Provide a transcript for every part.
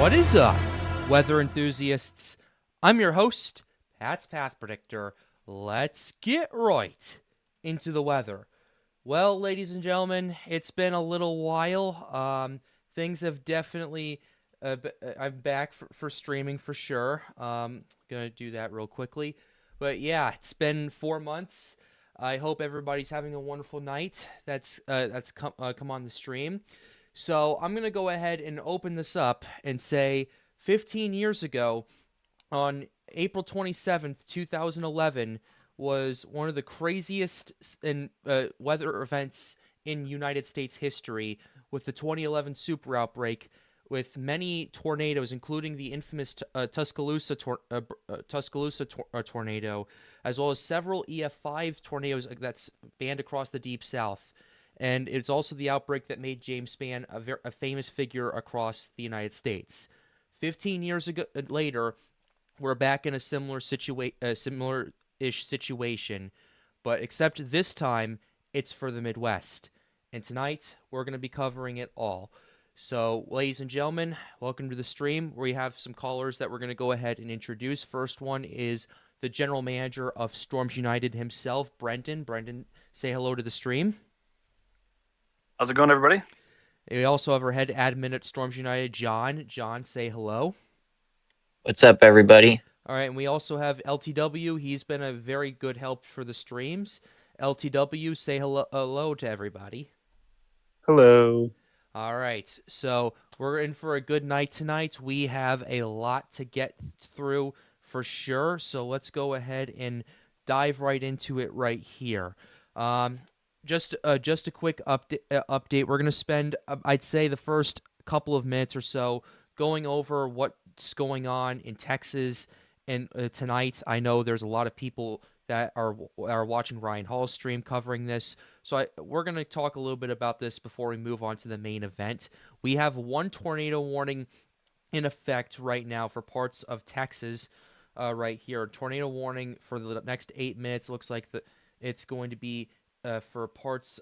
What is up, weather enthusiasts? I'm your host, Pat's Path Predictor. Let's get right into the weather. Well, ladies and gentlemen, it's been a little while. Things have definitely... I'm back for streaming for sure. Gonna do that real quickly. But yeah, it's been 4 months. I hope everybody's having a wonderful night that's come on the stream. So I'm going to go ahead and open this up and say 15 years ago, on April 27th, 2011, was one of the craziest weather events in United States history with the 2011 super outbreak, with many tornadoes, including the infamous Tuscaloosa tornado, as well as several EF5 tornadoes that's banned across the Deep South. And it's also the outbreak that made James Spann a famous figure across the United States. 15 years later, we're back in a similar-ish situation, but except this time, it's for the Midwest. And tonight, we're going to be covering it all. So, ladies and gentlemen, welcome to the stream. We have some callers that we're going to go ahead and introduce. First one is the general manager of Storms United himself, Brendan. Brendan, say hello to the stream. How's it going, everybody? We also have our head admin at Storms United, John. John, say hello. What's up, everybody? All right, and we also have LTW. He's been a very good help for the streams. LTW, say hello to everybody. Hello. All right, so we're in for a good night tonight. We have a lot to get through for sure, so let's go ahead and dive right into it right here. just a quick update. We're gonna spend, I'd say, the first couple of minutes or so going over what's going on in Texas and tonight. I know there's a lot of people that are watching Ryan Hall's stream covering this, so we're gonna talk a little bit about this before we move on to the main event. We have one tornado warning in effect right now for parts of Texas. Right here, tornado warning for the next 8 minutes. Looks like it's going to be for parts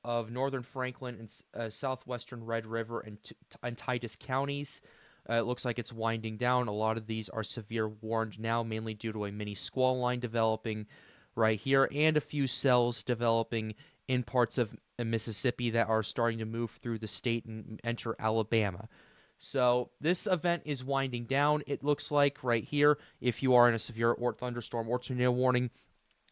of northern Franklin and southwestern Red River and Titus counties. It looks like it's winding down. A lot of these are severe warned now, mainly due to a mini squall line developing right here and a few cells developing in parts of Mississippi that are starting to move through the state and enter Alabama. So this event is winding down. It looks like right here, if you are in a severe or thunderstorm or tornado warning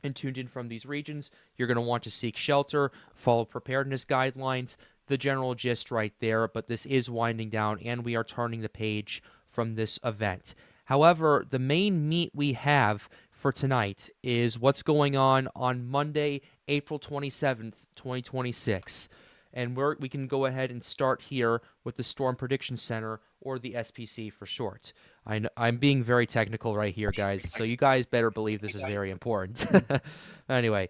and tuned in from these regions, you're going to want to seek shelter, follow preparedness guidelines, the general gist right there. But this is winding down, and we are turning the page from this event. However, the main meat we have for tonight is what's going on Monday, April 27th, 2026. And we can go ahead and start here with the Storm Prediction Center, or the SPC for short. I'm being very technical right here, guys, so you guys better believe this is very important. Anyway,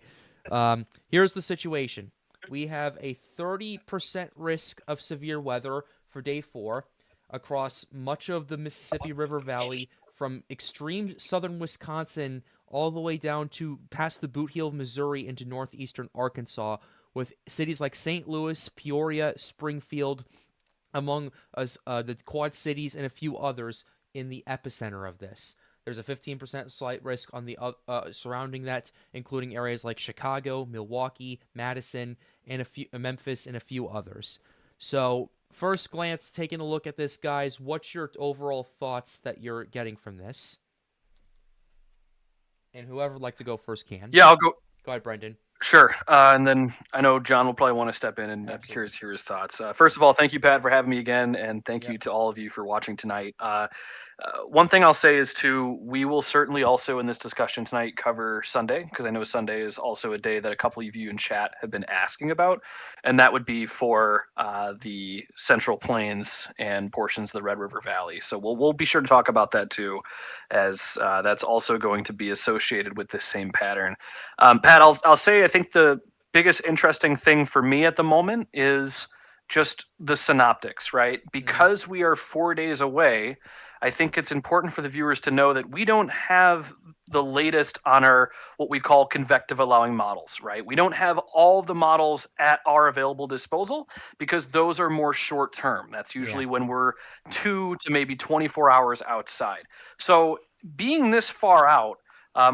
here's the situation. We have a 30% risk of severe weather for day 4 across much of the Mississippi River Valley, from extreme southern Wisconsin all the way down to past the Boot Heel of Missouri into northeastern Arkansas, with cities like St. Louis, Peoria, Springfield, among the Quad Cities, and a few others in the epicenter of this. There's a 15% slight risk on the surrounding that, including areas like Chicago, Milwaukee, Madison, and Memphis, and a few others. So, first glance, taking a look at this, guys, what's your overall thoughts that you're getting from this? And whoever would like to go first can. Yeah, I'll go. Go ahead, Brendan. Sure. And then I know John will probably want to step in, and I'm curious to hear his thoughts. First of all, thank you, Pat, for having me again, and thank you to all of you for watching tonight. One thing I'll say is, we will certainly also in this discussion tonight cover Sunday, because I know Sunday is also a day that a couple of you in chat have been asking about, and that would be for the Central Plains and portions of the Red River Valley. So we'll be sure to talk about that too, as that's also going to be associated with this same pattern. Pat, I'll say I think the biggest interesting thing for me at the moment is just the synoptics, right? Because we are 4 days away, I think it's important for the viewers to know that we don't have the latest on our what we call convective allowing models, right? We don't have all the models at our available disposal, because those are more short term. That's usually when we're 2 to maybe 24 hours outside. So being this far out,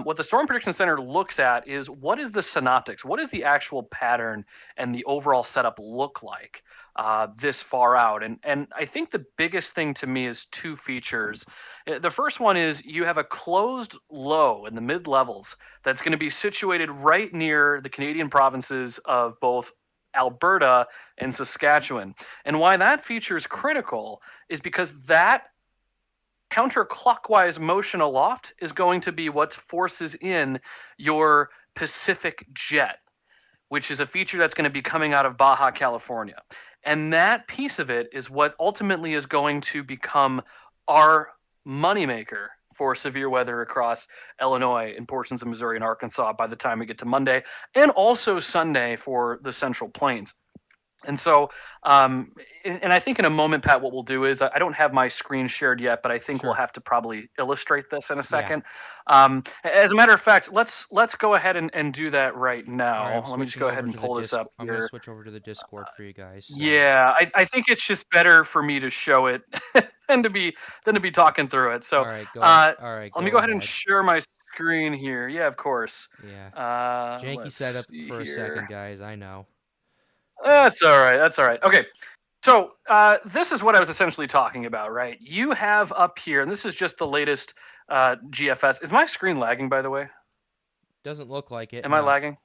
what the Storm Prediction Center looks at is, what is the synoptics? What is the actual pattern and the overall setup look like this far out? And I think the biggest thing to me is 2 features. The first one is you have a closed low in the mid levels that's going to be situated right near the Canadian provinces of both Alberta and Saskatchewan. And why that feature is critical is because that counterclockwise motion aloft is going to be what forces in your Pacific jet, which is a feature that's going to be coming out of Baja California. And that piece of it is what ultimately is going to become our moneymaker for severe weather across Illinois and portions of Missouri and Arkansas by the time we get to Monday, and also Sunday for the Central Plains. And so, and I think in a moment, Pat, what we'll do is, I don't have my screen shared yet, but I think we'll have to probably illustrate this in a second. As a matter of fact, let's go ahead and do that right now. All right, let me just go ahead and pull this up I'm here. going to switch over to the Discord for you guys. So. Yeah, I think it's just better for me to show it than to be talking through it. So, all right, let me go ahead and share my screen here. Yeah, of course. Yeah. Janky setup for a second, guys. I know. That's all right. That's all right. Okay. So this is what I was essentially talking about, right? You have up here, and this is just the latest GFS. Is my screen lagging, by the way? Doesn't look like it. Am I lagging?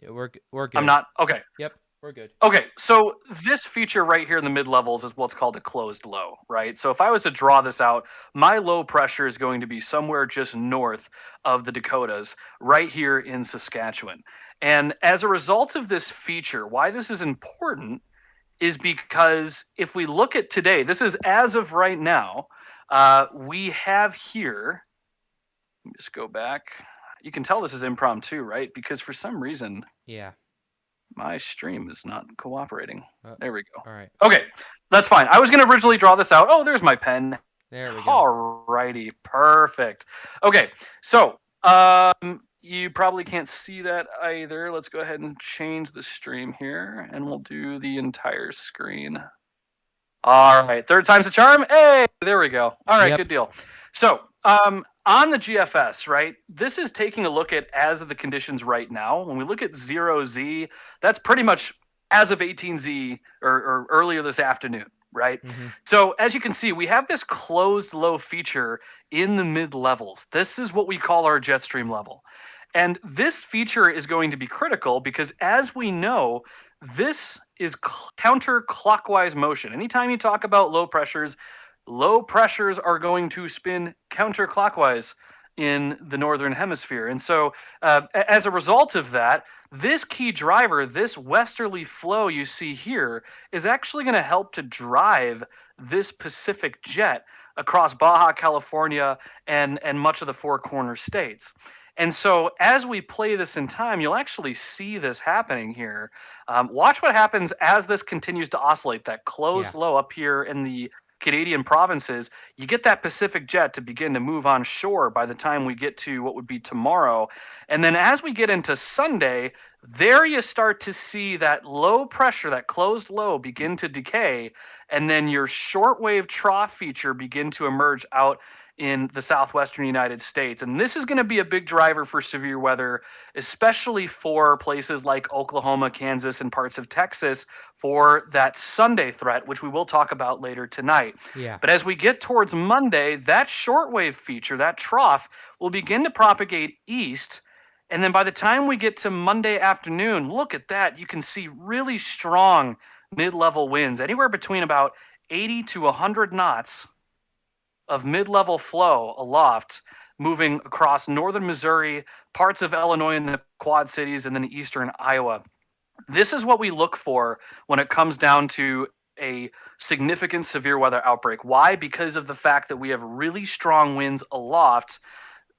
Yeah, we're good. I'm not? Okay. Yep. We're good. Okay, so this feature right here in the mid-levels is what's called a closed low, right? So if I was to draw this out, my low pressure is going to be somewhere just north of the Dakotas, right here in Saskatchewan. And as a result of this feature, why this is important is because if we look at today, this is as of right now, we have here, let me just go back. You can tell this is impromptu, right? Because for some reason, Yeah. my stream is not cooperating. There we go. All right. Okay, that's fine. I was going to originally draw this out. Oh, there's my pen. There we go. Alrighty, perfect. Okay, so you probably can't see that either. Let's go ahead and change the stream here, and we'll do the entire screen. All right, third time's a charm. Hey, there we go. All right, Yep. good deal. So, on the GFS, right, this is taking a look at as of the conditions right now. When we look at 0Z, that's pretty much as of 18Z or earlier this afternoon, right? Mhm. So, as you can see, we have this closed low feature in the mid levels. This is what we call our jet stream level. And this feature is going to be critical because, as we know, this is counterclockwise motion. Anytime you talk about low pressures are going to spin counterclockwise in the northern hemisphere. And so, as a result of that, this key driver, this westerly flow you see here, is actually going to help to drive this Pacific jet across Baja California and much of the Four Corners states. And so as we play this in time, you'll actually see this happening here. Watch what happens as this continues to oscillate, that closed low up here in the Canadian provinces. You get that Pacific jet to begin to move on shore by the time we get to what would be tomorrow. And then as we get into Sunday, there you start to see that low pressure, that closed low begin to decay. And then your shortwave trough feature begin to emerge out in the southwestern United States. And this is going to be a big driver for severe weather, especially for places like Oklahoma, Kansas, and parts of Texas for that Sunday threat, which we will talk about later tonight. Yeah. But as we get towards Monday, that shortwave feature, that trough, will begin to propagate east. And then by the time we get to Monday afternoon, look at that. You can see really strong mid-level winds, anywhere between about 80 to 100 knots of mid-level flow aloft, moving across northern Missouri, parts of Illinois and the Quad Cities, and then eastern Iowa. This is what we look for when it comes down to a significant severe weather outbreak. Why? Because of the fact that we have really strong winds aloft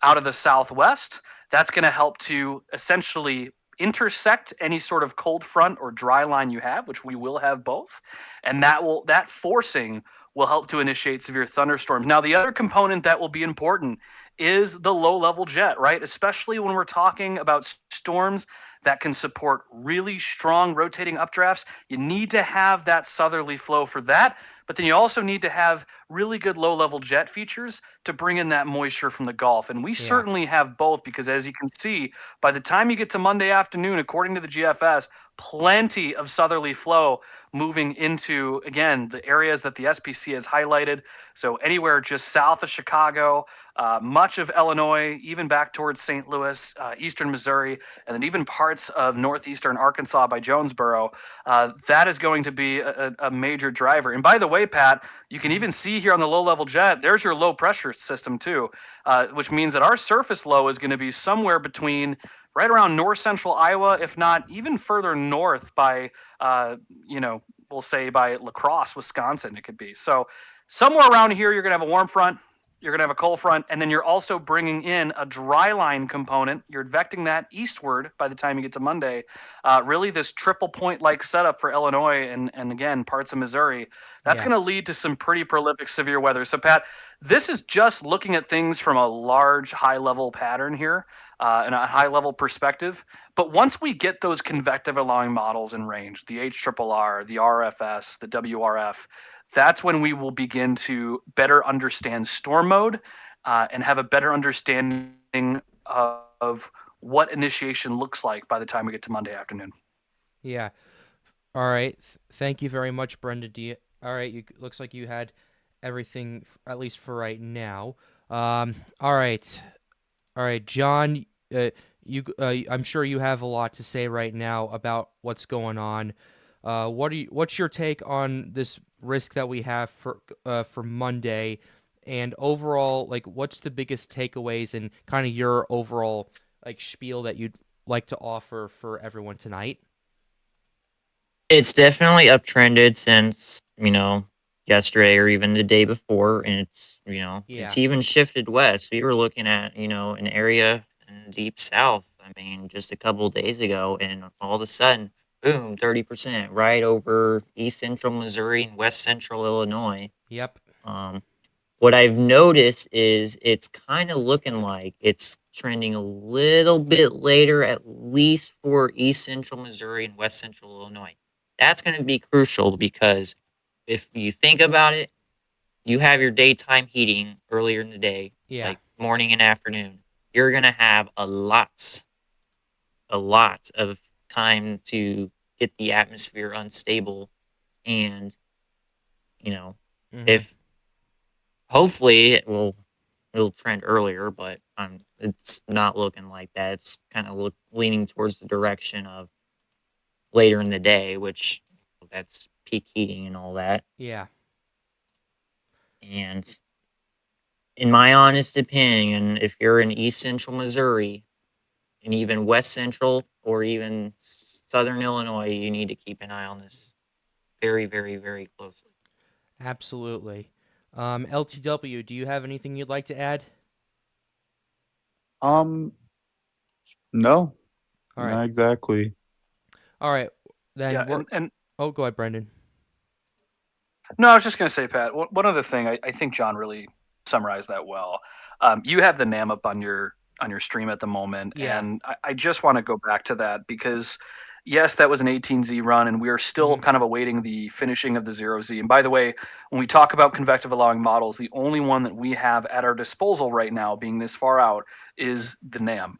out of the southwest. That's going to help to essentially intersect any sort of cold front or dry line you have, which we will have both. And that forcing will help to initiate severe thunderstorms. Now, the other component that will be important is the low-level jet, right? Especially when we're talking about storms that can support really strong rotating updrafts. You need to have that southerly flow for that, but then you also need to have really good low-level jet features to bring in that moisture from the Gulf. And we certainly have both because, as you can see, by the time you get to Monday afternoon, according to the GFS, plenty of southerly flow moving into, again, the areas that the SPC has highlighted. So anywhere just south of Chicago, much of Illinois, even back towards St. Louis, eastern Missouri, and then even parts of northeastern Arkansas by Jonesboro. That is going to be a major driver. And by the way, Pat, you can even see here on the low-level jet, there's your low-pressure system too, which means that our surface low is going to be somewhere between right around north central Iowa, if not even further north by, we'll say by La Crosse, Wisconsin, it could be. So somewhere around here, you're going to have a warm front, you're going to have a cold front, and then you're also bringing in a dry line component. You're vecting that eastward by the time you get to Monday. Really this triple point-like setup for Illinois and again, parts of Missouri. That's going to lead to some pretty prolific severe weather. So, Pat, this is just looking at things from a large, high-level pattern here and a high-level perspective. But once we get those convective allowing models in range, the HRRR, the RFS, the WRF, that's when we will begin to better understand storm mode and have a better understanding of what initiation looks like by the time we get to Monday afternoon. Yeah. All right. Thank you very much, Brendan. All right. Looks like you had everything, at least for right now. All right. All right, John. I'm sure you have a lot to say right now about what's going on What's your take on this risk that we have for Monday, and overall, like, what's the biggest takeaways and kind of your overall like spiel that you'd like to offer for everyone tonight? It's definitely uptrended since, yesterday or even the day before. And Yeah. it's even shifted west. We were looking at, an area in the deep south. I mean, just a couple days ago, and all of a sudden, boom, 30% right over east central Missouri and west central Illinois. Yep. Um, what I've noticed is it's kind of looking like it's trending a little bit later, at least for east central Missouri and west central Illinois. That's going to be crucial because if you think about it, you have your daytime heating earlier in the day, Yeah. like morning and afternoon. You're going to have a lot of time to get the atmosphere unstable. And, Mm-hmm. if hopefully it'll trend earlier, but it's not looking like that. It's kind of leaning towards the direction of later in the day, which that's peak heating and all that. Yeah. And in my honest opinion, if you're in East Central Missouri and even West Central or even Southern Illinois, you need to keep an eye on this very, very, very closely. Absolutely. LTW, do you have anything you'd like to add? Um, no, All right. not exactly. All right. Then Yeah, we're. and Oh, go ahead, Brendan. no, I was just going to say, Pat, one other thing. I think John really summarized that well. You have the NAM up on your stream at the moment, Yeah. and I just want to go back to that because yes, that was an 18Z run, and we are still Mhm. kind of awaiting the finishing of the 0Z. And by the way, when we talk about convective allowing models, the only one that we have at our disposal right now, being this far out, is the NAM.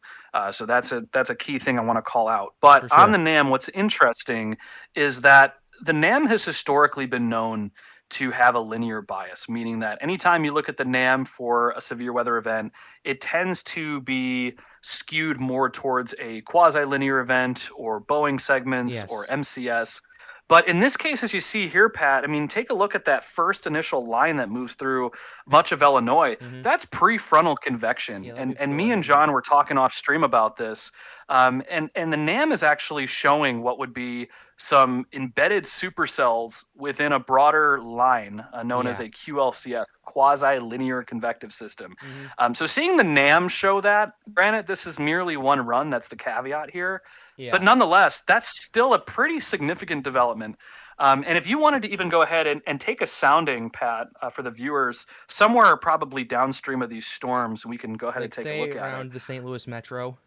So that's a key thing I want to call out. But For on sure. the NAM, what's interesting is that the NAM has historically been known to have a linear bias, meaning that anytime you look at the NAM for a severe weather event, it tends to be skewed more towards a quasi-linear event or Boeing segments or Yes. MCS. But in this case, as you see here, Pat, I mean, take a look at that first initial line that moves through much of Illinois. Mhm. That's prefrontal convection. Yeah. Let me And go me ahead and and. John were talking off stream about this. And the NAM is actually showing what would be some embedded supercells within a broader line known as Yeah. a QLCS, quasi-linear convective system. Mhm. So seeing the NAM show that, granted, this is merely one run. That's the caveat here. But Yeah. nonetheless, that's still a pretty significant development. And if you wanted to even go ahead and take a sounding, Pat, for the viewers, somewhere probably downstream of these storms, we can go ahead and Like, take a say look at it. around the St. Louis Metro.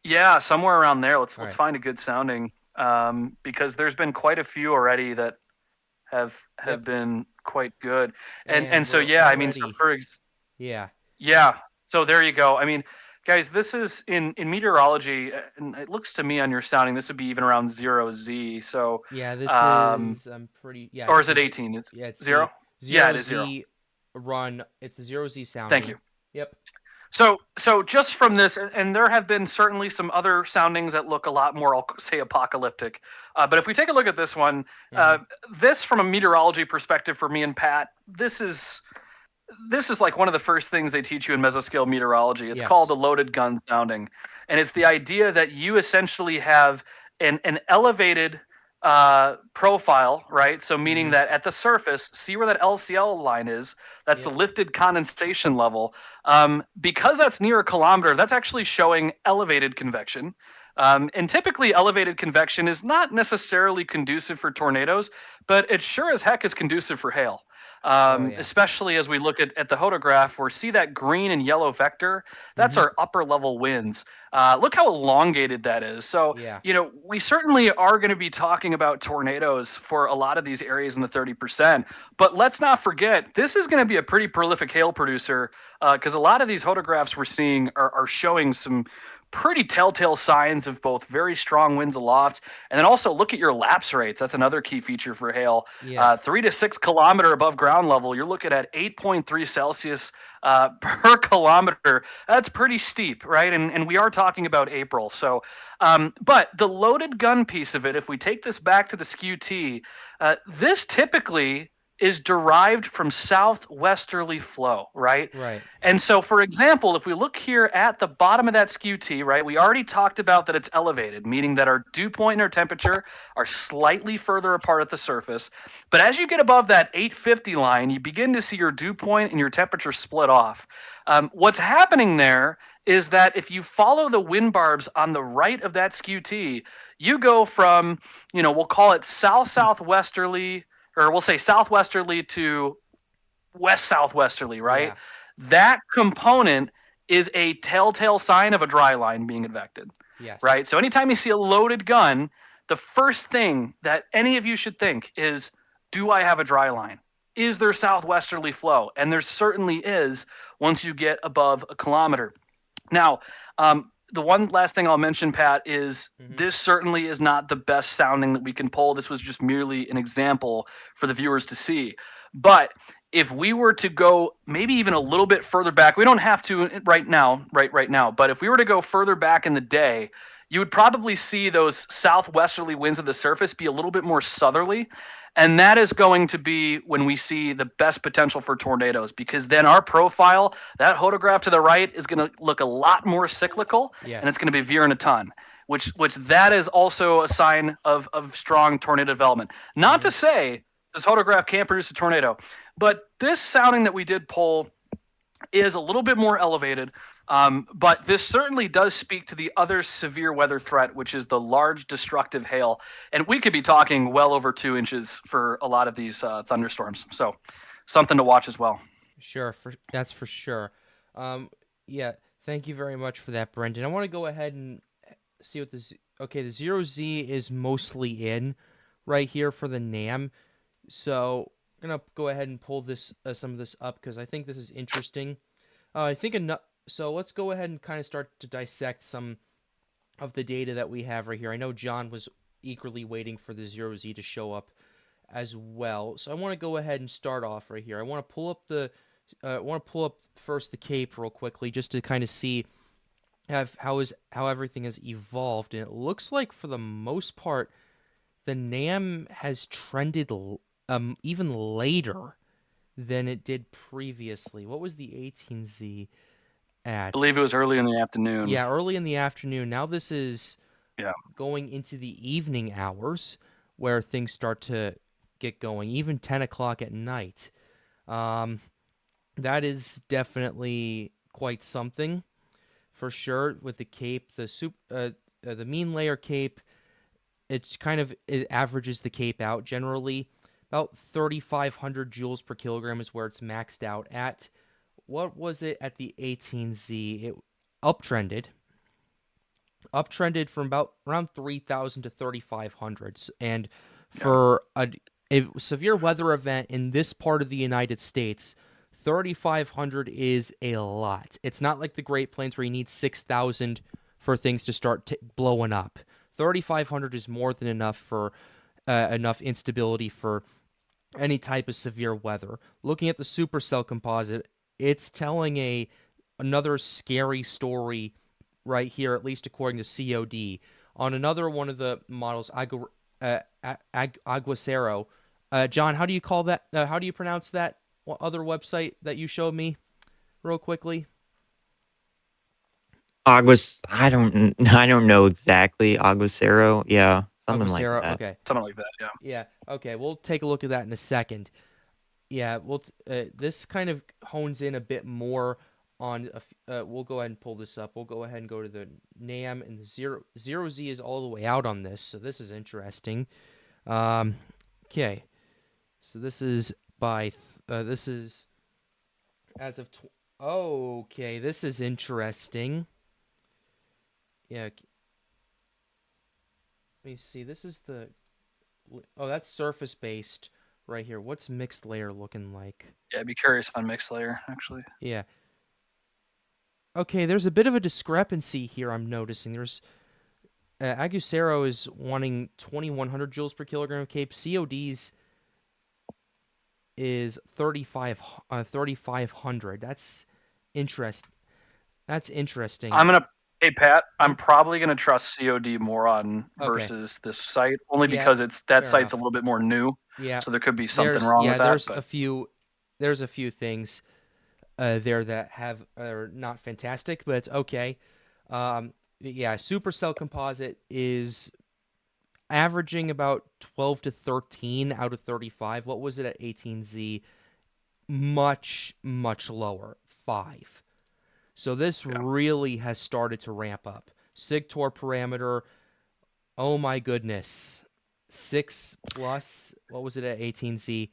Yeah, somewhere around there. Let's All let's right. find a good sounding, because there's been quite a few already that have Yep. been quite good. And And so we're yeah, I mean, so already. Yeah. yeah, so there you go. I mean, guys, this is in meteorology, and it looks to me on your sounding this would be even around 0Z. So Yeah. This um, is. I'm pretty. Yeah. or It's is the. it 18? Is Yeah. It's the zero? Yeah, zero it is zero. Z run. It's the zero Z Thank you. sounding. Yep. So just from this, and there have been certainly some other soundings that look a lot more, I'll say, apocalyptic. But if we take a look at this one, Mhm. this from a meteorology perspective for me and Pat, this is like one of the first things they teach you in mesoscale meteorology. It's called Yes. a loaded gun sounding, and it's the idea that you essentially have an elevated profile, right? So meaning Mhm. that at the surface, see where that LCL line is. That's the Yep. lifted condensation level. Because that's near a kilometer, that's actually showing elevated convection. And typically, elevated convection is not necessarily conducive for tornadoes, but it sure as heck is conducive for hail. Oh yeah. Especially as we look at the photograph, where see that green and yellow vector, that's Mhm. our upper level winds. Look how elongated that is. So, Yeah. we certainly are going to be talking about tornadoes for a lot of these areas in the 30%. But let's not forget, this is going to be a pretty prolific hail producer, because a lot of these photographs we're seeing are showing some pretty telltale signs of both very strong winds aloft, and then also look at your lapse rates. That's another key feature for hail. Yes. 3 to 6 kilometer above ground level, you're looking at 8.3 Celsius per kilometer. That's pretty steep, right? And we are talking about April. So, but the loaded gun piece of it, if we take this back to the SKU-T, this typically is derived from southwesterly flow, right? Right. And so, for example, if we look here at the bottom of that SKU-T, right, we already talked about that it's elevated, meaning that our dew point and our temperature are slightly further apart at the surface. But as you get above that 850 line, you begin to see your dew point and your temperature split off. What's happening there is that if you follow the wind barbs on the right of that SKU-T, you go from, we'll call it south-southwesterly, or we'll say southwesterly to west southwesterly, right? Yeah. That component is a telltale sign of a dry line being advected, Yes. right? So anytime you see a loaded gun, the first thing that any of you should think is, do I have a dry line? Is there southwesterly flow? And there certainly is once you get above a kilometer. Now, the one last thing I'll mention, Pat, is this certainly is not the best sounding that we can pull. This was just merely an example for the viewers to see. But if we were to go maybe even a little bit further back, we don't have to right now, but if we were to go further back in the day, you would probably see those southwesterly winds of the surface be a little bit more southerly. And that is going to be when we see the best potential for tornadoes, because then our profile, that photograph to the right, is going to look a lot more cyclical, Yes. and it's going to be veering a ton, which that is also a sign of strong tornado development. Not to say this photograph can't produce a tornado, but this sounding that we did pull is a little bit more elevated. But this certainly does speak to the other severe weather threat, which is the large destructive hail. And we could be talking well over 2 inches for a lot of these thunderstorms. So something to watch as well. Sure, that's for sure. Yeah, thank you very much for that, Brendan. I want to go ahead and see what this. Okay, the 0Z is mostly in right here for the NAM. So I'm gonna go ahead and pull this some of this up because I think this is interesting. I think enough. So let's go ahead and kind of start to dissect some of the data that we have right here. I know John was eagerly waiting for the 0Z to show up as well. So I want to go ahead and start off right here. I want to pull up first the CAPE real quickly just to kind of see how everything has evolved. And it looks like for the most part, the NAM has trended even later than it did previously. What was the 18Z at? I believe it was early in the afternoon. Yeah, early in the afternoon. Now this is Yeah. going into the evening hours where things start to get going, even 10 o'clock at night. That is definitely quite something for sure with the CAPE. The mean layer CAPE, it averages the CAPE out generally. About 3,500 joules per kilogram is where it's maxed out at. What was it at the 18Z? It uptrended from around 3,000 to 3,500. And for a severe weather event in this part of the United States, 3,500 is a lot. It's not like the Great Plains where you need 6,000 for things to start blowing up. 3,500 is more than enough for enough instability for any type of severe weather. Looking at the supercell composite, it's telling another scary story right here, at least according to COD. On another one of the models, Aguacero. John, how do you call that? How do you pronounce that other website that you showed me real quickly? I don't know exactly. Aguacero, yeah, something like Aguacero, that. okay. Something like that, yeah. Yeah, okay, we'll take a look at that in a second. Yeah, this kind of hones in a bit more on, we'll go ahead and pull this up. We'll go ahead and go to the NAM, and the 0Z is all the way out on this, so this is interesting. Okay, so this is this is as of, okay, this is interesting. Yeah, let me see, this is that's surface-based right here. What's mixed layer looking like? Yeah, I'd be curious on mixed layer, actually. Yeah. Okay, there's a bit of a discrepancy here. I'm noticing there's Agusero is wanting 2,100 joules per kilogram of cape. COD's is 3,500. That's interest. That's interesting. Hey Pat, Hmm? I'm probably gonna trust COD more on Okay. versus this site, only Yeah, because that fair site's enough. a little bit more new. Yeah, So there could be something wrong with that. there's But a few things there that are not fantastic, but okay. Yeah, Supercell Composite is averaging about 12 to 13 out of 35. What was it at 18Z? Much, much lower, 5. So this really has started to ramp up. SIGTOR parameter, oh my goodness, 6 plus. What was it at 18Z?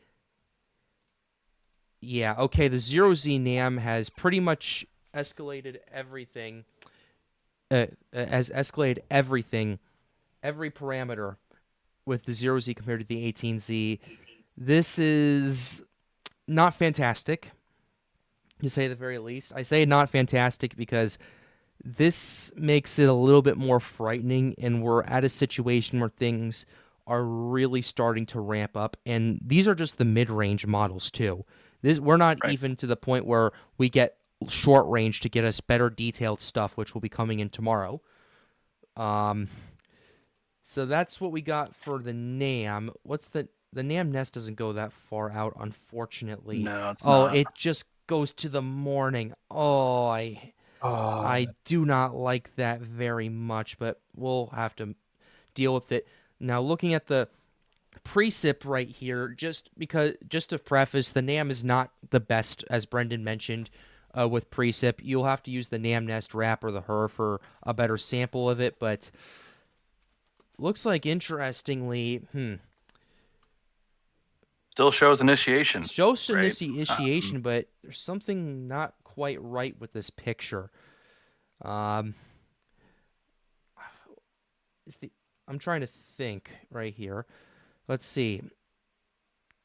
Yeah, okay, the 0Z NAM has pretty much escalated everything. Has escalated everything, every parameter with the 0Z compared to the 18Z. This is not fantastic, to say the very least. I say not fantastic because this makes it a little bit more frightening, and we're at a situation where things are really starting to ramp up, and these are just the mid-range models too. We're not even to the point where we get short range to get us better detailed stuff, which will be coming in tomorrow. So that's what we got for the NAM. What's the NAM nest doesn't go that far out, unfortunately. no, it's Oh, not. it just goes to the morning. Oh, I do not like that very much, but we'll have to deal with it. Now, looking at the precip right here, just to preface, the NAM is not the best, as Brendan mentioned, with precip. You'll have to use the NAM nest wrap or the HER for a better sample of it, but looks like, interestingly, Still shows initiation. shows right? initiation, but there's something not quite right with this picture. I'm trying to think right here. Let's see.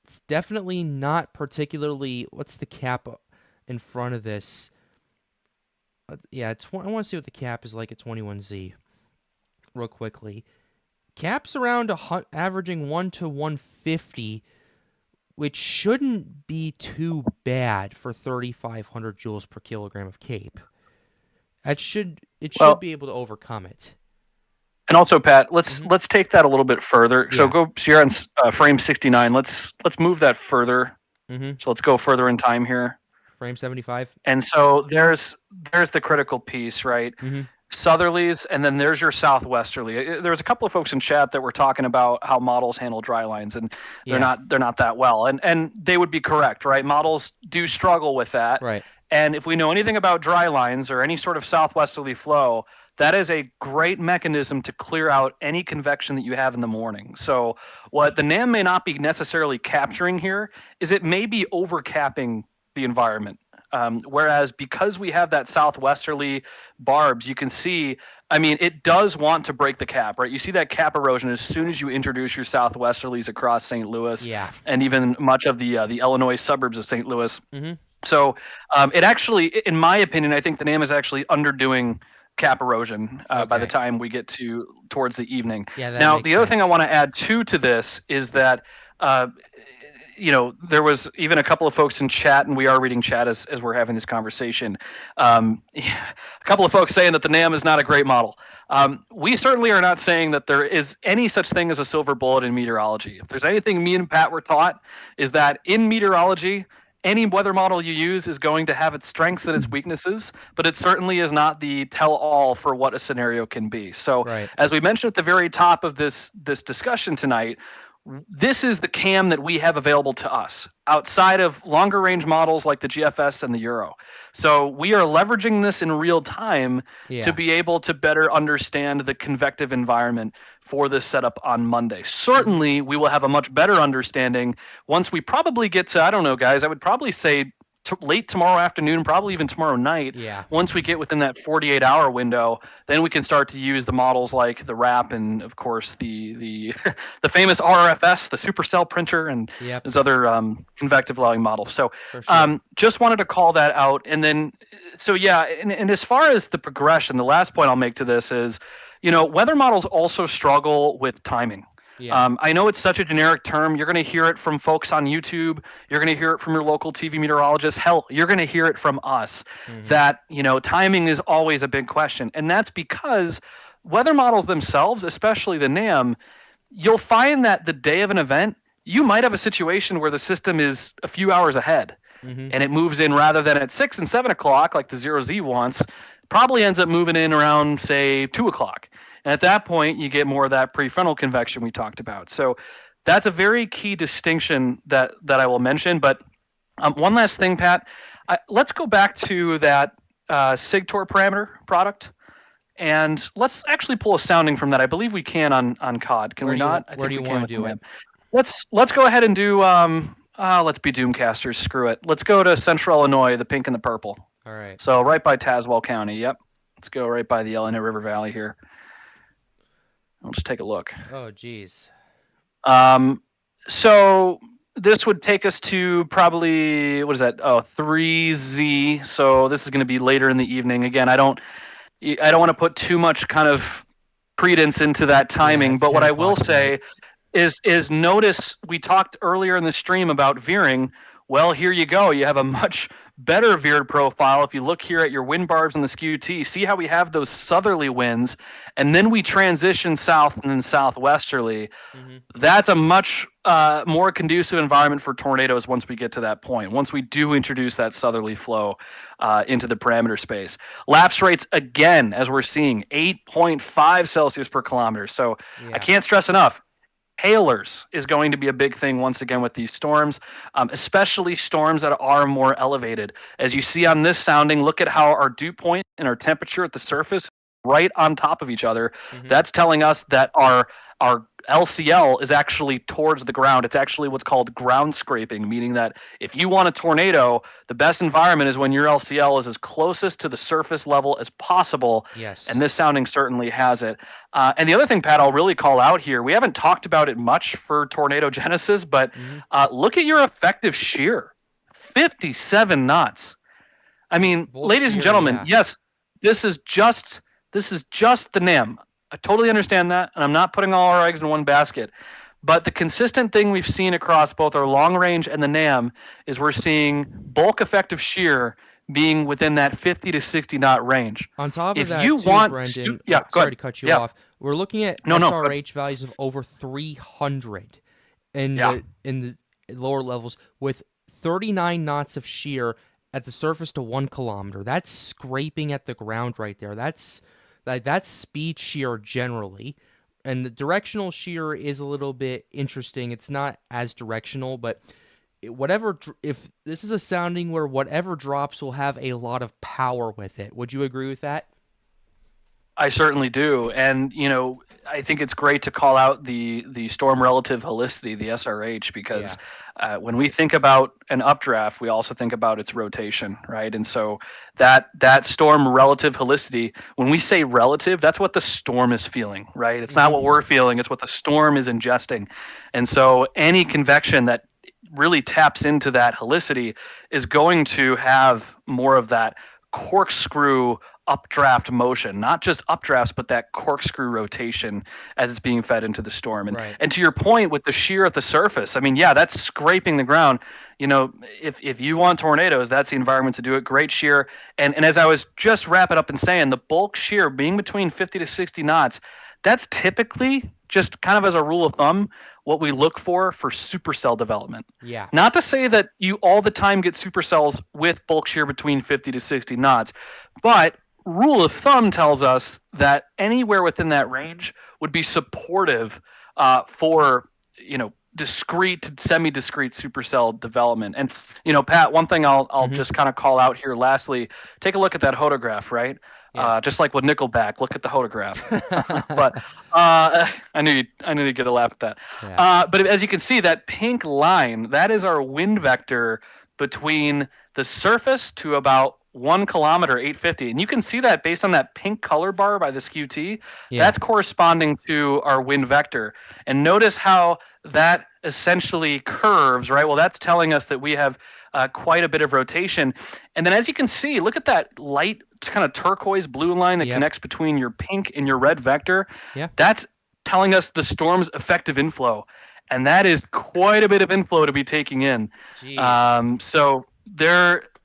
It's definitely not particularly. What's the cap in front of this? Yeah, I want to see what the cap is like at 21Z. Real quickly, cap's around averaging 1 to 150, which shouldn't be too bad for 3,500 joules per kilogram of cape. It should be able to overcome it. And also, Pat, let's take that a little bit further. Yeah. So you're on frame 69. Let's move that further. So let's go further in time here. Frame 75. And so there's the critical piece, right? Southerlies, and then there's your southwesterly. There's a couple of folks in chat that were talking about how models handle dry lines, and they're not that well. And they would be correct, right? Models do struggle with that. Right. And if we know anything about dry lines or any sort of southwesterly flow, that is a great mechanism to clear out any convection that you have in the morning. So what the NAM may not be necessarily capturing here is it may be overcapping the environment. Whereas because we have that southwesterly barbs, you can see, I mean, it does want to break the cap, right? You see that cap erosion as soon as you introduce your southwesterlies across St. Louis and even much of the Illinois suburbs of St. Louis. So it actually, in my opinion, I think the NAM is actually underdoing cap erosion by the time we get towards the evening. Now, the other thing I want to add to this is that there was even a couple of folks in chat, and we are reading chat as we're having this conversation. A couple of folks saying that the NAM is not a great model. We certainly are not saying that there is any such thing as a silver bullet in meteorology. If there's anything me and Pat were taught, is that in meteorology, any weather model you use is going to have its strengths and its weaknesses, but it certainly is not the tell-all for what a scenario can be. So as we mentioned at the very top of this discussion tonight, this is the CAM that we have available to us outside of longer range models like the GFS and the Euro. So we are leveraging this in real time to be able to better understand the convective environment for this setup on Monday. Certainly, we will have a much better understanding once we probably get to, I don't know, guys, I would probably say late tomorrow afternoon, probably even tomorrow night. Yeah. Once we get within that 48-hour window, then we can start to use the models like the WRAP and, of course, the the famous RFS, the supercell printer, and Yep. there's other convective logging models. So For sure. just wanted to call that out. And then, so yeah, and as far as the progression, the last point I'll make to this is, weather models also struggle with timing. Yeah. I know it's such a generic term. You're going to hear it from folks on YouTube. You're going to hear it from your local TV meteorologist. Hell, you're going to hear it from us that, timing is always a big question. And that's because weather models themselves, especially the NAM, you'll find that the day of an event, you might have a situation where the system is a few hours ahead and it moves in rather than at 6 and 7 o'clock like the 0Z wants, probably ends up moving in around, say, 2 o'clock. And at that point, you get more of that prefrontal convection we talked about. So that's a very key distinction that I will mention. But one last thing, Pat, let's go back to that SIGTOR parameter product. And let's actually pull a sounding from that. I believe we can on COD. Can we not? Where do you want to do it? Let's go ahead and do let's be Doomcasters. Screw it. Let's go to Central Illinois, the pink and the purple. All right. So right by Tazewell County. Yep. Let's go right by the Illinois River Valley here. I'll just take a look. Oh, geez. So this would take us to probably, what is that? Oh, 3Z. So this is going to be later in the evening. Again, I don't want to put too much kind of credence into that timing, but what I will say is notice we talked earlier in the stream about veering. Well, here you go. You have a much better veered profile. If you look here at your wind barbs and the skew T, see how we have those southerly winds, and then we transition south and then southwesterly. That's a much more conducive environment for tornadoes once we get to that point, once we do introduce that southerly flow into the parameter space. Lapse rates, again, as we're seeing, 8.5 Celsius per kilometer. So I can't stress enough, hailers is going to be a big thing once again with these storms, especially storms that are more elevated. As you see on this sounding, look at how our dew point and our temperature at the surface right on top of each other. That's telling us that our LCL is actually towards the ground. It's actually what's called ground scraping, meaning that if you want a tornado, the best environment is when your LCL is as closest to the surface level as possible. Yes. And this sounding certainly has it. And the other thing, Pat, I'll really call out here, we haven't talked about it much for tornado genesis, but look at your effective shear, 57 knots. I mean, ladies and gentlemen, yes, this is just the NAM. I totally understand that, and I'm not putting all our eggs in one basket. But the consistent thing we've seen across both our long range and the NAM is we're seeing bulk effective shear being within that 50 to 60 knot range. On top of If that, you too, want, Brendan, go sorry ahead. to cut you off. We're looking at SRH values of over 300 in the lower levels with 39 knots of shear at the surface to 1 kilometer. That's scraping at the ground right there. That's speed shear generally. And the directional shear is a little bit interesting. It's not as directional, but if this is a sounding where whatever drops will have a lot of power with it. Would you agree with that? I certainly do. And, I think it's great to call out the storm relative helicity, the SRH, because when we think about an updraft, we also think about its rotation, right? And so that storm relative helicity, when we say relative, that's what the storm is feeling, right? It's not what we're feeling, it's what the storm is ingesting. And so any convection that really taps into that helicity is going to have more of that corkscrew updraft motion, not just updrafts, but that corkscrew rotation as it's being fed into the storm. And to your point with the shear at the surface, I mean, that's scraping the ground. If you want tornadoes, that's the environment to do it. Great shear. And as I was just wrapping up and saying, the bulk shear being between 50 to 60 knots, that's typically, just kind of as a rule of thumb, what we look for supercell development. Yeah. Not to say that you all the time get supercells with bulk shear between 50 to 60 knots, but rule of thumb tells us that anywhere within that range would be supportive for discrete to semi-discrete supercell development. And Pat, one thing I'll just kind of call out here lastly, take a look at that hodograph, right? Just like with Nickelback, look at the hodograph. But I knew you'd get a laugh at that. But as you can see, that pink line, that is our wind vector between the surface to about 1 kilometer, 850. And you can see that based on that pink color bar by this QT, Yeah. that's corresponding to our wind vector. And notice how that essentially curves, right? Well, that's telling us that we have quite a bit of rotation. And then as you can see, look at that light kind of turquoise blue line that Yep. connects between your pink and your red vector. Yeah. That's telling us the storm's effective inflow. And that is quite a bit of inflow to be taking in. Jeez. So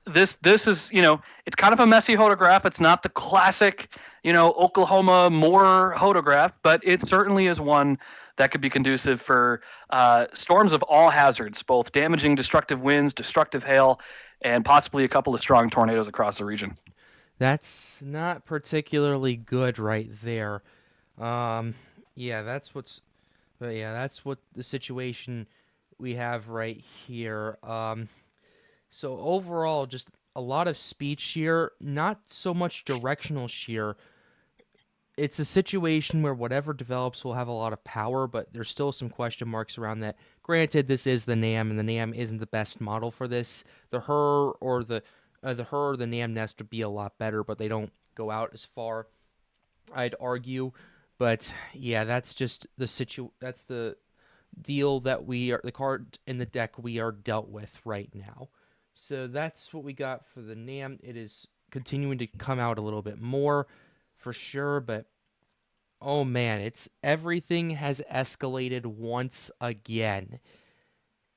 this is, it's kind of a messy hodograph. It's not the classic, Oklahoma Moore hodograph, but it certainly is one that could be conducive for storms of all hazards, both damaging, destructive winds, destructive hail, and possibly a couple of strong tornadoes across the region. That's not particularly good right there. Yeah, that's what the situation we have right here. So overall, just a lot of speed shear, not so much directional shear. It's a situation where whatever develops will have a lot of power, but there's still some question marks around that. Granted, this is the NAM, and the NAM isn't the best model for this. The HER or the NAM nest would be a lot better, but they don't go out as far, I'd argue. But yeah, that's just that's the deal that the card in the deck we are dealt with right now. So that's what we got for the NAM. It is continuing to come out a little bit more for sure, but oh man, everything has escalated once again.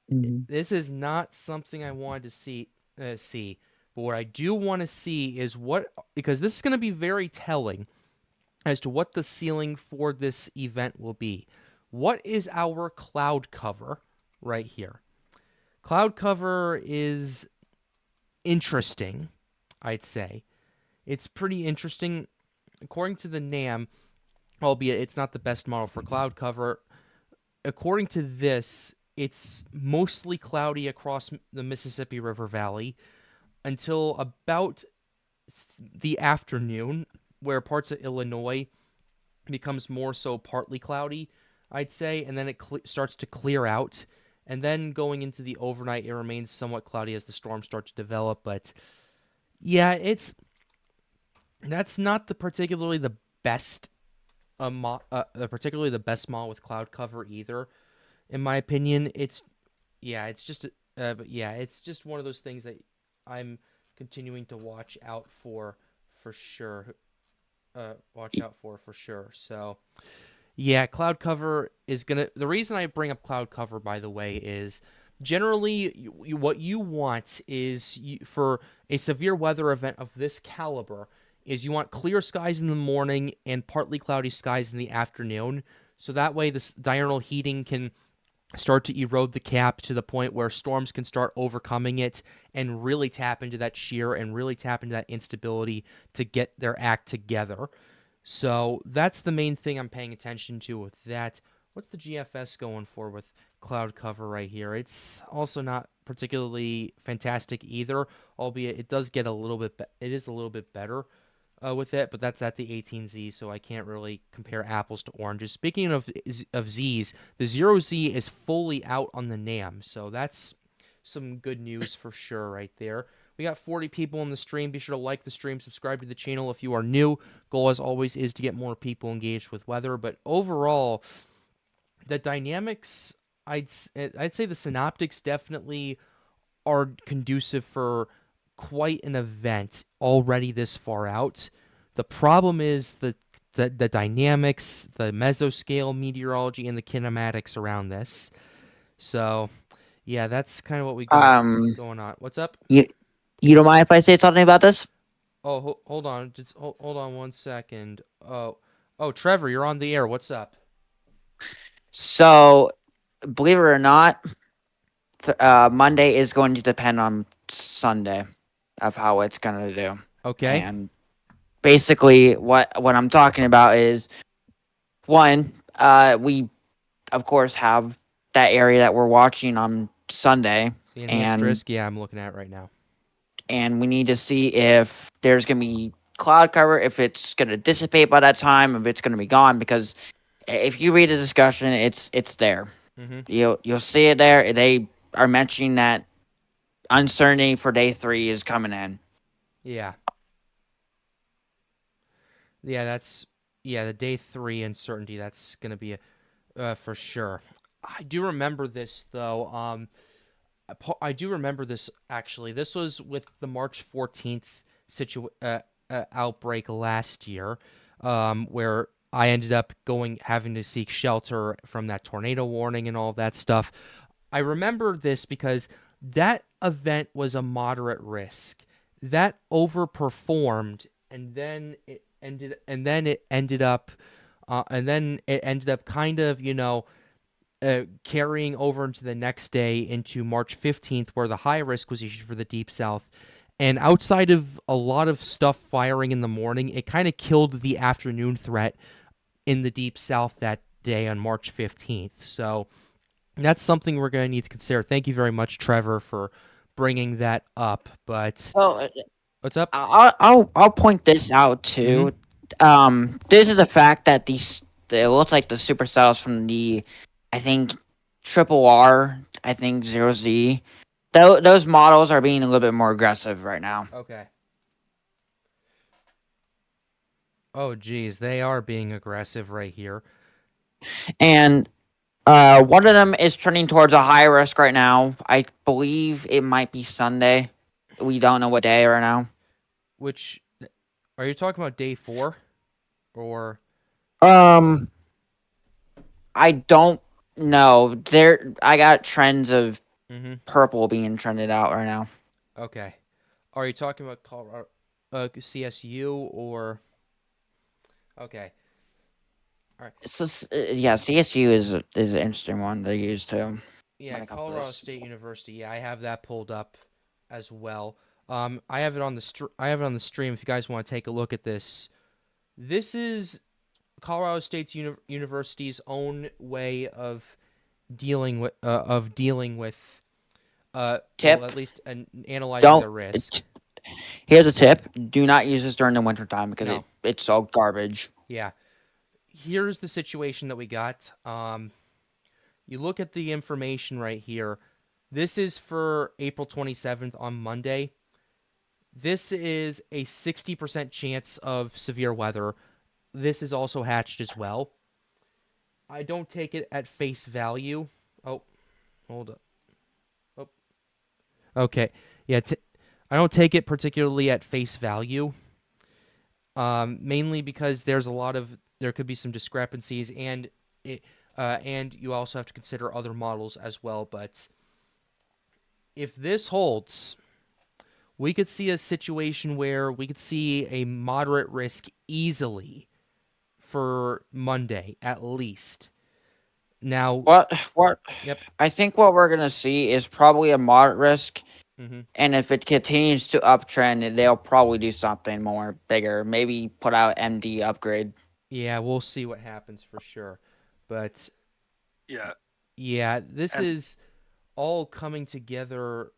This is not something I wanted to see, but what I do want to see is because this is going to be very telling as to what the ceiling for this event will be. What is our cloud cover right here? Cloud cover is interesting, I'd say. It's pretty interesting. According to the NAM, albeit it's not the best model for cloud cover, according to this, it's mostly cloudy across the Mississippi River Valley until about the afternoon, where parts of Illinois becomes more so partly cloudy, I'd say, and then it starts to clear out. And then going into the overnight, it remains somewhat cloudy as the storms start to develop. But yeah, that's not particularly the best model with cloud cover either, in my opinion. It's just one of those things that I'm continuing to watch out for sure. So yeah, cloud cover is gonna. The reason I bring up cloud cover, by the way, is generally what you want is for a severe weather event of this caliber is you want clear skies in the morning and partly cloudy skies in the afternoon. So that way this diurnal heating can start to erode the cap to the point where storms can start overcoming it and really tap into that shear and really tap into that instability to get their act together. So that's the main thing I'm paying attention to with that. What's the GFS going for with cloud cover right here? It's also not particularly fantastic either, albeit it does get a little bit. It is a little bit better with it, but that's at the 18Z, so I can't really compare apples to oranges. Speaking of Z's, the 0Z is fully out on the NAM, so that's some good news for sure right there. We got 40 people in the stream. Be sure to like the stream, subscribe to the channel if you are new. Goal, as always, is to get more people engaged with weather. But overall, the dynamics, I'd say the synoptics definitely are conducive for quite an event already this far out. The problem is the dynamics, the mesoscale meteorology, and the kinematics around this. So, yeah, that's kind of what we got going on. What's up? You don't mind if I say something about this? Oh, hold on. Just hold on 1 second. Oh, Trevor, you're on the air. What's up? So, believe it or not, Monday is going to depend on Sunday of how it's going to do. Okay. And basically, what I'm talking about is, one, we, of course, have that area that we're watching on Sunday. The enhanced risk, yeah, I'm looking at it right now. And we need to see if there's going to be cloud cover, if it's going to dissipate by that time, if it's going to be gone. Because if you read the discussion, it's there. Mm-hmm. You'll see it there. They are mentioning that uncertainty for day 3 is coming in. Yeah. Yeah, that's the day 3 uncertainty. That's gonna be for sure. I do remember this though. I do remember this actually. This was with the March 14th outbreak last year, where I ended up having to seek shelter from that tornado warning and all that stuff. I remember this because that event was a moderate risk. That overperformed, and then it ended up, kind of, carrying over into the next day into March 15th, where the high risk was issued for the Deep South. And outside of a lot of stuff firing in the morning, it kind of killed the afternoon threat in the Deep South that day on March 15th. So that's something we're going to need to consider. Thank you very much, Trevor, for bringing that up. But So what's up? I'll point this out too. This is the fact that it looks like the supercells from the, I think, triple R, I think 0Z. Those models are being a little bit more aggressive right now. Okay. Oh, geez, they are being aggressive right here. And one of them is trending towards a high risk right now. I believe it might be Sunday. We don't know what day right now. Which, are you talking about day 4? Or I don't know. I got trends of mm-hmm. purple being trended out right now. Okay. Are you talking about Colorado, CSU or? Okay. All right. So yeah, CSU is an interesting one to use too. Yeah, Colorado State University. Yeah, I have that pulled up as well. I have it on the stream. If you guys want to take a look at this, this is Colorado State's University's own way of dealing with tip. well, at least analyzing the risk. Here's a tip: do not use this during the wintertime because it's all garbage. Yeah. Here's the situation that we got. You look at the information right here. This is for April 27th on Monday. This is a 60% chance of severe weather. This is also hatched as well. I don't take it at face value. Oh, hold up. Oh, okay. Yeah, I don't take it particularly at face value. Mainly because there could be some discrepancies, and you also have to consider other models as well. But if this holds, we could see a situation where we could see a moderate risk easily for Monday, at least. Now, what? Yep. I think what we're gonna see is probably a moderate risk, and if it continues to uptrend, they'll probably do something more bigger. Maybe put out MD upgrade. Yeah, we'll see what happens for sure. But yeah, this is all coming together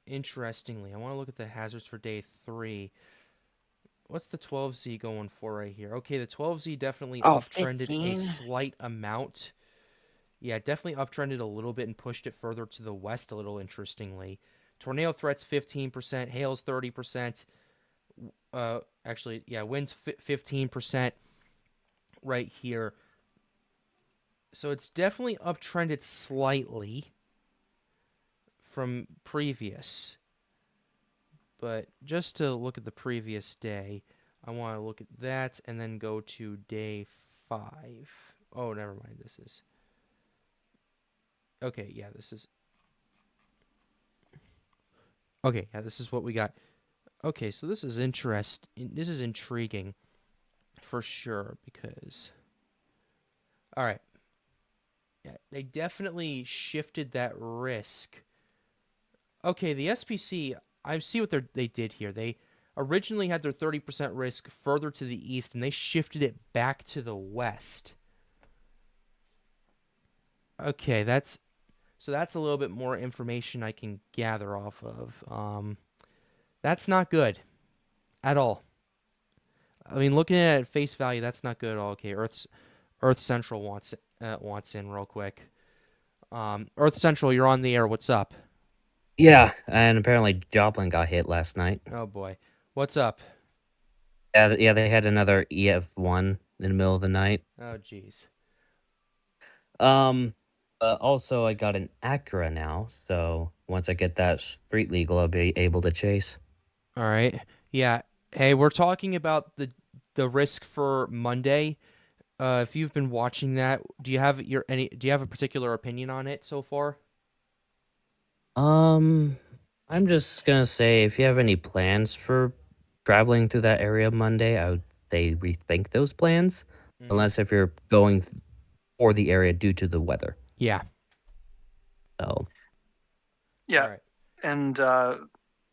interestingly. I want to look at the hazards for day 3. What's the 12Z going for right here? Okay, the 12Z definitely uptrended 15? a slight amount. Yeah, definitely uptrended a little bit and pushed it further to the west a little, interestingly. Tornado threats 15%, hails 30%. Actually, yeah, winds 15% right here. So it's definitely uptrended slightly from previous. But just to look at the previous day, I want to look at that and then go to day 5. Oh, never mind. This is... Okay, yeah, this is... Okay, yeah, this is what we got. Okay, so this is This is intriguing for sure because... All right. Yeah, they definitely shifted that risk. Okay, the SPC, I see what they did here. They originally had their 30% risk further to the east, and they shifted it back to the west. Okay, that's a little bit more information I can gather off of. That's not good at all. I mean, looking at it at face value, that's not good at all. Okay, Earth Central wants in real quick. Earth Central, you're on the air. What's up? Yeah, and apparently Joplin got hit last night. Oh boy, what's up? Yeah, they had another EF1 in the middle of the night. Oh jeez. Also I got an Acura now, so once I get that street legal, I'll be able to chase. All right. Yeah. Hey, we're talking about the risk for Monday. If you've been watching that, do you have a particular opinion on it so far? I'm just gonna say if you have any plans for traveling through that area Monday, I would say rethink those plans. Mhm. Unless if you're going for the area due to the weather. Yeah. So Yeah, All right. and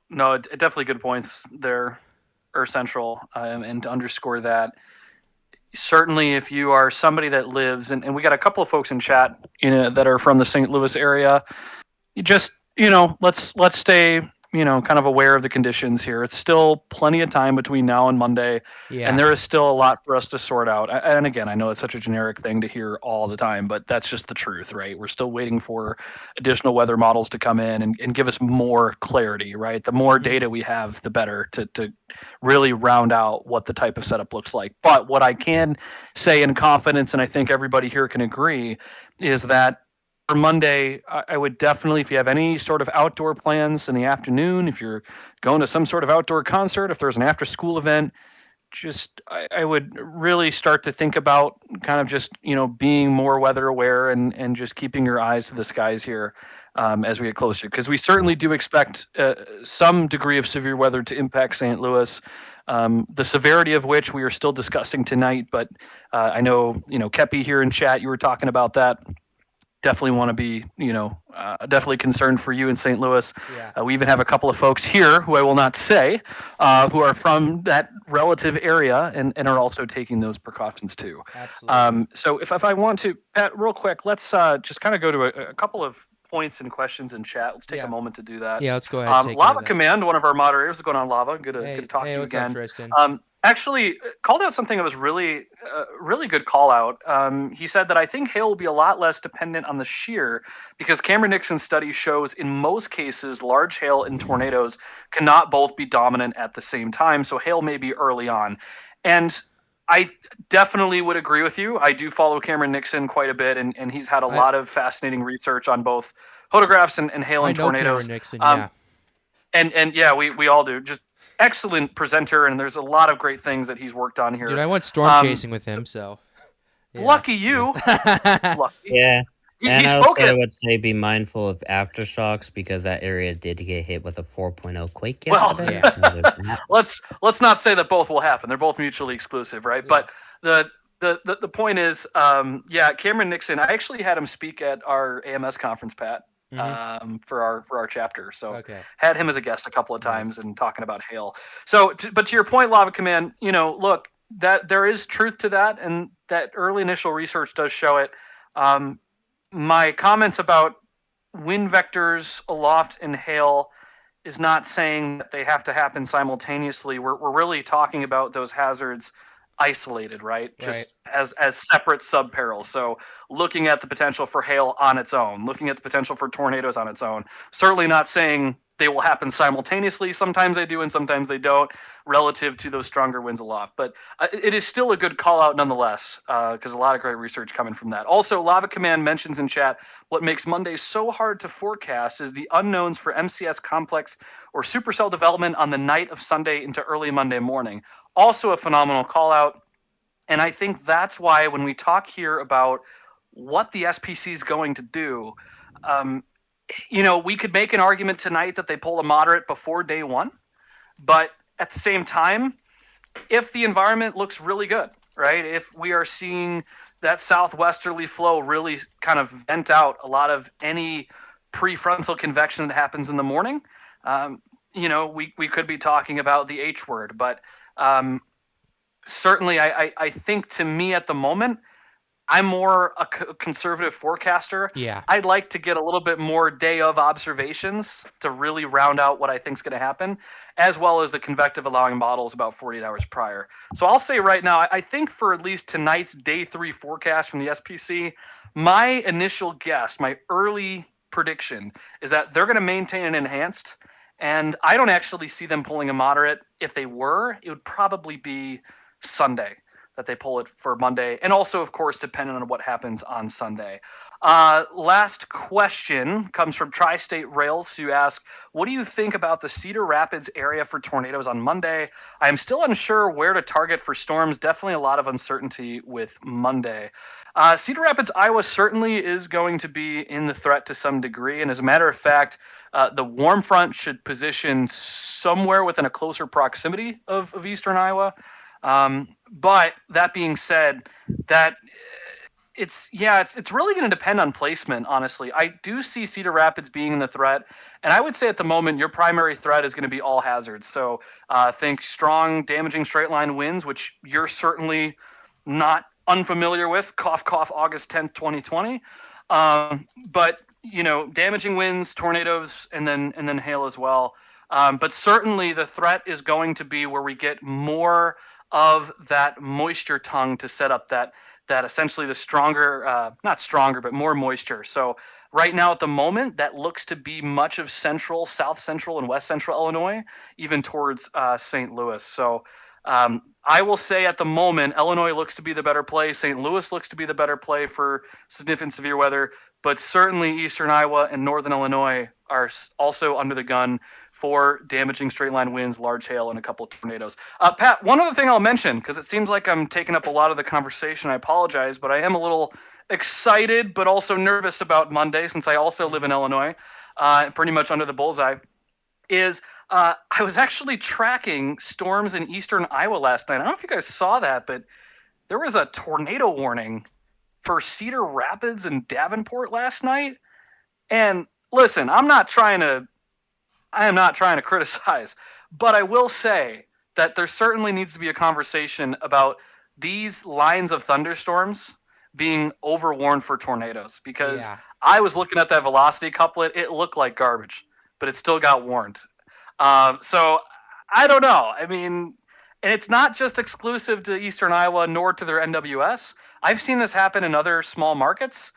no, definitely good points there, or central, and to underscore that, certainly if you are somebody that lives, and we got a couple of folks in chat, that are from the St. Louis area, you just, let's stay, kind of aware of the conditions here. It's still plenty of time between now and Monday, Yeah. and there is still a lot for us to sort out. And again, I know it's such a generic thing to hear all the time, but that's just the truth, right? We're still waiting for additional weather models to come in and give us more clarity, right? The more Mhm. data we have, the better to really round out what the type of setup looks like. But what I can say in confidence, and I think everybody here can agree, is that for Monday, I would definitely, if you have any sort of outdoor plans in the afternoon, if you're going to some sort of outdoor concert, if there's an after school event, just I would really start to think about kind of just, being more weather aware and just keeping your eyes to the skies here, as we get closer. Because we certainly do expect some degree of severe weather to impact St. Louis. The severity of which we are still discussing tonight, but I know, Kepi here in chat, you were talking about that. Definitely want to be, definitely concerned for you in St. Louis. Yeah. We even have a couple of folks here who I will not say, who are from that relative area and are also taking those precautions too. Absolutely. So if I want to, Pat, real quick, let's just kind of go to a couple of points and questions in chat. Let's take Yeah. a moment to do that. Yeah. Let's go ahead. And take care Lava of that. Command, one of our moderators, is going on. Lava, good to talk to you what's up, again. Tristan? Actually called out something that was really, really good call out. He said that I think hail will be a lot less dependent on the shear because Cameron Nixon's study shows in most cases large hail and tornadoes cannot both be dominant at the same time. So hail may be early on. And I definitely would agree with you. I do follow Cameron Nixon quite a bit, and he's had a lot of fascinating research on both photographs and hail I and know tornadoes. Cameron Nixon. Yeah. And yeah, we all do. Just excellent presenter, and there's a lot of great things that he's worked on here. Dude, I went storm chasing with him, so. Yeah. Lucky you. Lucky. yeah. And He I spoke also it. would say be mindful of aftershocks because that area did get hit with a 4.0 quake Well, yesterday. Yeah. let's not say that both will happen. They're both mutually exclusive, right? But the point is, yeah, Cameron Nixon. I actually had him speak at our AMS conference, Pat, for our chapter. So Okay. had him as a guest a couple of Nice. times and talking about hail. So, but to your point, Lava Command, look, that there is truth to that, and that early initial research does show it. My comments about wind vectors aloft and hail is not saying that they have to happen simultaneously. We're really talking about those hazards isolated, right? Just as separate sub-perils. So looking at the potential for hail on its own, looking at the potential for tornadoes on its own. Certainly not saying they will happen simultaneously. Sometimes they do and sometimes they don't, relative to those stronger winds aloft. But it is still a good call out nonetheless, because a lot of great research coming from that. Also, Lava Command mentions in chat, what makes Monday so hard to forecast is the unknowns for MCS complex or supercell development on the night of Sunday into early Monday morning. Also a phenomenal call out. And I think that's why when we talk here about what the SPC is going to do, we could make an argument tonight that they pull a moderate before day one. But at the same time, if the environment looks really good, right? If we are seeing that southwesterly flow really kind of vent out a lot of any prefrontal convection that happens in the morning, we could be talking about the H word. But certainly, I think to me at the moment, I'm more a conservative forecaster. Yeah. I'd like to get a little bit more day of observations to really round out what I think is going to happen, as well as the convective allowing models about 48 hours prior. So I'll say right now, I think for at least tonight's day 3 forecast from the SPC, my initial guess, my early prediction is that they're going to maintain an enhanced, and I don't actually see them pulling a moderate. If they were, it would probably be Sunday that they pull it for Monday, and also, of course, depending on what happens on Sunday. Last question comes from Tri-State Rails, who ask, what do you think about the Cedar Rapids area for tornadoes on Monday? I am still unsure where to target for storms. Definitely a lot of uncertainty with Monday. Cedar Rapids, Iowa certainly is going to be in the threat to some degree. And as a matter of fact, the warm front should position somewhere within a closer proximity of eastern Iowa. But that being said, that it's really going to depend on placement, honestly. I do see Cedar Rapids being in the threat, and I would say at the moment your primary threat is going to be all hazards. So think strong, damaging straight line winds, which you're certainly not unfamiliar with. Cough, cough, August 10th, 2020. But damaging winds, tornadoes, and then hail as well. But certainly the threat is going to be where we get more of that moisture tongue to set up that essentially the stronger, not stronger, but more moisture. So right now at the moment, that looks to be much of central, south central, and west central Illinois, even towards St. Louis. So I will say at the moment, Illinois looks to be the better play. St. Louis looks to be the better play for significant severe weather, but certainly eastern Iowa and northern Illinois are also under the gun for damaging straight line winds, large hail, and a couple of tornadoes. Pat, one other thing I'll mention, because it seems like I'm taking up a lot of the conversation. I apologize, but I am a little excited but also nervous about Monday, since I also live in Illinois, pretty much under the bullseye, is I was actually tracking storms in eastern Iowa last night. I don't know if you guys saw that, but there was a tornado warning for Cedar Rapids and Davenport last night. And listen, I am not trying to criticize, but I will say that there certainly needs to be a conversation about these lines of thunderstorms being overworn for tornadoes, because I was looking at that velocity couplet. It looked like garbage, but it still got warned. So I don't know. I mean, and it's not just exclusive to eastern Iowa nor to their NWS. I've seen this happen in other small markets.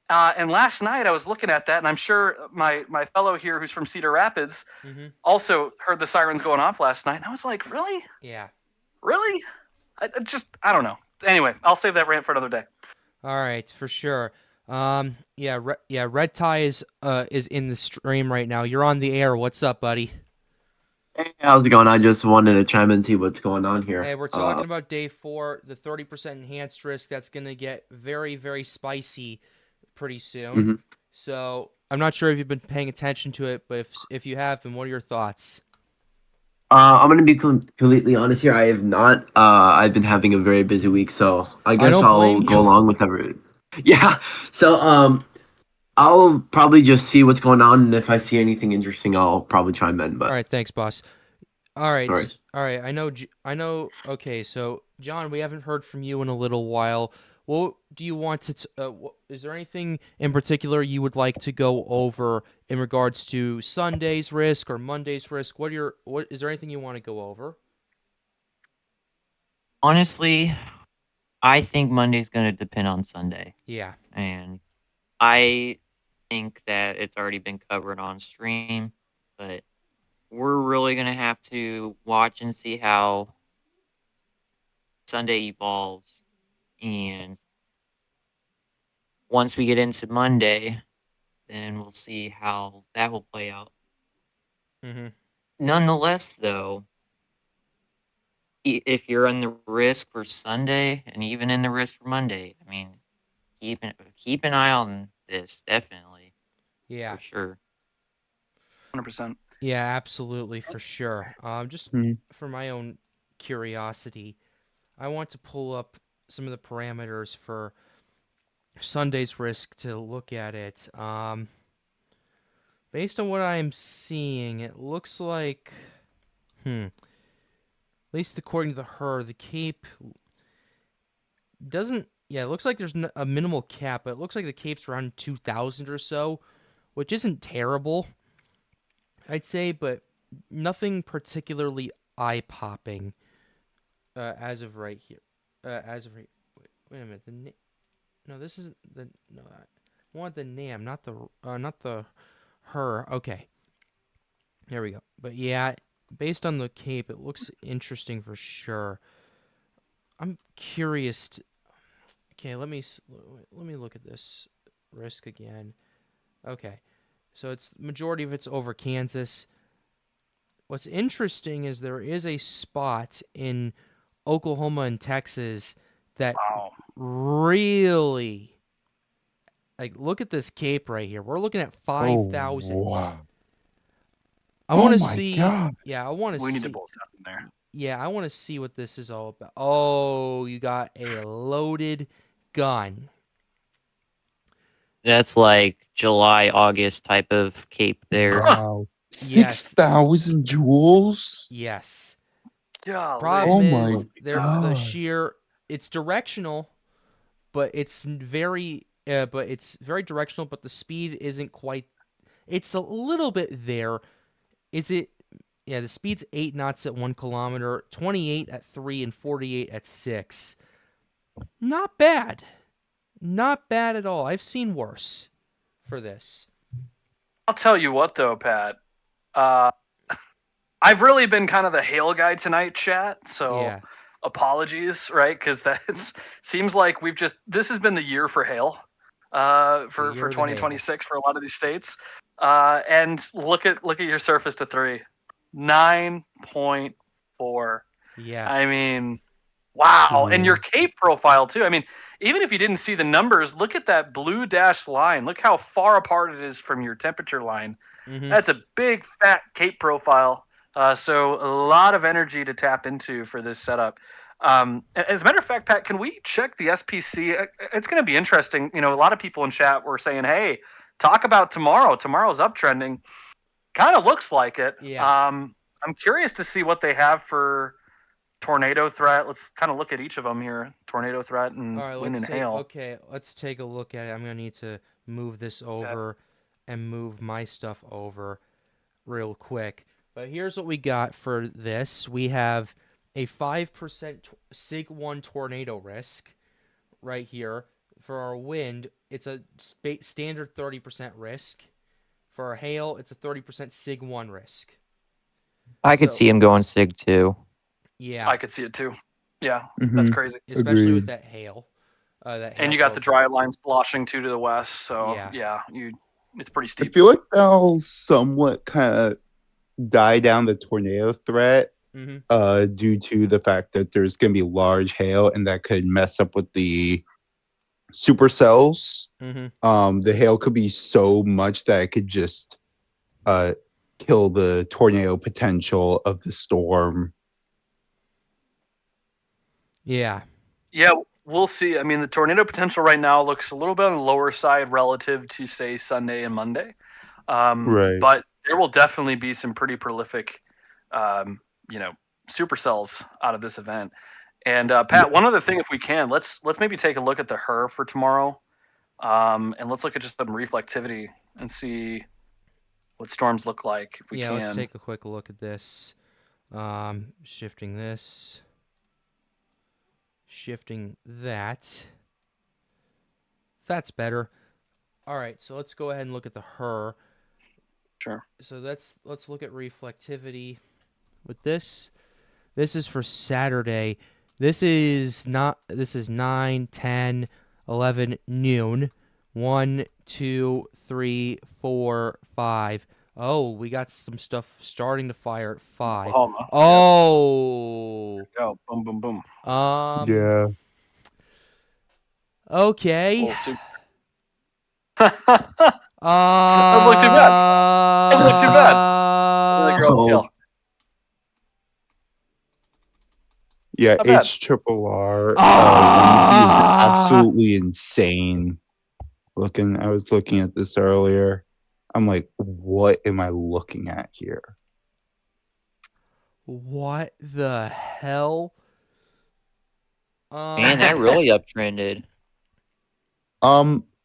And last night I was looking at that, and I'm sure my fellow here who's from Cedar Rapids also heard the sirens going off last night. And I was like, really? Yeah. Really? I don't know. Anyway, I'll save that rant for another day. All right, for sure. Red Tie is in the stream right now. You're on the air. What's up, buddy? Hey, how's it going? I just wanted to chime in and see what's going on here. Hey, we're talking about day 4, the 30% enhanced risk. That's going to get very, very spicy pretty soon. So I'm not sure if you've been paying attention to it, but if you have been, what are your thoughts? I'm going to be completely honest here. I have not. I've been having a very busy week, so I guess I'll go along with everything. Yeah. So I'll probably just see what's going on, and if I see anything interesting, I'll probably chime in. But all right, thanks, boss. All right. I know. Okay, so John, we haven't heard from you in a little while. What do you want to? Is there anything in particular you would like to go over in regards to Sunday's risk or Monday's risk? What is there anything you want to go over? Honestly, I think Monday's going to depend on Sunday. Yeah. And I think that it's already been covered on stream, but we're really going to have to watch and see how Sunday evolves. And once we get into Monday, then we'll see how that will play out. Nonetheless, though, if you're in the risk for Sunday and even in the risk for Monday, I mean, keep an eye on this, definitely. Yeah. For sure. 100%. Yeah, absolutely, for sure. Just for my own curiosity, I want to pull up some of the parameters for Sunday's risk to look at it. Based on what I'm seeing, it looks like, at least according to the Cape doesn't, it looks like there's a minimal cap, but it looks like the Cape's around 2,000 or so, which isn't terrible, I'd say, but nothing particularly eye-popping as of right here. Wait a minute. No, this is I want the Nam, not the her. Okay. There we go. But yeah, based on the cape, it looks interesting for sure. I'm curious. Okay, let me look at this risk again. Okay, so it's majority of it's over Kansas. What's interesting is there is a spot in Oklahoma and Texas that Wow. really, like, look at this cape right here. We're looking at 5,000. Oh, wow. I want to my see. God. Yeah, I want to We see. need to both step in there. Yeah, I want to see what this is all about. Oh, you got a loaded gun. That's like July, August type of cape there. Wow. Yes. 6,000 joules? Yes. Golly. Problem Oh my is, the God. sheer. It's directional, but it's very directional. But the speed isn't quite. It's a little bit there. Is it? Yeah, the speed's 8 knots at 1 kilometer, 28 at 3, and 48 at 6. Not bad. Not bad at all. I've seen worse for this. I'll tell you what, though, Pat. I've really been kind of the hail guy tonight, chat. So Yeah. apologies, right? Because that seems like this has been the year for hail for year of the 2026 for a lot of these states. And look at your surface to 3, 9.4. Yes. I mean, wow. And Yeah. your cape profile too. I mean, even if you didn't see the numbers, look at that blue dashed line. Look how far apart it is from your temperature line. Mhm. That's a big fat cape profile. So a lot of energy to tap into for this setup. As a matter of fact, Pat, can we check the SPC? It's going to be interesting. You know, a lot of people in chat were saying, "Hey, talk about tomorrow. Tomorrow's uptrending." Kind of looks like it. Yeah. I'm curious to see what they have for tornado threat. Let's kind of look at each of them here. Tornado threat and All right, wind and let's take hail. okay, let's take a look at it. I'm going to need to move this over and move my stuff over real quick. But here's what we got for this. We have a 5% Sig 1 tornado risk right here. For our wind, it's a standard 30% risk. For our hail, it's a 30% Sig 1 risk. I could So- see him going Sig 2. Yeah, I could see it too. Yeah, that's crazy. especially with Agreed. that hail. And you got the dry line sloshing too to the west. So it's pretty I steep. feel like that'll somewhat kind of die down the tornado threat Mm-hmm. due to the fact that there's going to be large hail and that could mess up with the supercells. Mm-hmm. The hail could be so much that it could just kill the tornado potential of the storm. Yeah. Yeah, we'll see. I mean, the tornado potential right now looks a little bit on the lower side relative to, say, Sunday and Monday. Right. But there will definitely be some pretty prolific, supercells out of this event. And Pat, one other thing, if we can, let's maybe take a look at the HER for tomorrow, and let's look at just some reflectivity and see what storms look like if we can. Let's take a quick look at this. Shifting this. Shifting that. That's better. All right, so let's go ahead and look at the HER. Sure. So let's look at reflectivity with this. This is for Saturday. This is 9, 10, 11, noon. 1, 2, 3, 4, 5. Oh, we got some stuff starting to fire at 5. Oklahoma. Oh. Go. Boom, boom, boom. Yeah. Okay. Little soup. Doesn't look too bad. Doesn't look too bad. Really girl Oh. feel. Yeah, Not bad. HRRR is Ah! absolutely insane. I was looking at this earlier. I'm like, what am I looking at here? What the hell? Man, that really uptrended.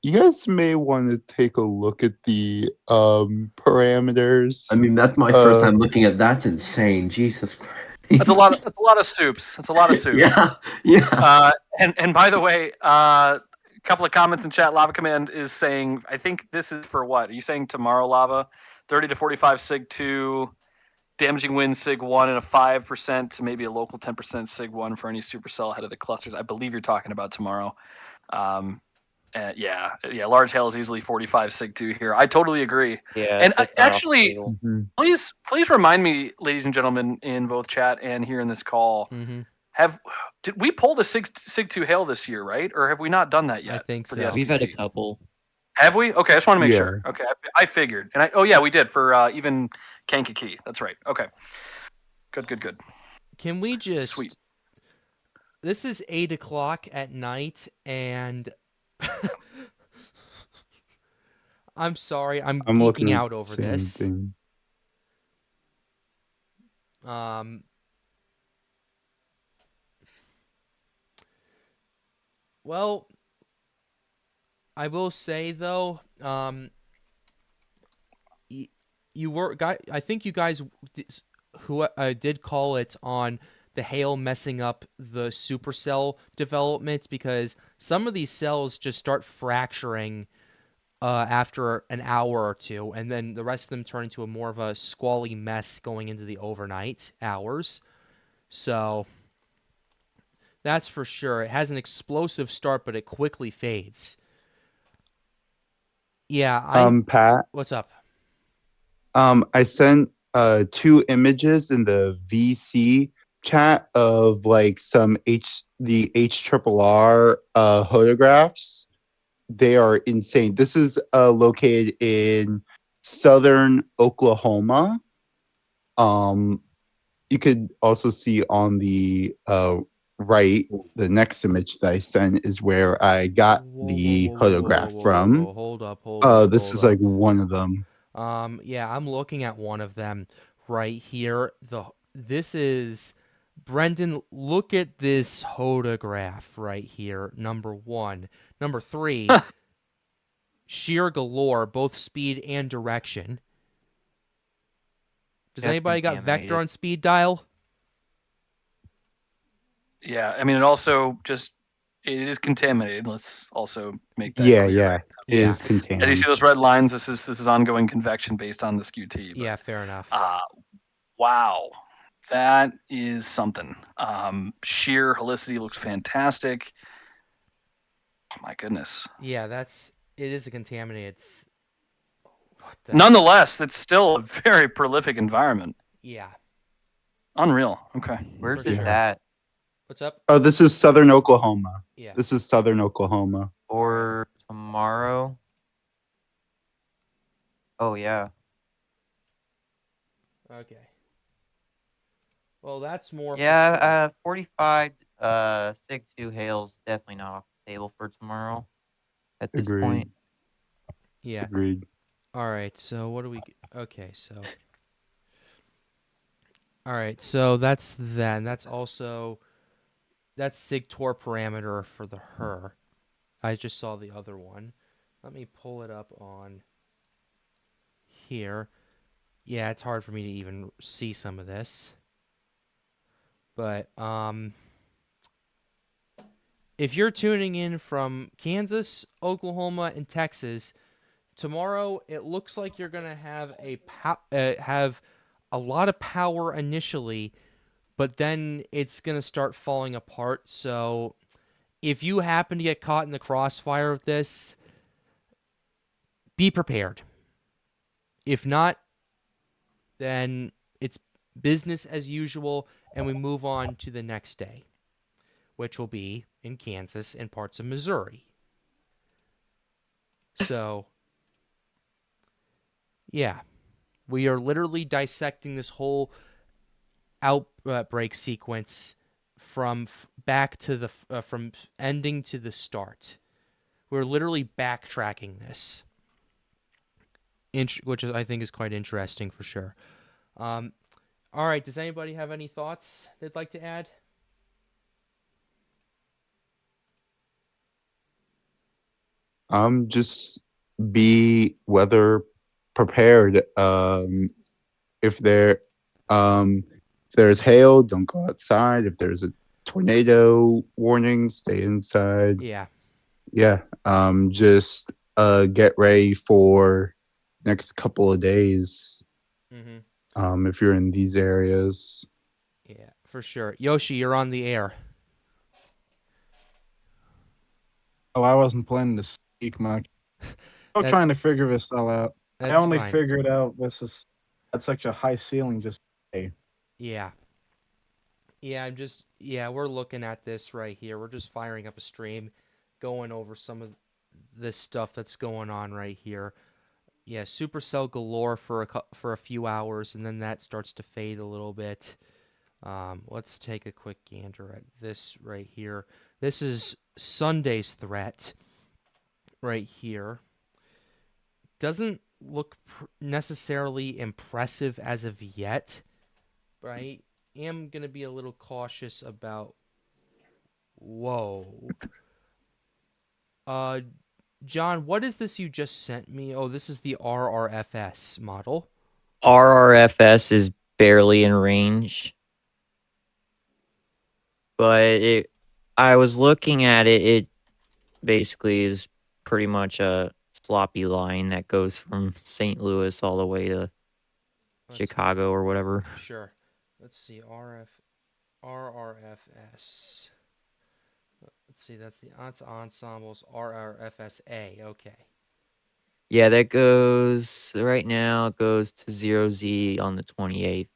You guys may want to take a look at the parameters. I mean, that's my first time looking at. That's insane. Jesus Christ. That's a lot of soups. That's a lot of soups. Yeah. And by the way, couple of comments in chat. Lava Command is saying, I think this is for what? Are you saying tomorrow, Lava? 30 to 45 Sig 2, damaging wind Sig 1, and a 5% to maybe a local 10% Sig 1 for any supercell ahead of the clusters. I believe you're talking about tomorrow. Yeah, large hail is easily 45 Sig 2 here. I totally agree. Yeah, And that's not off the actually, table. please remind me, ladies and gentlemen, in both chat and here in this call, did we pull the Sig 2 hail this year, right? Or have we not done that yet? I think for so. the SPC? We've had a couple. Have we? Okay, I just want to make Yeah. sure. Okay, I figured. And we did for even Kankakee. That's right. Okay. Good. Can we just... Sweet. This is 8 o'clock at night, and I'm sorry, I'm looking geeking at out the over same this. thing. Well, I will say though, you were I think you guys who did call it on the hail messing up the supercell development, because some of these cells just start fracturing after an hour or two, and then the rest of them turn into a more of a squally mess going into the overnight hours. So that's for sure. It has an explosive start, but it quickly fades. Yeah, Pat, what's up? I sent 2 images in the VC chat of like some the HRRR photographs. They are insane. This is located in southern Oklahoma. You could also see on the right, the next image that I sent is where I got the photograph from. Hold up. This is like one of them. Yeah, I'm looking at one of them right here. This is Brendan. Look at this photograph right here. Number 1, number 3. Sheer galore, both speed and direction. Does That's anybody got vector contaminated. on speed dial? Yeah, I mean, it is contaminated. Let's also make that Yeah, clear. yeah, Right? it is Yeah, do you contained. see those red lines? This is ongoing convection based on this QT. Yeah, fair enough. Wow, that is something. Sheer helicity looks fantastic. Oh, my goodness. Yeah, it is a contaminated. What the? Nonetheless, it's still a very prolific environment. Yeah. Unreal. Okay. Where's For this sure. at? What's up? Oh, this is southern Oklahoma. Yeah. This is southern Oklahoma. Or tomorrow? Oh, yeah. Okay. Well, that's more. Yeah, 45 Sig 2 hail's definitely not off the table for tomorrow at this Agreed. point. Yeah. Agreed. All right. So what do we? Okay. So. All right. So that's that. And that's Sig Tor parameter for the her. I just saw the other one. Let me pull it up on here. Yeah, it's hard for me to even see some of this. But if you're tuning in from Kansas, Oklahoma, and Texas, tomorrow it looks like you're gonna have have a lot of power initially, but then it's gonna start falling apart. So if you happen to get caught in the crossfire of this, be prepared. If not, then it's business as usual, and we move on to the next day, which will be in Kansas and parts of Missouri. So, yeah, we are literally dissecting this whole outbreak sequence from back to the from ending to the start. We're literally backtracking this, which I think is quite interesting for sure. All right, does anybody have any thoughts they'd like to add? Just be weather prepared. If there's hail, don't go outside. If there's a tornado warning, stay inside. Yeah. yeah, just get ready for next couple of days. Mm-hmm. If you're in these areas. Yeah, for sure. Yoshi, you're on the air. Oh, I wasn't planning to speak much. Still trying to figure this all out. I only fine. figured out this is at such a high ceiling just today. Yeah. Yeah, we're looking at this right here. We're just firing up a stream, going over some of this stuff that's going on right here. Yeah, supercell galore for a few hours, and then that starts to fade a little bit. Let's take a quick gander at this right here. This is Sunday's threat right here. Doesn't look necessarily impressive as of yet, but I am going to be a little cautious about... Whoa. John, what is this you just sent me? Oh, this is the RRFS model. RRFS is barely in range. But I was looking at it, it basically is pretty much a sloppy line that goes from St. Louis all the way to Chicago or whatever. Sure. Let's see, RRFS. Let's see, that's ensembles RRFSA. Okay. Yeah, that goes right now. It goes to 0Z on the 28th.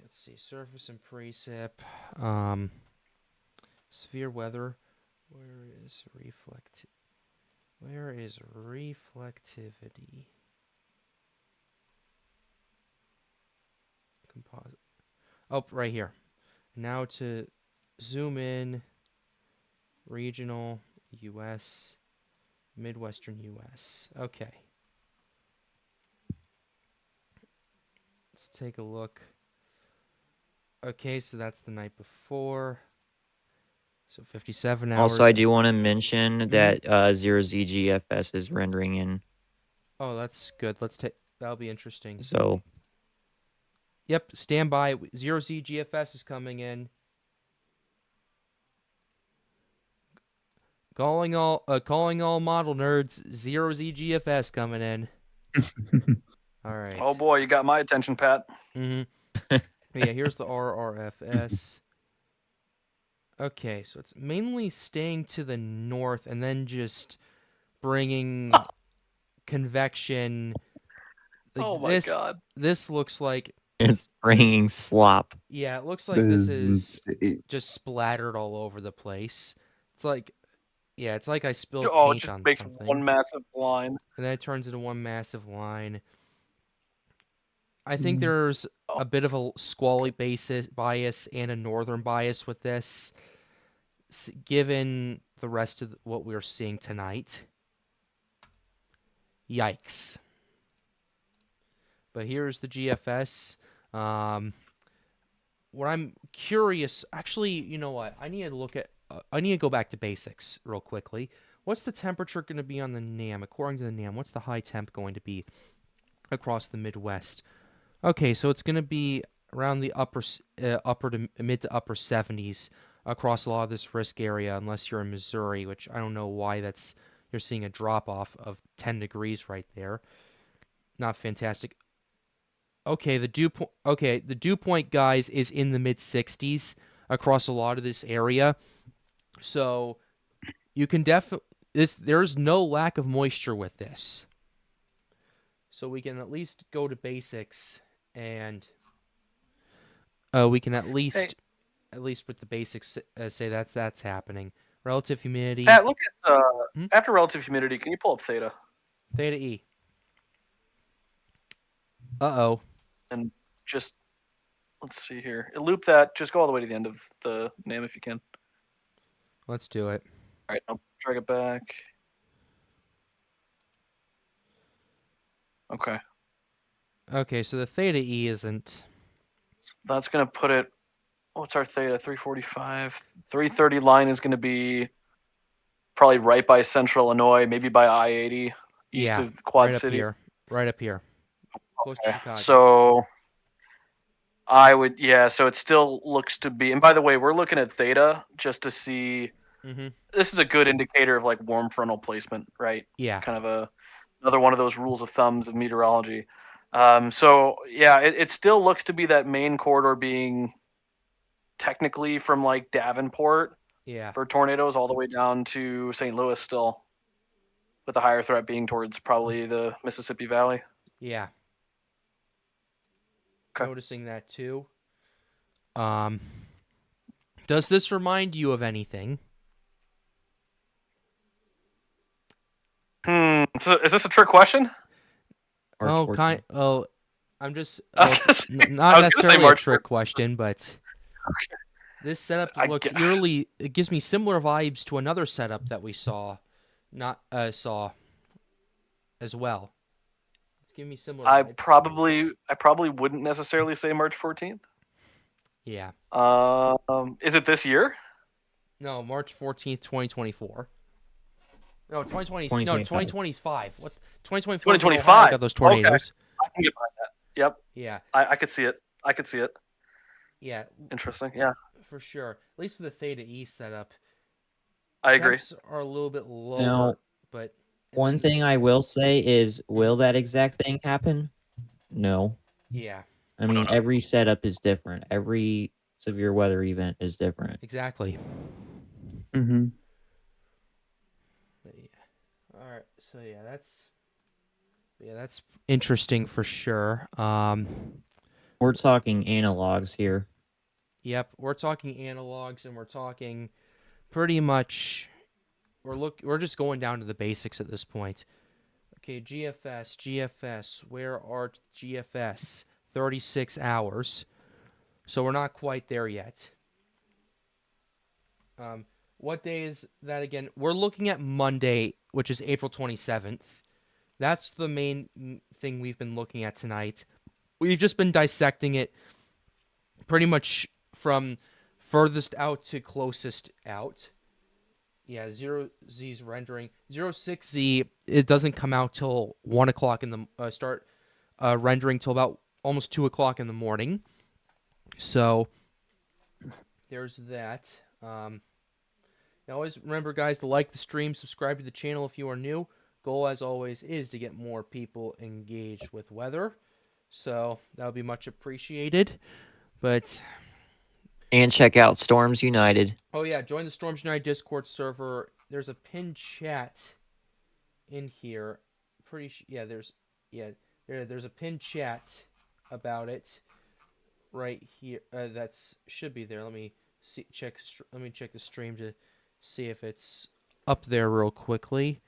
Let's see, surface and precip. Sphere weather. Where is reflectivity? Composite. Oh, right here. Now to zoom in. Regional U.S. Midwestern U.S. Okay. Let's take a look. Okay, so that's the night before. So 57 hours. Also, I do want to mention that 0ZGFS is rendering in. Oh, that's good. That'll be interesting. So. Yep, stand by. 0ZGFS is coming in. Calling all model nerds. 0ZGFS coming in. All right. Oh boy, you got my attention, Pat. Mm-hmm. Yeah, here's the RRFS. Okay, so it's mainly staying to the north and then just bringing convection. Oh my god. This looks like it's bringing slop. Yeah, it looks like this is just splattered all over the place. It's like, yeah, it's like I spilled paint on something. Oh, it just makes one massive line. And then it turns into one massive line. I think there's a bit of a squally bias and a northern bias with this, given the rest of what we're seeing tonight. Yikes. But here's the GFS. What I'm curious, actually, you know what? I need to go back to basics real quickly. What's the temperature going to be on the NAM? According to the NAM, what's the high temp going to be across the Midwest? Okay, so it's going to be around the mid to upper 70s across a lot of this risk area, unless you're in Missouri, which I don't know why you're seeing a drop off of 10 degrees right there. Not fantastic. Okay, the dew point, guys, is in the mid 60s across a lot of this area. So you can there's no lack of moisture with this. So we can at least go to basics, and we can at least with the basics say that's happening. Relative humidity. Pat, look at after relative humidity. Can you pull up theta? Theta E. Uh-oh. And just let's see here. Loop that. Just go all the way to the end of the NAM if you can. Let's do it. All right, I'll drag it back. Okay. Okay, so the theta E isn't. That's going to put it. What's our theta? 345. 330 line is going to be probably right by Central Illinois, maybe by I-80, east of Quad City. Right up here. Close to Chicago. So I would, so it still looks to be. And by the way, we're looking at theta just to see this is a good indicator of like warm frontal placement, right? Yeah. Kind of another one of those rules of thumbs of meteorology. So yeah, it still looks to be that main corridor being technically from like Davenport for tornadoes all the way down to St. Louis still, with the higher threat being towards probably the Mississippi Valley. Yeah. Okay. Noticing that too. Does this remind you of anything? So is this a trick question? March 14th. I'm just I was gonna say- not I was gonna say necessarily a March trick question, but this setup looks eerily. It gives me similar vibes to another setup that we saw as well. It's giving me similar. I vibes. probably wouldn't necessarily say March 14th. Yeah. Is it this year? No, March 14th, 2024. No, 2020. No, 2025. 2025. What? 2024. 2025. Got those tornadoes. I can get behind that. Yep. Yeah. I could see it. Yeah. Interesting. Yeah. For sure. At least for the Theta E setup. I agree. Temps are a little bit lower, Now, but one thing I will say is, will that exact thing happen? No. Yeah. I mean, every setup is different. Every severe weather event is different. Exactly. Mm-hmm. But yeah. All right. So that's interesting for sure. We're talking analogs here. Yep, we're talking analogs, and we're talking pretty much. We're just going down to the basics at this point. Okay, GFS. Where are GFS? 36 hours. So we're not quite there yet. What day is that again? We're looking at Monday, which is April 27th. That's the main thing we've been looking at tonight. We've just been dissecting it pretty much from furthest out to closest out. Yeah, 0Z's rendering. 06Z, it doesn't come out till 1 o'clock in the... start rendering till about almost 2 o'clock in the morning. So, there's that. Now, always remember, guys, to like the stream, subscribe to the channel if you are new. Goal, as always, is to get more people engaged with weather. So, that would be much appreciated. But... And check out Storms United. Oh yeah, join the Storms United Discord server. There's a pinned chat in here. There's a pinned chat about it right here. That's should be there. Let me check the stream to see if it's up there real quickly.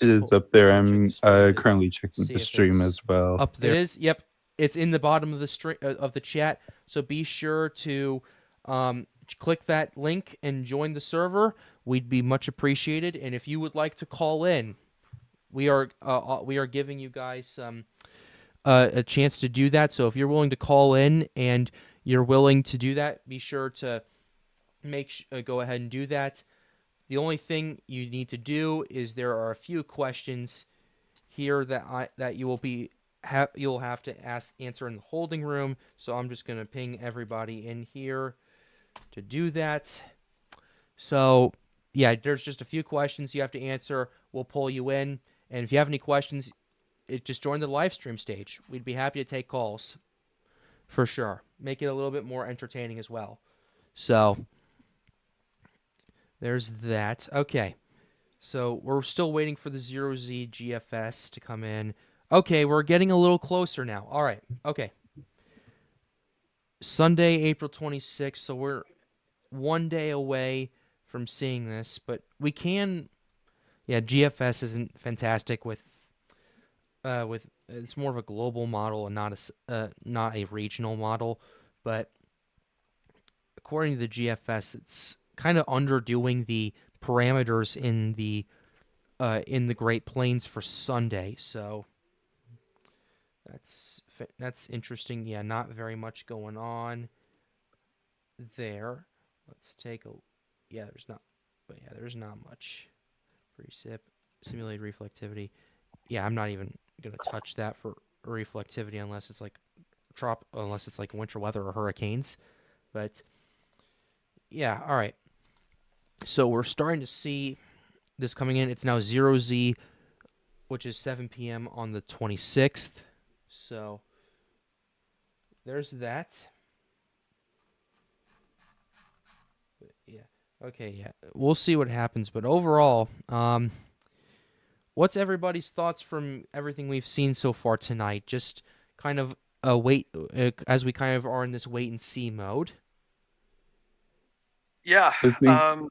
It is up there. I'm currently checking the stream as well. Up there. It is. Yep. It's in the bottom of the stream of the chat. So be sure to click that link and join the server. We'd be much appreciated. And if you would like to call in, we are giving you guys a chance to do that. So if you're willing to call in and you're willing to do that, be sure to go ahead and do that. The only thing you need to do is there are a few questions here that you will you'll have to answer in the holding room. So I'm just gonna ping everybody in here to do that. So yeah, there's just a few questions you have to answer. We'll pull you in, and if you have any questions, just join the live stream stage. We'd be happy to take calls for sure. Make it a little bit more entertaining as well. So there's that. Okay. So we're still waiting for the 0Z GFS to come in. Okay, we're getting a little closer now. All right. Okay. Sunday, April 26th. So we're 1 day away from seeing this, but we can. Yeah, GFS isn't fantastic with it's more of a global model and not a regional model, but according to the GFS, it's kind of underdoing the parameters in the Great Plains for Sunday. So that's interesting. Yeah, not very much going on there. Let's take a there's not much precip simulated reflectivity. Yeah, I'm not even gonna touch that for reflectivity unless it's like winter weather or hurricanes. But yeah, all right. So we're starting to see this coming in. It's now 0Z, which is 7 p.m. on the 26th. So there's that. Yeah. Okay, yeah. We'll see what happens. But overall, what's everybody's thoughts from everything we've seen so far tonight? Just kind of as we kind of are in this wait and see mode. Yeah. I think,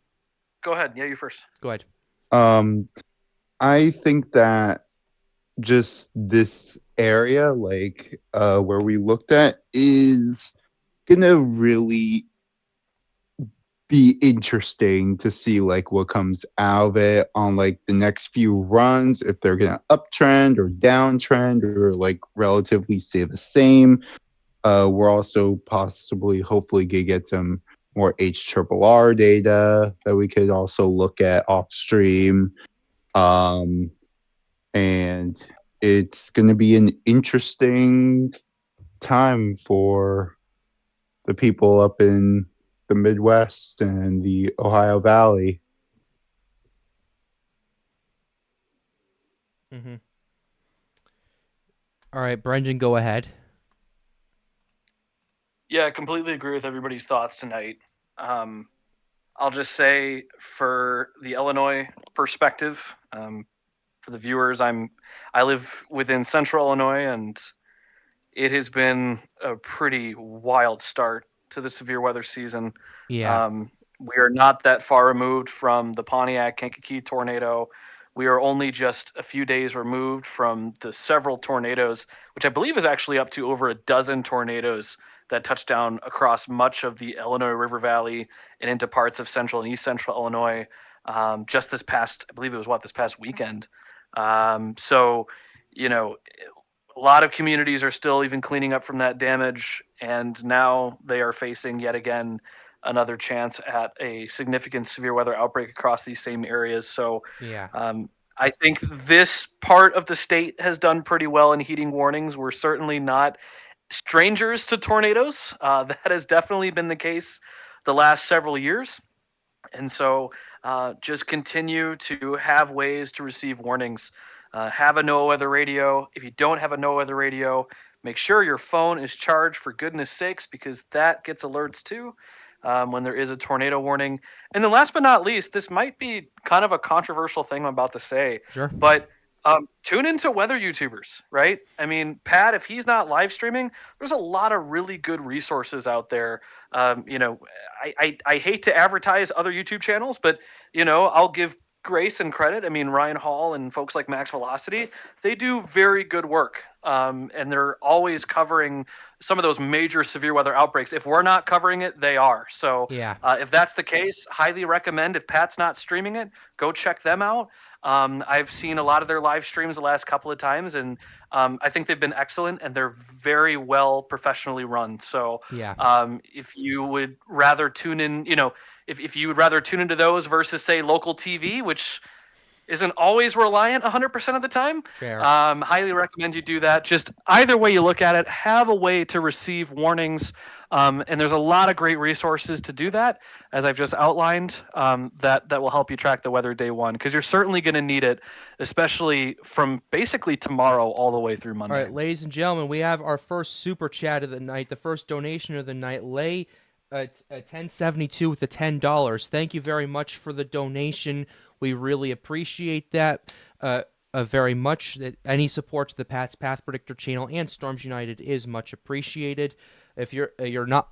Go ahead. Yeah, you first. Go ahead. I think that just this area, like where we looked at, is gonna really be interesting to see like what comes out of it on like the next few runs, if they're gonna uptrend or downtrend or like relatively stay the same. We're also possibly, hopefully, gonna get some more HRRR data that we could also look at off stream. And it's going to be an interesting time for the people up in the Midwest and the Ohio Valley. Mm-hmm. All right, Brendan, go ahead. Yeah, I completely agree with everybody's thoughts tonight. I'll just say, for the Illinois perspective, for the viewers, I live within Central Illinois, and it has been a pretty wild start to the severe weather season. Yeah. We are not that far removed from the Pontiac Kankakee tornado. We are only just a few days removed from the several tornadoes, which I believe is actually up to over a dozen tornadoes that touched down across much of the Illinois River Valley and into parts of central and east central Illinois. Just this past, I believe it was this past weekend. So, a lot of communities are still even cleaning up from that damage, and now they are facing yet again another chance at a significant severe weather outbreak across these same areas. So Yeah. I think this part of the state has done pretty well in heeding warnings. We're certainly not strangers to tornadoes. That has definitely been the case the last several years. And so just continue to have ways to receive warnings. Have a NOAA weather radio. If you don't have a NOAA weather radio, make sure your phone is charged, for goodness sakes, because that gets alerts too when there is a tornado warning. And then last but not least, this might be kind of a controversial thing I'm about to say, Sure. but tune into weather YouTubers, right? I mean, Pat, if he's not live streaming, there's a lot of really good resources out there. I hate to advertise other YouTube channels, but I'll give grace and credit. I mean, Ryan Hall and folks like Max Velocity, they do very good work. And they're always covering some of those major severe weather outbreaks. If we're not covering it, they are. So Yeah. If that's the case, highly recommend, if Pat's not streaming it, go check them out. I've seen a lot of their live streams the last couple of times, and I think they've been excellent, and they're very well professionally run. So Yeah. if you would rather tune in, if you would rather tune into those versus, say, local TV, which isn't always reliant 100% of the time, Fair. highly recommend you do that. Just either way you look at it, have a way to receive warnings. And there's a lot of great resources to do that, as I've just outlined, that will help you track the weather day one, because you're certainly going to need it, especially from basically tomorrow all the way through Monday. All right, ladies and gentlemen, we have our first super chat of the night, the first donation of the night. Lay at 1072 with the $10. Thank you very much for the donation. We really appreciate that very much. That any support to the Pat's Path Predictor channel and Storms United is much appreciated. If you're not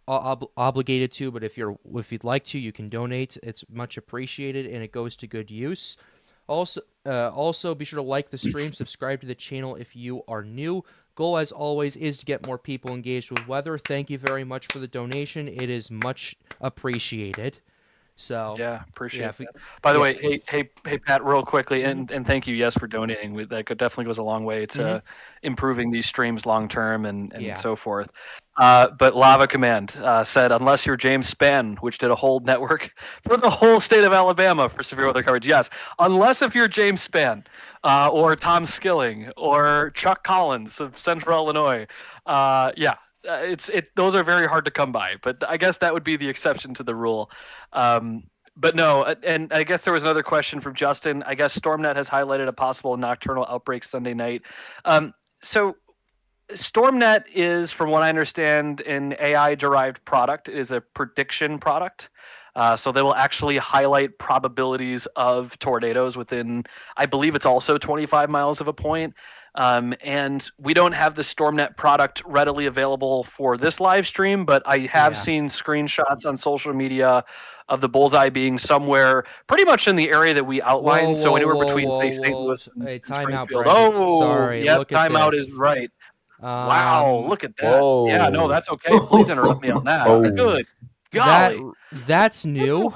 obligated to, but if you'd like to, you can donate. It's much appreciated, and it goes to good use. Also be sure to like the stream, subscribe to the channel if you are new. Goal, as always, is to get more people engaged with weather. Thank you very much for the donation. It is much appreciated. So yeah, appreciate it. By the way, hey, Pat, real quickly, and thank you, yes, for donating. That definitely goes a long way to improving these streams long term and so forth. But Lava Command said, unless you're James Spann, which did a whole network for the whole state of Alabama for severe weather coverage. Yes, unless if you're James Spann or Tom Skilling or Chuck Collins of Central Illinois. those are very hard to come by. But I guess that would be the exception to the rule. But no, and I guess there was another question from Justin. I guess StormNet has highlighted a possible nocturnal outbreak Sunday night. So StormNet is, from what I understand, an AI-derived product. It is a prediction product. So they will actually highlight probabilities of tornadoes within, I believe it's also 25 miles of a point. And we don't have the StormNet product readily available for this live stream, but I have seen screenshots on social media of the bullseye being somewhere pretty much in the area that we outlined. So anywhere between, say, St. Louis and timeout, Springfield. Brendan. Oh, Sorry, yep, look at timeout this. is right. Wow, look at that. Whoa. Yeah, no, that's okay. Please interrupt me on that. Oh. Good golly. That's new.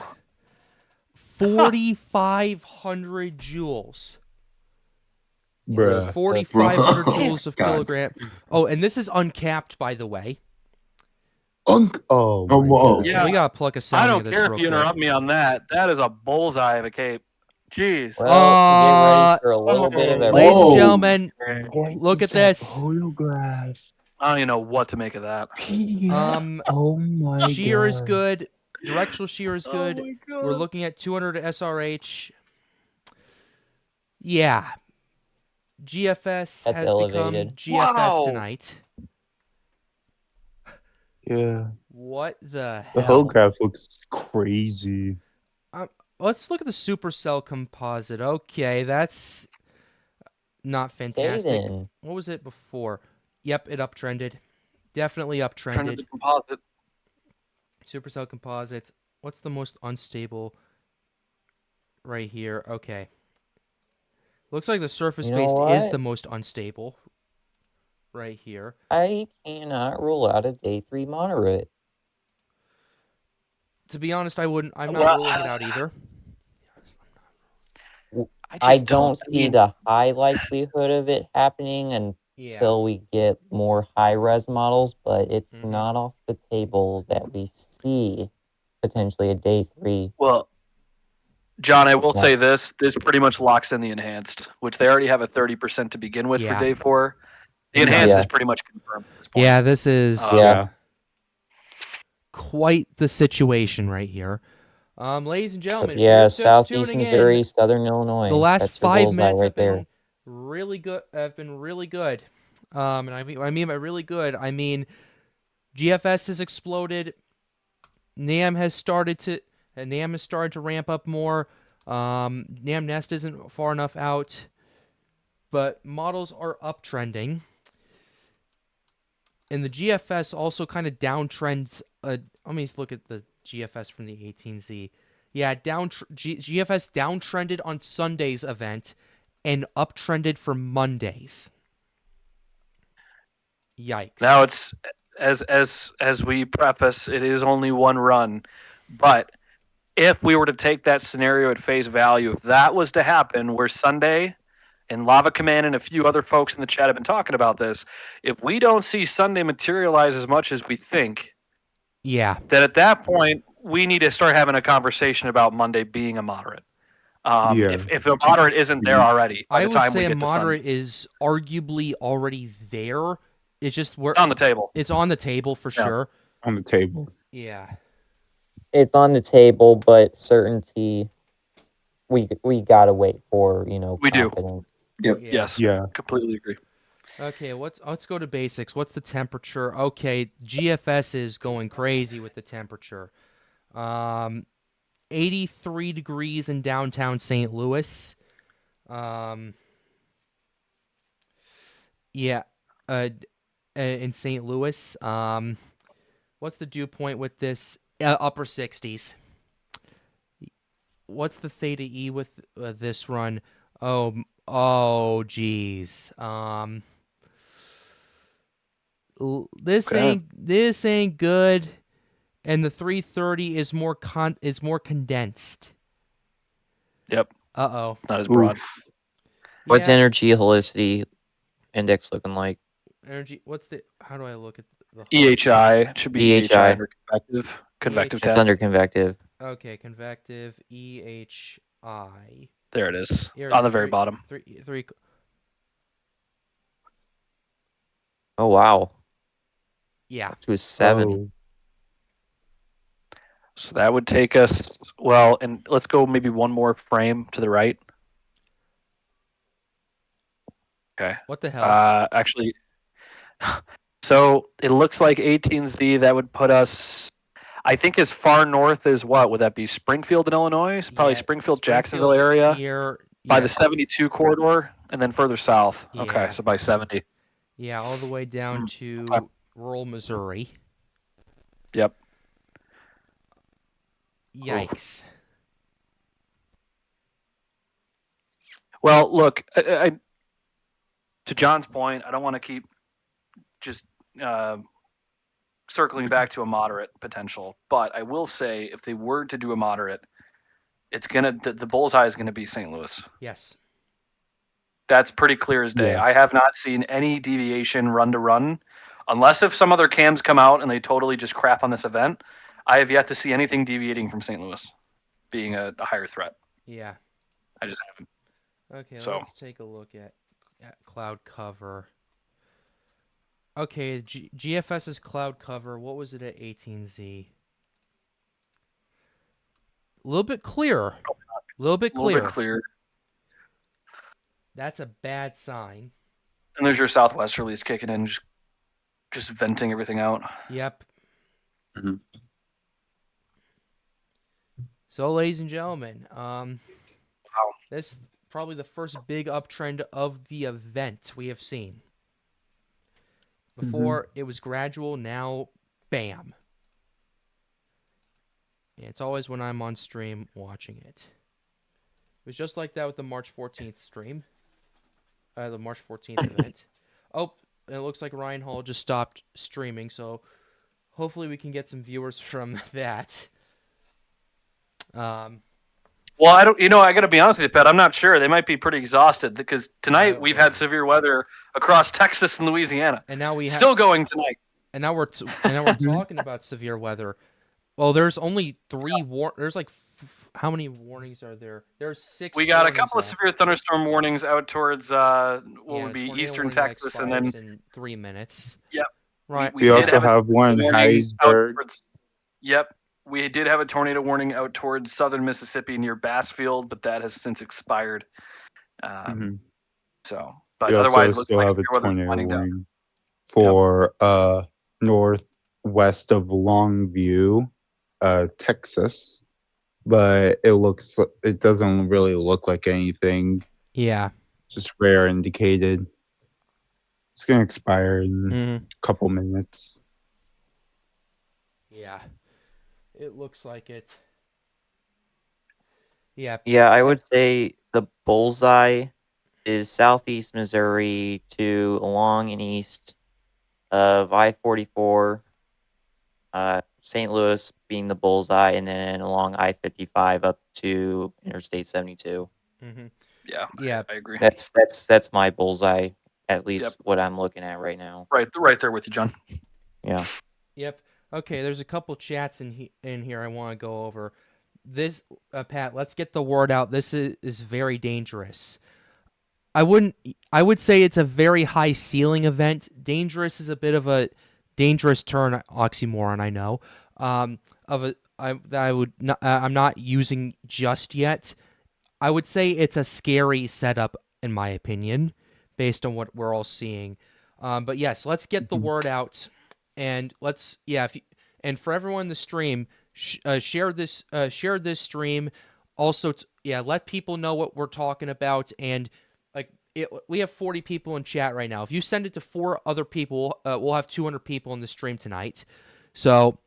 4,500 joules. Bruh. 4,500 joules of God. kilogram. Oh, and this is uncapped, by the way. Oh, whoa. God. Yeah. We gotta pluck a sound I don't of this care real if you quick. interrupt me on that. That is a bullseye of a cape. Jeez. Well, get ready for a little bit of Ladies and Whoa. gentlemen, What look is at that this. photograph? I don't even know what to make of that. Oh my Shear is God. good. Directional shear is good. Oh my God. We're looking at 200 SRH. Yeah. GFS That's has elevated. become GFS Wow. tonight. Yeah. What the The hell? holograph looks crazy. Let's look at the supercell composite. Okay, that's not fantastic. Then. What was it before? Yep, it uptrended. Definitely Trend of uptrended. the composite. Supercell composite. What's the most unstable? Right here. Okay. Looks like the surface-based is the most unstable. Right here. I cannot rule out a day 3 moderate. To be honest, I'm not ruling it out either. I don't see the high likelihood of it happening until we get more high-res models, but it's not off the table that we see potentially a day 3. Well, John, I will say this pretty much locks in the enhanced, which they already have a 30% to begin with for day 4. The enhanced is pretty much confirmed at this point. Yeah, this is quite the situation right here. Ladies and gentlemen, if you're just Southeast tuning Missouri, in, Southern Illinois. the last That's your 5 bullseye minutes right have been there. really good. And I mean by really good, I mean GFS has exploded. NAM has started to ramp up more. NAM Nest isn't far enough out, but models are uptrending. And the GFS also kind of downtrends. Let me look at the GFS from the 18Z. Yeah, GFS downtrended on Sunday's event and uptrended for Mondays. Yikes. Now it's as we preface, it is only one run, but if we were to take that scenario at face value, if that was to happen, where Sunday and Lava Command and a few other folks in the chat have been talking about this, if we don't see Sunday materialize as much as we think, then at that point we need to start having a conversation about Monday being a moderate. If the moderate isn't there already, by the time we get to Sunday. I would say a moderate is arguably already there. It's just on the table. It's on the table for sure. On the table. Yeah. It's on the table, but certainty we gotta wait for, we confidence. Do. Yep. Yes. Yeah. Completely agree. Okay, let's go to basics. What's the temperature? Okay, GFS is going crazy with the temperature. 83 degrees in downtown St. Louis. In St. Louis. What's the dew point with this? Upper 60s. What's the theta E with this run? Oh, geez. This ain't good, and the 330 is more condensed. Yep. Uh-oh. Not as broad. What's energy helicity index looking like? How do I look at the EHI? It should be EHI under convective It's under convective. Okay, convective EHI. There it is. On the very bottom. Oh wow. Yeah. To a 7. Oh, So that would take us, well, and let's go maybe one more frame to the right. Okay. What the hell? Actually, so it looks like 18Z, that would put us, I think, as far north as what? Would that be Springfield in Illinois? Probably Yeah, Springfield, Jacksonville Springfield's area here. by Yeah, the 72 corridor and then further south. Okay, Yeah. so by 70. yeah, all the way down Okay. to rural Missouri. Yep. Yikes. Well, look, to John's point, I don't want to keep just circling back to a moderate potential, but I will say if they were to do a moderate, it's gonna the bullseye is gonna be St. Louis. Yes. That's pretty clear as day. Yeah. I have not seen any deviation run to run, unless if some other cams come out and they totally just crap on this event. I have yet to see anything deviating from St. Louis being a higher threat. Yeah. I just haven't. Okay, So- let's take a look at cloud cover. Okay, GFS's cloud cover, what was it at 18Z? A little bit clearer. A little bit A little clearer. bit clear. That's a bad sign. And there's your southwesterlies kicking in, just venting everything out. Yep. Mhm. So, ladies and gentlemen, this is probably the first big uptrend of the event we have seen. Before, it was gradual, now, bam. Yeah, it's always when I'm on stream watching it. It was just like that with the March 14th stream. The March 14th event. Oh, and it looks like Ryan Hall just stopped streaming, so hopefully we can get some viewers from that. Well, I don't. I got to be honest with you, Pat. I'm not sure. They might be pretty exhausted because tonight we've had severe weather across Texas and Louisiana. And now we Still going tonight. And now we're talking about severe weather. Well, there's only 3 there's like how many warnings are there? There's 6. We got a warnings couple of now. severe thunderstorm warnings out towards what would be tornado eastern warning Texas, and then expires in 3 minutes. Yep. Right. We did also a have one in warning out Harrisburg. Yep. We did have a tornado warning out towards southern Mississippi near Bassfield, but that has since expired. Mhm. So, but We otherwise, also it looks still like have a severe weather's tornado winding down. warning for northwest of Longview, Texas, but it doesn't really look like anything. Yeah. Just rare indicated. It's gonna expire in Mhm. a couple minutes. Yeah. It looks like it. Yeah. Yeah, I would say the bullseye is southeast Missouri to along and east of I-44, St. Louis being the bullseye, and then along I-55 up to Interstate 72. Mm-hmm. Yeah. Yeah. I agree. That's my bullseye, at least Yep. what I'm looking at right now. Right there with you, John. Yeah. Yep. Okay, there's a couple chats in here I want to go over. This, Pat, let's get the word out. This is very dangerous. I would say it's a very high ceiling event. Dangerous is a bit of a dangerous term, oxymoron, I know. I'm not using just yet. I would say it's a scary setup, in my opinion, based on what we're all seeing. But yes, let's get the word out, and and for everyone in the stream, share this stream. Also, let people know what we're talking about, and we have 40 people in chat right now. If you send it to 4 other people, we'll have 200 people in the stream tonight. So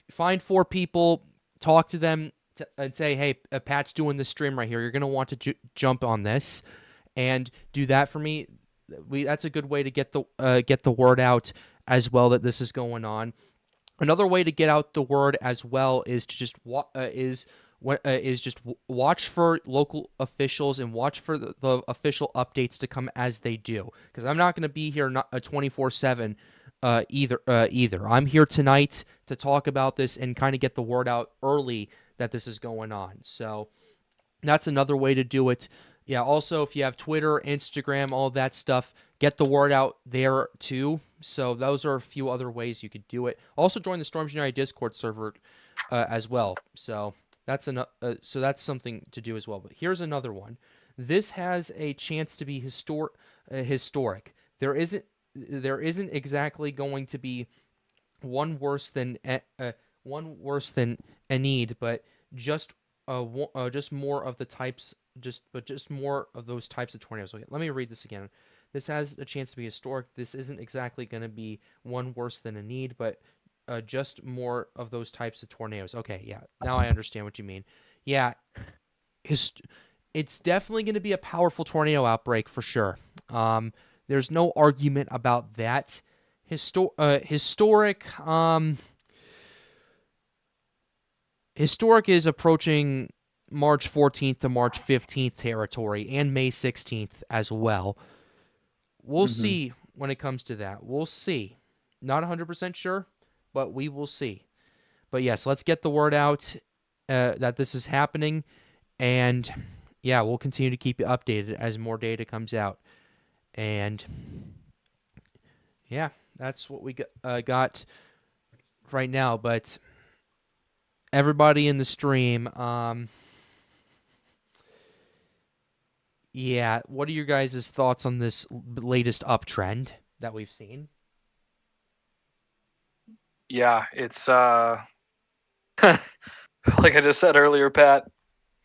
find 4 people, talk to them, and say, hey, Pat's doing this stream right here. You're going to want to jump on this and do that for me. That's a good way to get the word out as well that this is going on. Another way to get out the word as well is to just watch for local officials and watch for the official updates to come as they do. Because I'm not going to be here 24/7 either. I'm here tonight to talk about this and kind of get the word out early that this is going on. So that's another way to do it. Yeah, also, if you have Twitter, Instagram, all that stuff, get the word out there too. So those are a few other ways you could do it. Also join the Storms United Discord server as well. So that's something to do as well. But here's another one. This has a chance to be historic. There isn't exactly going to be one worse than a need, but just more of the types, just more of those types of tornadoes. Okay, let me read this again. This has a chance to be historic. This isn't exactly going to be one worse than a need, but just more of those types of tornadoes. Okay, yeah, now I understand what you mean. Yeah, it's definitely going to be a powerful tornado outbreak for sure. There's no argument about that. Historic. Historic is approaching March 14th to March 15th territory, and May 16th as well. We'll see when it comes to that. We'll see. Not 100% sure, but we will see. But yes, let's get the word out that this is happening, and yeah, we'll continue to keep you updated as more data comes out. And yeah, that's what we got right now. But everybody in the stream, yeah, what are your guys' thoughts on this latest uptrend that we've seen? Yeah, it's like I just said earlier, Pat,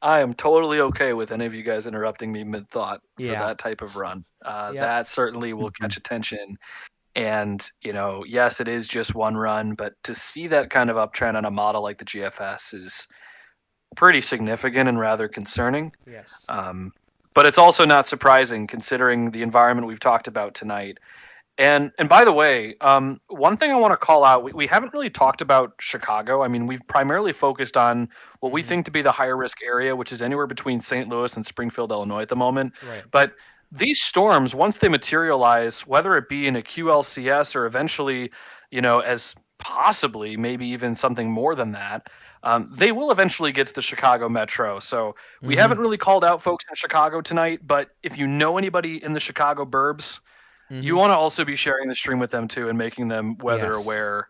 I am totally okay with any of you guys interrupting me mid-thought for that type of run. That certainly will catch attention. And, yes, it is just one run, but to see that kind of uptrend on a model like the GFS is pretty significant and rather concerning. Yes. But it's also not surprising considering the environment we've talked about tonight. And by the way, one thing I want to call out, we haven't really talked about Chicago. I mean, we've primarily focused on what we think to be the higher risk area, which is anywhere between St. Louis and Springfield, Illinois at the moment. Right. But these storms, once they materialize, whether it be in a QLCS or eventually, as possibly maybe even something more than that, they will eventually get to the Chicago metro. So we haven't really called out folks in Chicago tonight, but if you know anybody in the Chicago burbs, you want to also be sharing the stream with them too and making them weather aware.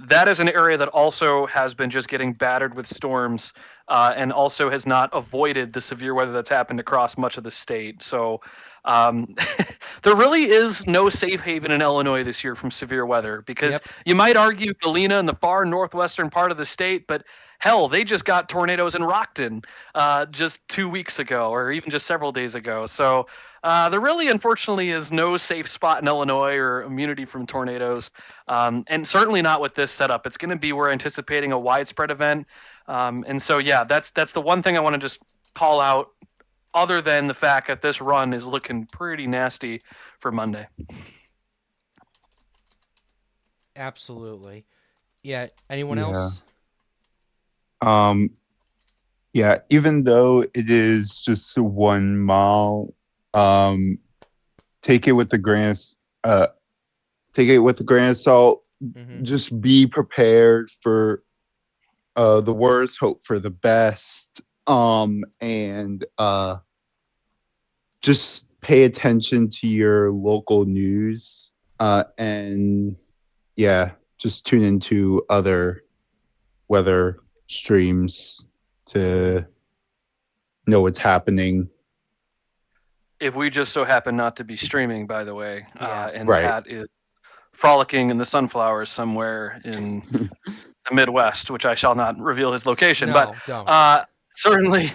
That is an area that also has been just getting battered with storms and also has not avoided the severe weather that's happened across much of the state. So there really is no safe haven in Illinois this year from severe weather because you might argue Galena in the far northwestern part of the state, but hell, they just got tornadoes in Rockton just 2 weeks ago or even just several days ago. So there really, unfortunately, is no safe spot in Illinois or immunity from tornadoes, and certainly not with this setup. It's going to be we're anticipating a widespread event, and so yeah, that's the one thing I want to just call out. Other than the fact that this run is looking pretty nasty for Monday. Absolutely. Yeah. Anyone else? Yeah. Even though it is just 1 mile, take it with a grain of salt. Just be prepared for the worst, hope for the best. And just pay attention to your local news, and just tune into other weather streams to know what's happening. If we just so happen not to be streaming, by the way, and Pat is frolicking in the sunflowers somewhere in the Midwest, which I shall not reveal his location, but don't. Certainly.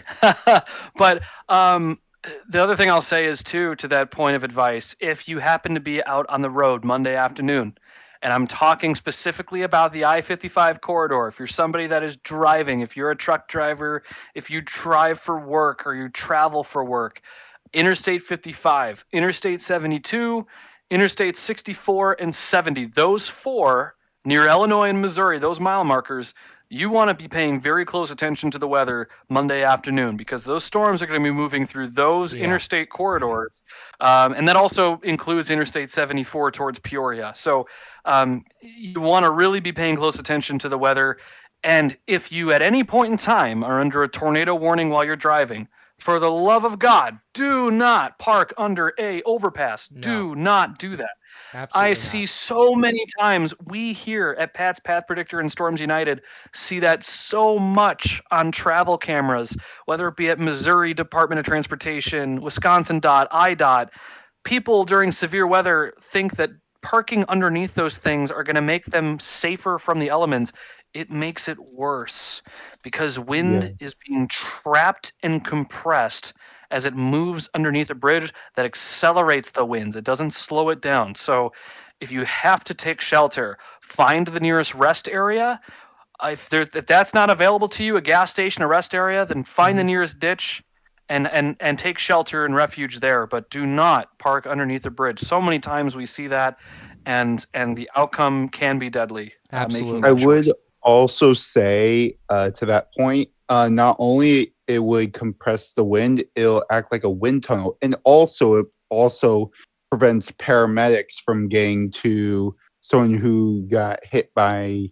But the other thing I'll say is, too, to that point of advice, if you happen to be out on the road Monday afternoon, and I'm talking specifically about the I-55 corridor, if you're somebody that is driving, if you're a truck driver, if you drive for work or you travel for work, Interstate 55, Interstate 72, Interstate 64, and 70, those four near Illinois and Missouri, those mile markers, you want to be paying very close attention to the weather Monday afternoon because those storms are going to be moving through those interstate corridors. And that also includes Interstate 74 towards Peoria. So you want to really be paying close attention to the weather. And if you at any point in time are under a tornado warning while you're driving, For the love of God, do not park under a overpass. No. Do not do that. Absolutely I not. see so many times, we here at Pat's Path Predictor and Storms United see that so much on travel cameras, whether it be at Missouri Department of Transportation, Wisconsin DOT, IDOT. People during severe weather think that parking underneath those things are going to make them safer from the elements. It makes it worse because wind is being trapped and compressed as it moves underneath a bridge that accelerates the winds. It doesn't slow it down. So if you have to take shelter, find the nearest rest area. If that's not available to you, a gas station, a rest area, then find the nearest ditch and take shelter and refuge there. But do not park underneath a bridge. So many times we see that, and the outcome can be deadly. Absolutely. I would also say to that point, not only it would compress the wind, it'll act like a wind tunnel, and also it also prevents paramedics from getting to someone who got hit by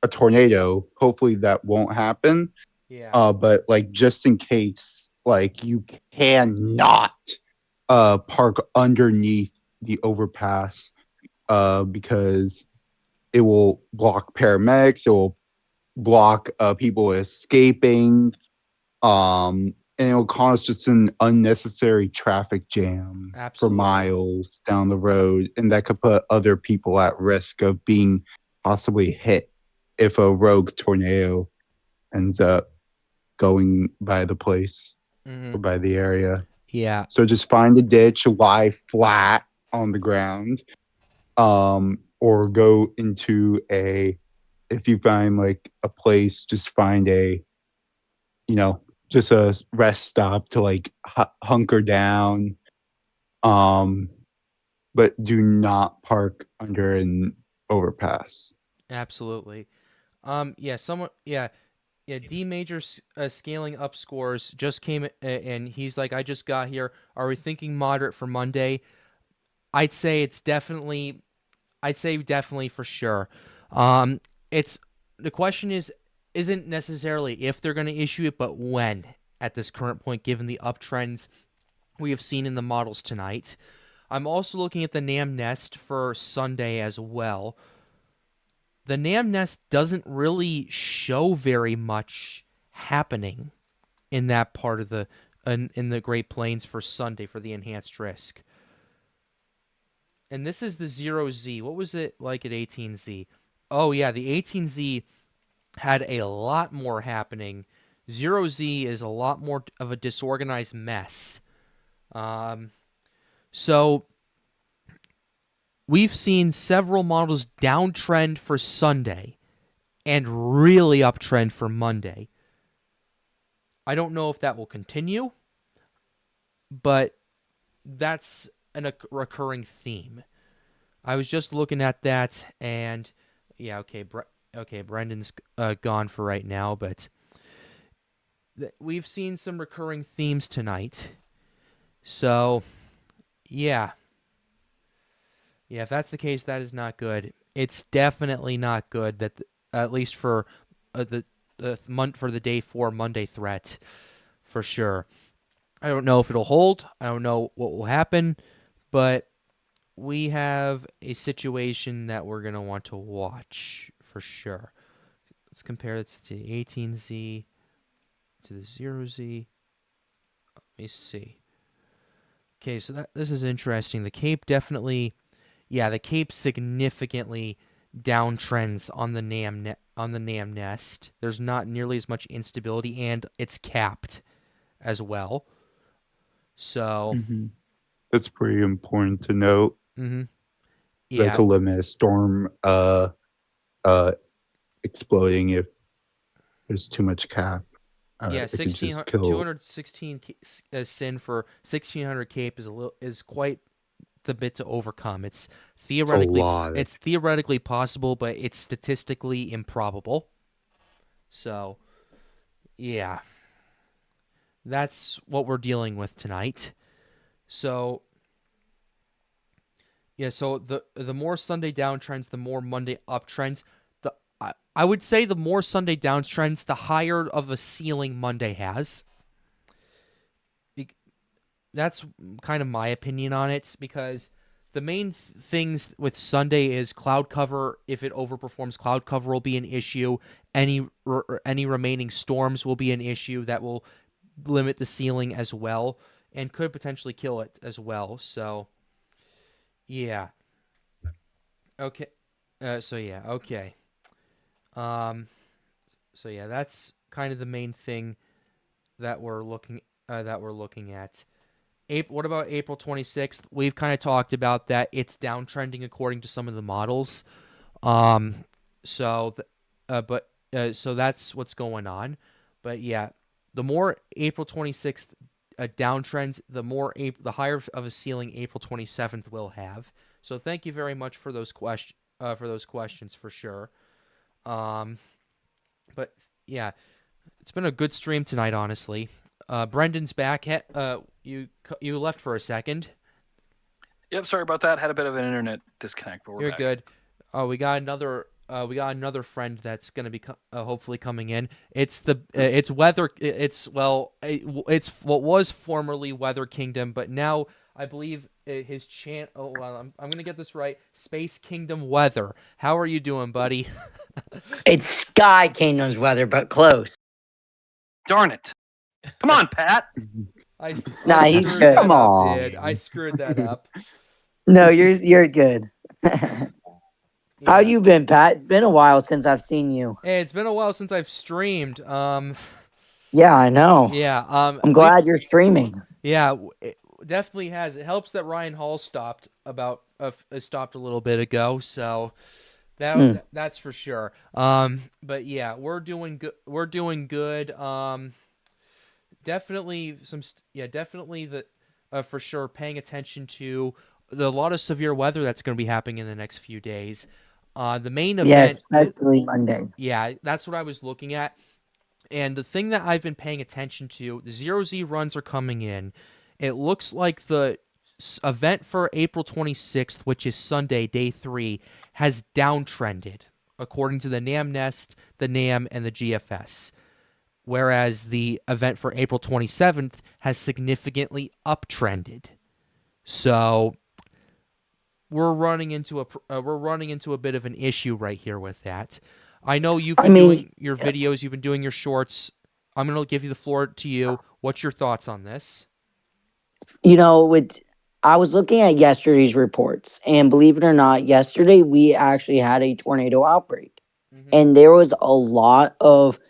a tornado. Hopefully that won't happen. Yeah. But like just in case, like you cannot park underneath the overpass because it will block paramedics, it will block people escaping, and it will cause just an unnecessary traffic jam for miles down the road, and that could put other people at risk of being possibly hit if a rogue tornado ends up going by the place or by the area. Yeah. So just find a ditch, lie flat on the ground, or go into if you find like a place, just find just a rest stop to like hunker down. But do not park under an overpass. Absolutely. D Major scaling up scores just came and he's like, I just got here. Are we thinking moderate for Monday? I'd say definitely for sure. It's the question isn't necessarily if they're going to issue it, but when at this current point, given the uptrends we have seen in the models tonight. I'm also looking at the NAM Nest for Sunday as well. The NAM Nest doesn't really show very much happening in that part of in the Great Plains for Sunday for the enhanced risk. And this is the 0Z. What was it like at 18Z? Oh, yeah, the 18Z had a lot more happening. 0Z is a lot more of a disorganized mess. So we've seen several models downtrend for Sunday and really uptrend for Monday. I don't know if that will continue, but that's a recurring theme. I was just looking at that, and yeah, okay, Brendan's gone for right now, but we've seen some recurring themes tonight. So, yeah, if that's the case, that is not good. It's definitely not good that at least for the day 4 Monday threat, for sure. I don't know if it'll hold. I don't know what will happen, but we have a situation that we're going to want to watch for sure. Let's compare this to the 18Z, to the 0Z. Let me see. Okay, so this is interesting. The Cape definitely, the Cape significantly downtrends on the NAM Nest. There's not nearly as much instability, and it's capped as well. So that's pretty important to note. It's like a limit storm exploding if there's too much cap. 216 sin for 1600 Cape is quite the bit to overcome. It's theoretically possible, but it's statistically improbable. So, yeah. That's what we're dealing with tonight. So, so the more Sunday downtrends, the more Monday uptrends. I would say the more Sunday downtrends, the higher of a ceiling Monday has. that's kind of my opinion on it, because the main things with Sunday is cloud cover. If it overperforms, cloud cover will be an issue. Any remaining storms will be an issue that will limit the ceiling as well and could potentially kill it as well. So, yeah. Okay. Okay. So yeah, that's kind of the main thing that we're looking at. What about April 26th? We've kind of talked about that. It's downtrending according to some of the models. So that's what's going on. But yeah, the more April 26th downtrends, the higher of a ceiling April 27th will have. So thank you very much for those questions for sure. But yeah, it's been a good stream tonight, honestly. Brendan's back. You left for a second. Yep, sorry about that. Had a bit of an internet disconnect, but we're back. You're good. We got another friend that's going to be hopefully coming in. It's weather. It's what was formerly Weather Kingdom, but now I believe his chant. Oh, well, I'm going to get this right. Space Kingdom Weather. How are you doing, buddy? It's Sky Kingdom's Weather, but close. Darn it! Come on, Pat. Nah, he's good. Come on. Dude. I screwed that up. No, you're good. How you been, Pat? It's been a while since I've seen you. Hey, it's been a while since I've streamed. Yeah, I know. Yeah. I'm glad you're streaming. Yeah, it definitely has. It helps that Ryan Hall stopped a little bit ago, so that's for sure. But yeah, we're doing good. We're doing good. Definitely for sure paying attention to a lot of severe weather that's going to be happening in the next few days. The main event, yes, especially Monday. Yeah, that's what I was looking at. And the thing that I've been paying attention to, the 0Z runs are coming in. It looks like the event for April 26th, which is Sunday, day 3, has downtrended, according to the NAM Nest, the NAM, and the GFS. Whereas the event for April 27th has significantly uptrended. So we're running into a bit of an issue right here with that. I know you've been doing your videos, you've been doing your shorts. I'm going to give you the floor to you. What's your thoughts on this? I was looking at yesterday's reports, and believe it or not, yesterday we actually had a tornado outbreak. Mm-hmm. And there was a lot of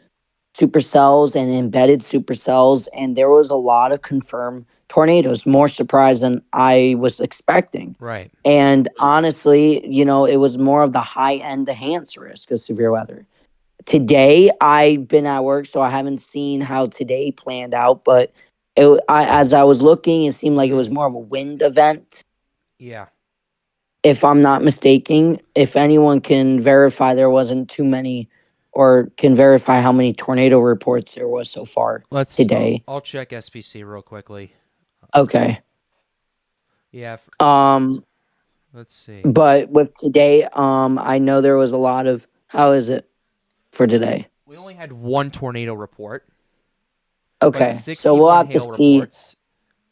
supercells and embedded supercells, and there was a lot of confirmed tornadoes, more surprised than I was expecting. Right. And honestly, it was more of the high-end enhanced risk of severe weather. Today, I've been at work, so I haven't seen how today planned out, but as I was looking, it seemed like it was more of a wind event. Yeah. If I'm not mistaken, if anyone can verify there wasn't too many, or can verify how many tornado reports there was so far today. I'll check SPC real quickly. Okay. Yeah. Let's see. But with today, I know there was a lot of. How is it for today? We only had one tornado report. Okay, so we'll have to see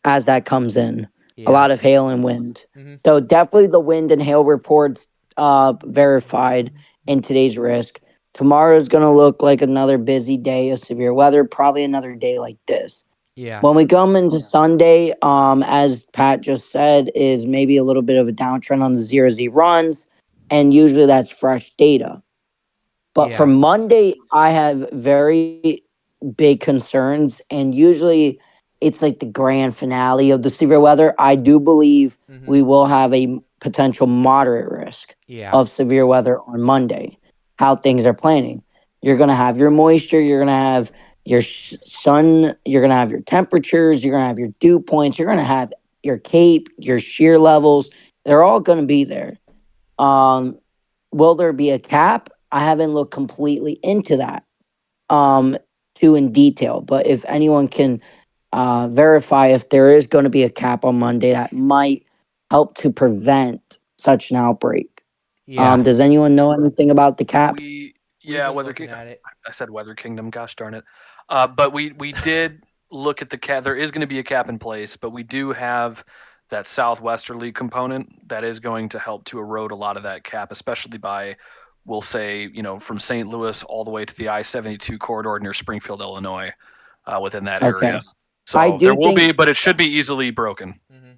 as that comes in. Yeah. A lot of hail and wind. Mm-hmm. So definitely the wind and hail reports verified in today's risk. Tomorrow is going to look like another busy day of severe weather, probably another day like this. Yeah. When we come into Sunday, as Pat just said, is maybe a little bit of a downtrend on the 0Z runs, and usually that's fresh data. But for Monday, I have very big concerns, and usually it's like the grand finale of the severe weather. I do believe we will have a potential moderate risk of severe weather on Monday. How things are planning. You're going to have your moisture, you're going to have your sun, you're going to have your temperatures, you're going to have your dew points, you're going to have your cape, your shear levels. They're all going to be there. Will there be a cap? I haven't looked completely into that too in detail, but if anyone can verify if there is going to be a cap on Monday, that might help to prevent such an outbreak. Yeah. Does anyone know anything about the cap? Weather Kingdom. I said Weather Kingdom. Gosh darn it! But we did look at the cap, there is going to be a cap in place, but we do have that southwesterly component that is going to help to erode a lot of that cap, especially by, we'll say, from St. Louis all the way to the I-72 corridor near Springfield, Illinois, within that area. Okay. So there will be, but it should be easily broken. Mm-hmm.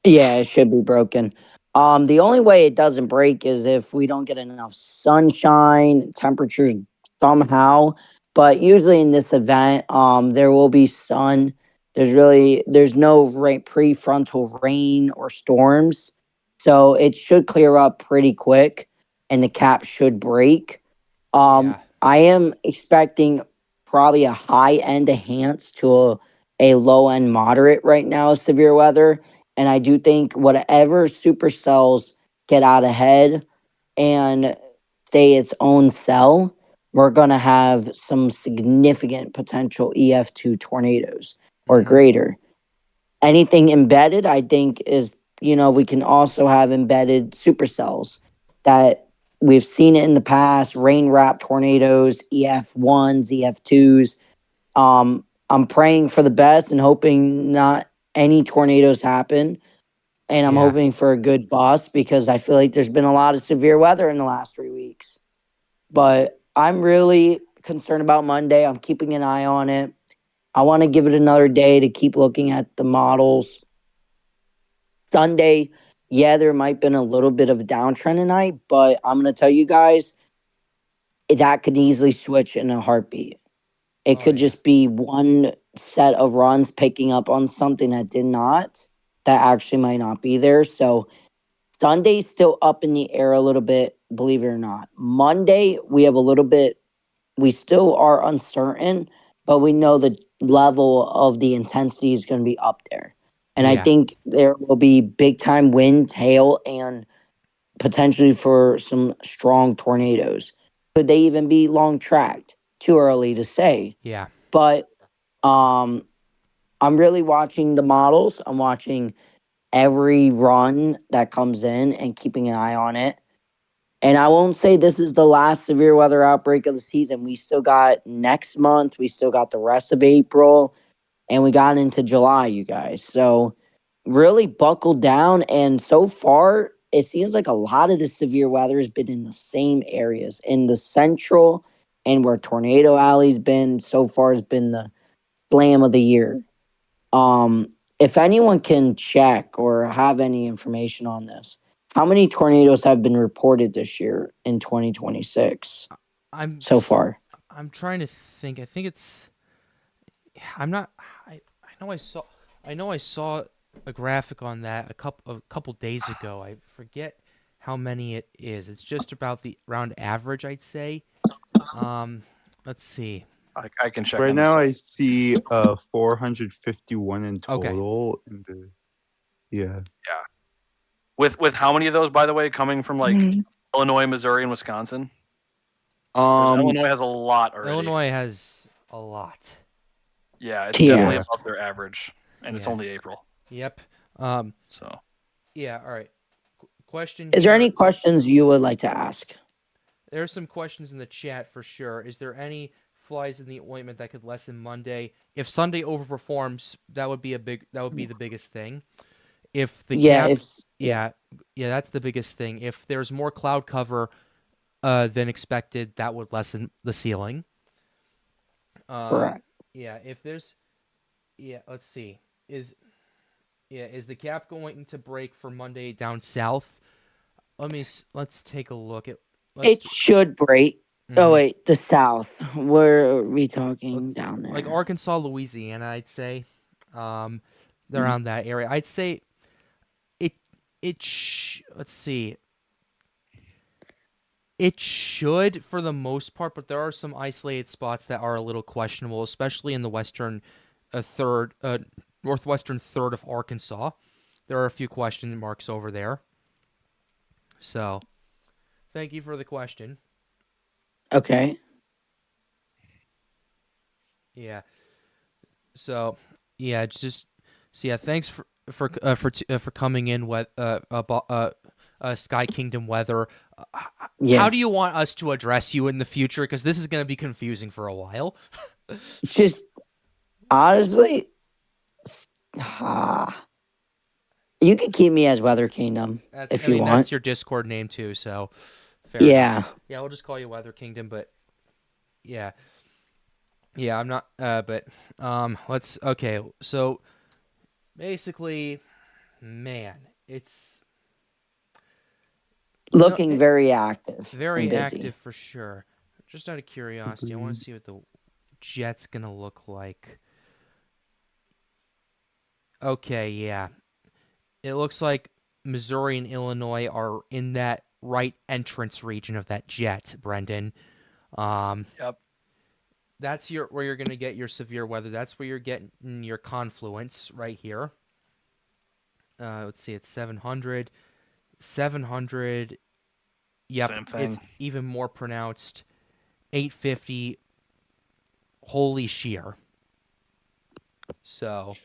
Yeah, it should be broken. The only way it doesn't break is if we don't get enough sunshine, temperatures somehow. But usually in this event, there will be sun. There's no prefrontal rain or storms, so it should clear up pretty quick, and the cap should break. Yeah. I am expecting probably a high end enhanced to a low end moderate right now severe weather. And I do think whatever supercells get out ahead and stay its own cell, we're going to have some significant potential EF2 tornadoes or greater. Anything embedded, I think, is, we can also have embedded supercells that we've seen it in the past, rain wrap tornadoes, EF1s, EF2s. I'm praying for the best and hoping not any tornadoes happen. And I'm hoping for a good bust because I feel like there's been a lot of severe weather in the last 3 weeks. But I'm really concerned about Monday. I'm keeping an eye on it. I want to give it another day to keep looking at the models. Sunday, yeah, there might have been a little bit of a downtrend tonight, but I'm going to tell you guys, that could easily switch in a heartbeat. It could just be one set of runs picking up on something that did not, that actually might not be there. So Sunday's still up in the air a little bit, believe it or not. Monday, we still are uncertain, but we know the level of the intensity is going to be up there. And I think there will be big time wind, hail, and potentially for some strong tornadoes. Could they even be long tracked? Too early to say. Yeah. But I'm really watching the models. I'm watching every run that comes in and keeping an eye on it. And I won't say this is the last severe weather outbreak of the season. We still got next month. We still got the rest of April. And we got into July, you guys. So really buckle down. And so far, it seems like a lot of the severe weather has been in the same areas. In the central and where Tornado Alley's been so far has been the slam of the year. If anyone can check or have any information on this, how many tornadoes have been reported this year in 2026 so far? I'm trying to think. I think it's. I'm not. I know I saw a graphic on that a couple days ago. I forget how many it is. It's just about the around average, I'd say. Let's see. I can check. Right now, I see 451 in total. Okay. Yeah. With how many of those, by the way, coming from Illinois, Missouri, and Wisconsin? Illinois has a lot already. Illinois has a lot. Yeah, it's definitely above their average, and it's only April. Yep. So. Yeah. All right. Question. Is there any questions you would like to ask? There are some questions in the chat for sure. Is there any flies in the ointment that could lessen Monday? If Sunday overperforms, that would be the biggest thing. If the that's the biggest thing. If there's more cloud cover than expected, that would lessen the ceiling. Correct. Yeah, if there's let's see. Is the cap going to break for Monday down south? Let's take a look at it should break. Mm-hmm. Oh wait, the south. Where are we talking down there? Like Arkansas, Louisiana, I'd say. Around that area. I'd say let's see. It should for the most part, but there are some isolated spots that are a little questionable, especially in the western northwestern third of Arkansas. There are a few question marks over there. So, thank you for the question. Okay. Yeah. So, yeah, thanks for coming in with Sky Kingdom weather. How do you want us to address you in the future? Because this is going to be confusing for a while. Honestly, you can keep me as Weather Kingdom if you want. That's your Discord name too, so fair enough. Yeah, we'll just call you Weather Kingdom, but yeah. Yeah, I'm not but okay. So basically, man, it's looking very active. Very and busy. active for sure. Just out of curiosity, I want to see what the Jet's going to look like. Okay, yeah. It looks like Missouri and Illinois are in that right entrance region of that Jet, Brendan. Yep. That's where you're going to get your severe weather. That's where you're getting your confluence right here. Let's see, it's 700. 700. Yep, Same thing. It's even more pronounced. 850. Holy sheer. So,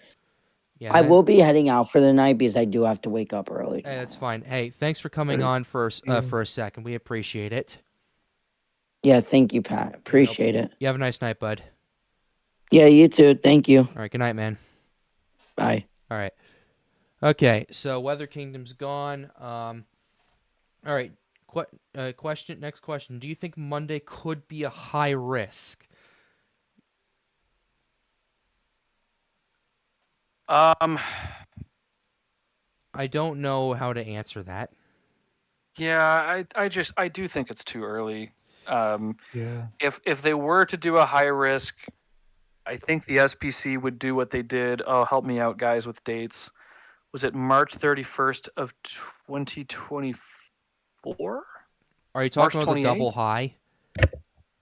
yeah. I will be heading out for the night because I do have to wake up early. Hey, that's fine. Hey, thanks for coming on for a second. We appreciate it. Yeah, thank you, Pat. Appreciate it. You have a nice night, bud. Yeah, you too. Thank you. All right, good night, man. Bye. All right. Okay, so Weather Kingdom's gone. All right. Question. Next question. Do you think Monday could be a high risk? I don't know how to answer that. Yeah, I do think it's too early. Yeah. If they were to do a high risk, I think the SPC would do what they did. Oh, help me out, guys, with dates. Was it March 31st of 2024? Are you talking about the double high?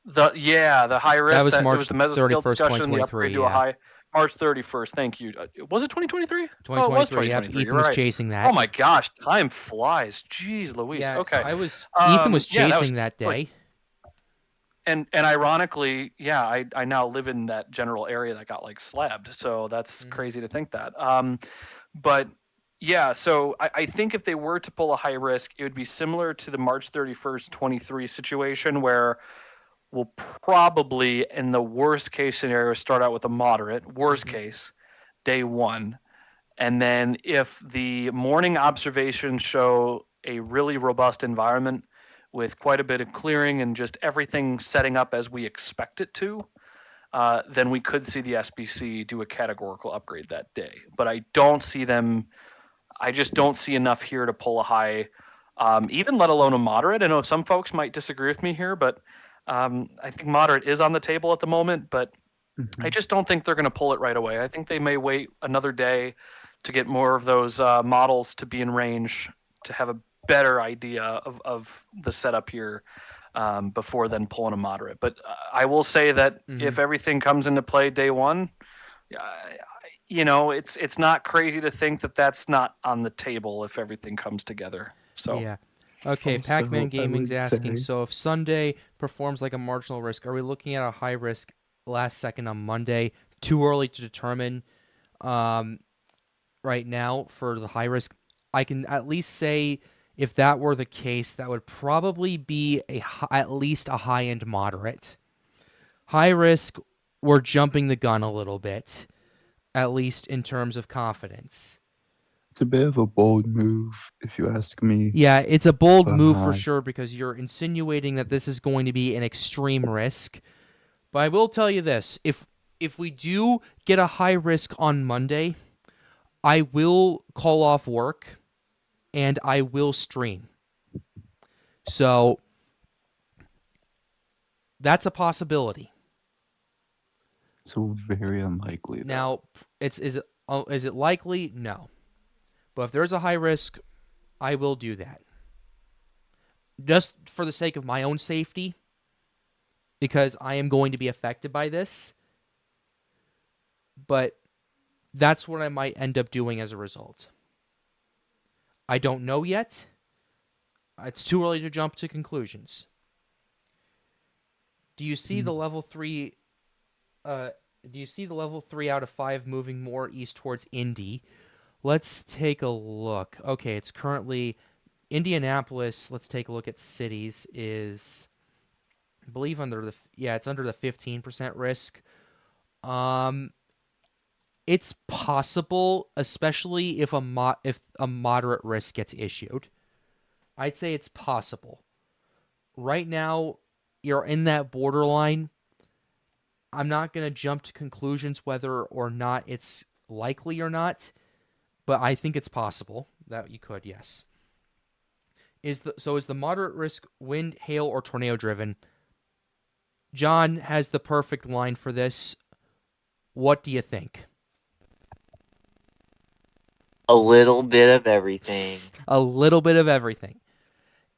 The high risk. That was March it was the mesoscale 31st, discussion. The 2023. upgrade to a high. March 31st. Thank you. Was it 2023? 2023. Oh, it was 2023. Yep, Ethan was chasing that. Oh my gosh, time flies. Jeez Louise. Yeah, okay. Ethan was chasing that day. And ironically, yeah, I now live in that general area that got like slabbed. So that's crazy to think that. But yeah, so I think if they were to pull a high risk, it would be similar to the March 31st, 23 situation where we'll probably, in the worst case scenario, start out with a moderate, worst case, day one. And then if the morning observations show a really robust environment with quite a bit of clearing and just everything setting up as we expect it to, then we could see the SBC do a categorical upgrade that day. But I just don't see enough here to pull a high, even let alone a moderate. I know some folks might disagree with me here, but I think moderate is on the table at the moment, but I just don't think they're going to pull it right away. I think they may wait another day to get more of those models to be in range to have a better idea of the setup here before then pulling a moderate. But I will say that if everything comes into play day one, it's not crazy to think that that's not on the table if everything comes together. So yeah. Okay, Also, Pac-Man I Gaming's would asking, say- so if Sunday performs like a marginal risk, are we looking at a high risk last second on Monday? Too early to determine right now for the high risk. I can at least say if that were the case, that would probably be at least a high-end moderate. High risk, we're jumping the gun a little bit, at least in terms of confidence. It's a bit of a bold move, if you ask me. Yeah, it's a bold move for sure because you're insinuating that this is going to be an extreme risk. But I will tell you this, if we do get a high risk on Monday, I will call off work and I will stream. So that's a possibility. So very unlikely. Now, is it likely? No. But if there's a high risk, I will do that. Just for the sake of my own safety, because I am going to be affected by this. But that's what I might end up doing as a result. I don't know yet. It's too early to jump to conclusions. Do you see the level 3 do you see the level 3 out of 5 moving more east towards Indy? Let's take a look. Okay, it's currently Indianapolis. Let's take a look at cities. Is I believe it's under the 15% risk. It's possible, especially if a moderate risk gets issued. I'd say it's possible. Right now, you're in that borderline. I'm not going to jump to conclusions whether or not it's likely or not, but I think it's possible that you could, yes. Is the moderate risk wind, hail, or tornado driven? John has the perfect line for this. What do you think? A little bit of everything. A little bit of everything.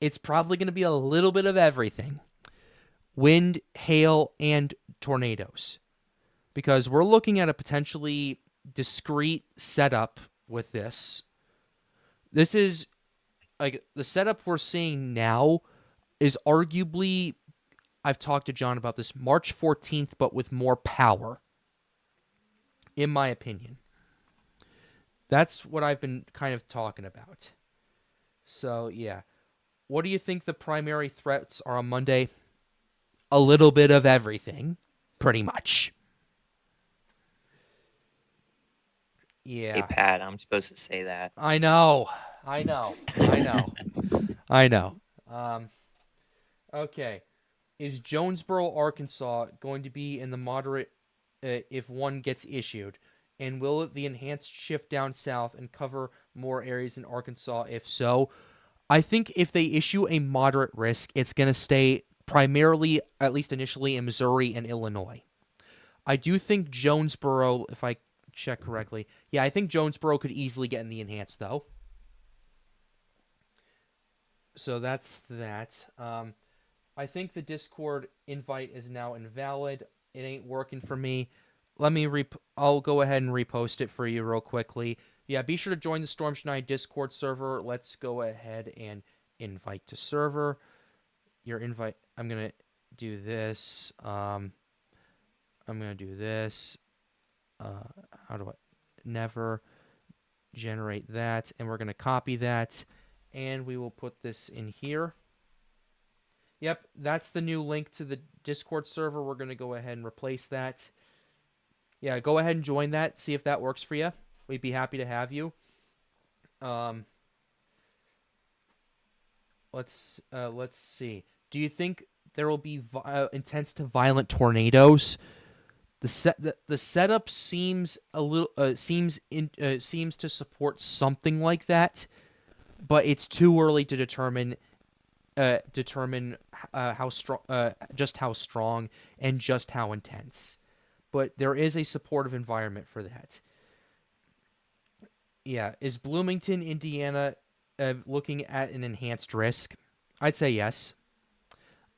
It's probably going to be a little bit of everything. Wind, hail, and tornadoes. Because we're looking at a potentially discrete setup with this. This is, like, the setup we're seeing now is arguably, I've talked to John about this, March 14th, but with more power, in my opinion. That's what I've been kind of talking about. So, yeah. What do you think the primary threats are on Monday? A little bit of everything, pretty much. Yeah. Hey, Pat, I'm supposed to say that. I know. Okay. Is Jonesboro, Arkansas going to be in the moderate if one gets issued? And will the enhanced shift down south and cover more areas in Arkansas? If so, I think if they issue a moderate risk, it's going to stay primarily, at least initially, in Missouri and Illinois. I do think Jonesboro, if I check correctly, yeah, I think Jonesboro could easily get in the enhanced, though. So that's that. I think the Discord invite is now invalid. It ain't working for me. I'll go ahead and repost it for you real quickly. Yeah, be sure to join the Storm Tonight Discord server. Let's go ahead and invite to server. Your invite, I'm going to do this. I'm going to do this. How do I? Never generate that. And we're going to copy that. And we will put this in here. Yep, that's the new link to the Discord server. We're going to go ahead and replace that. Yeah, go ahead and join that. See if that works for you. We'd be happy to have you. Let's see. Do you think there will be intense to violent tornadoes? The setup seems a little seems to support something like that, but it's too early to determine how strong, just how strong and just how intense. But there is a supportive environment for that. Yeah, is Bloomington, Indiana, looking at an enhanced risk? I'd say yes.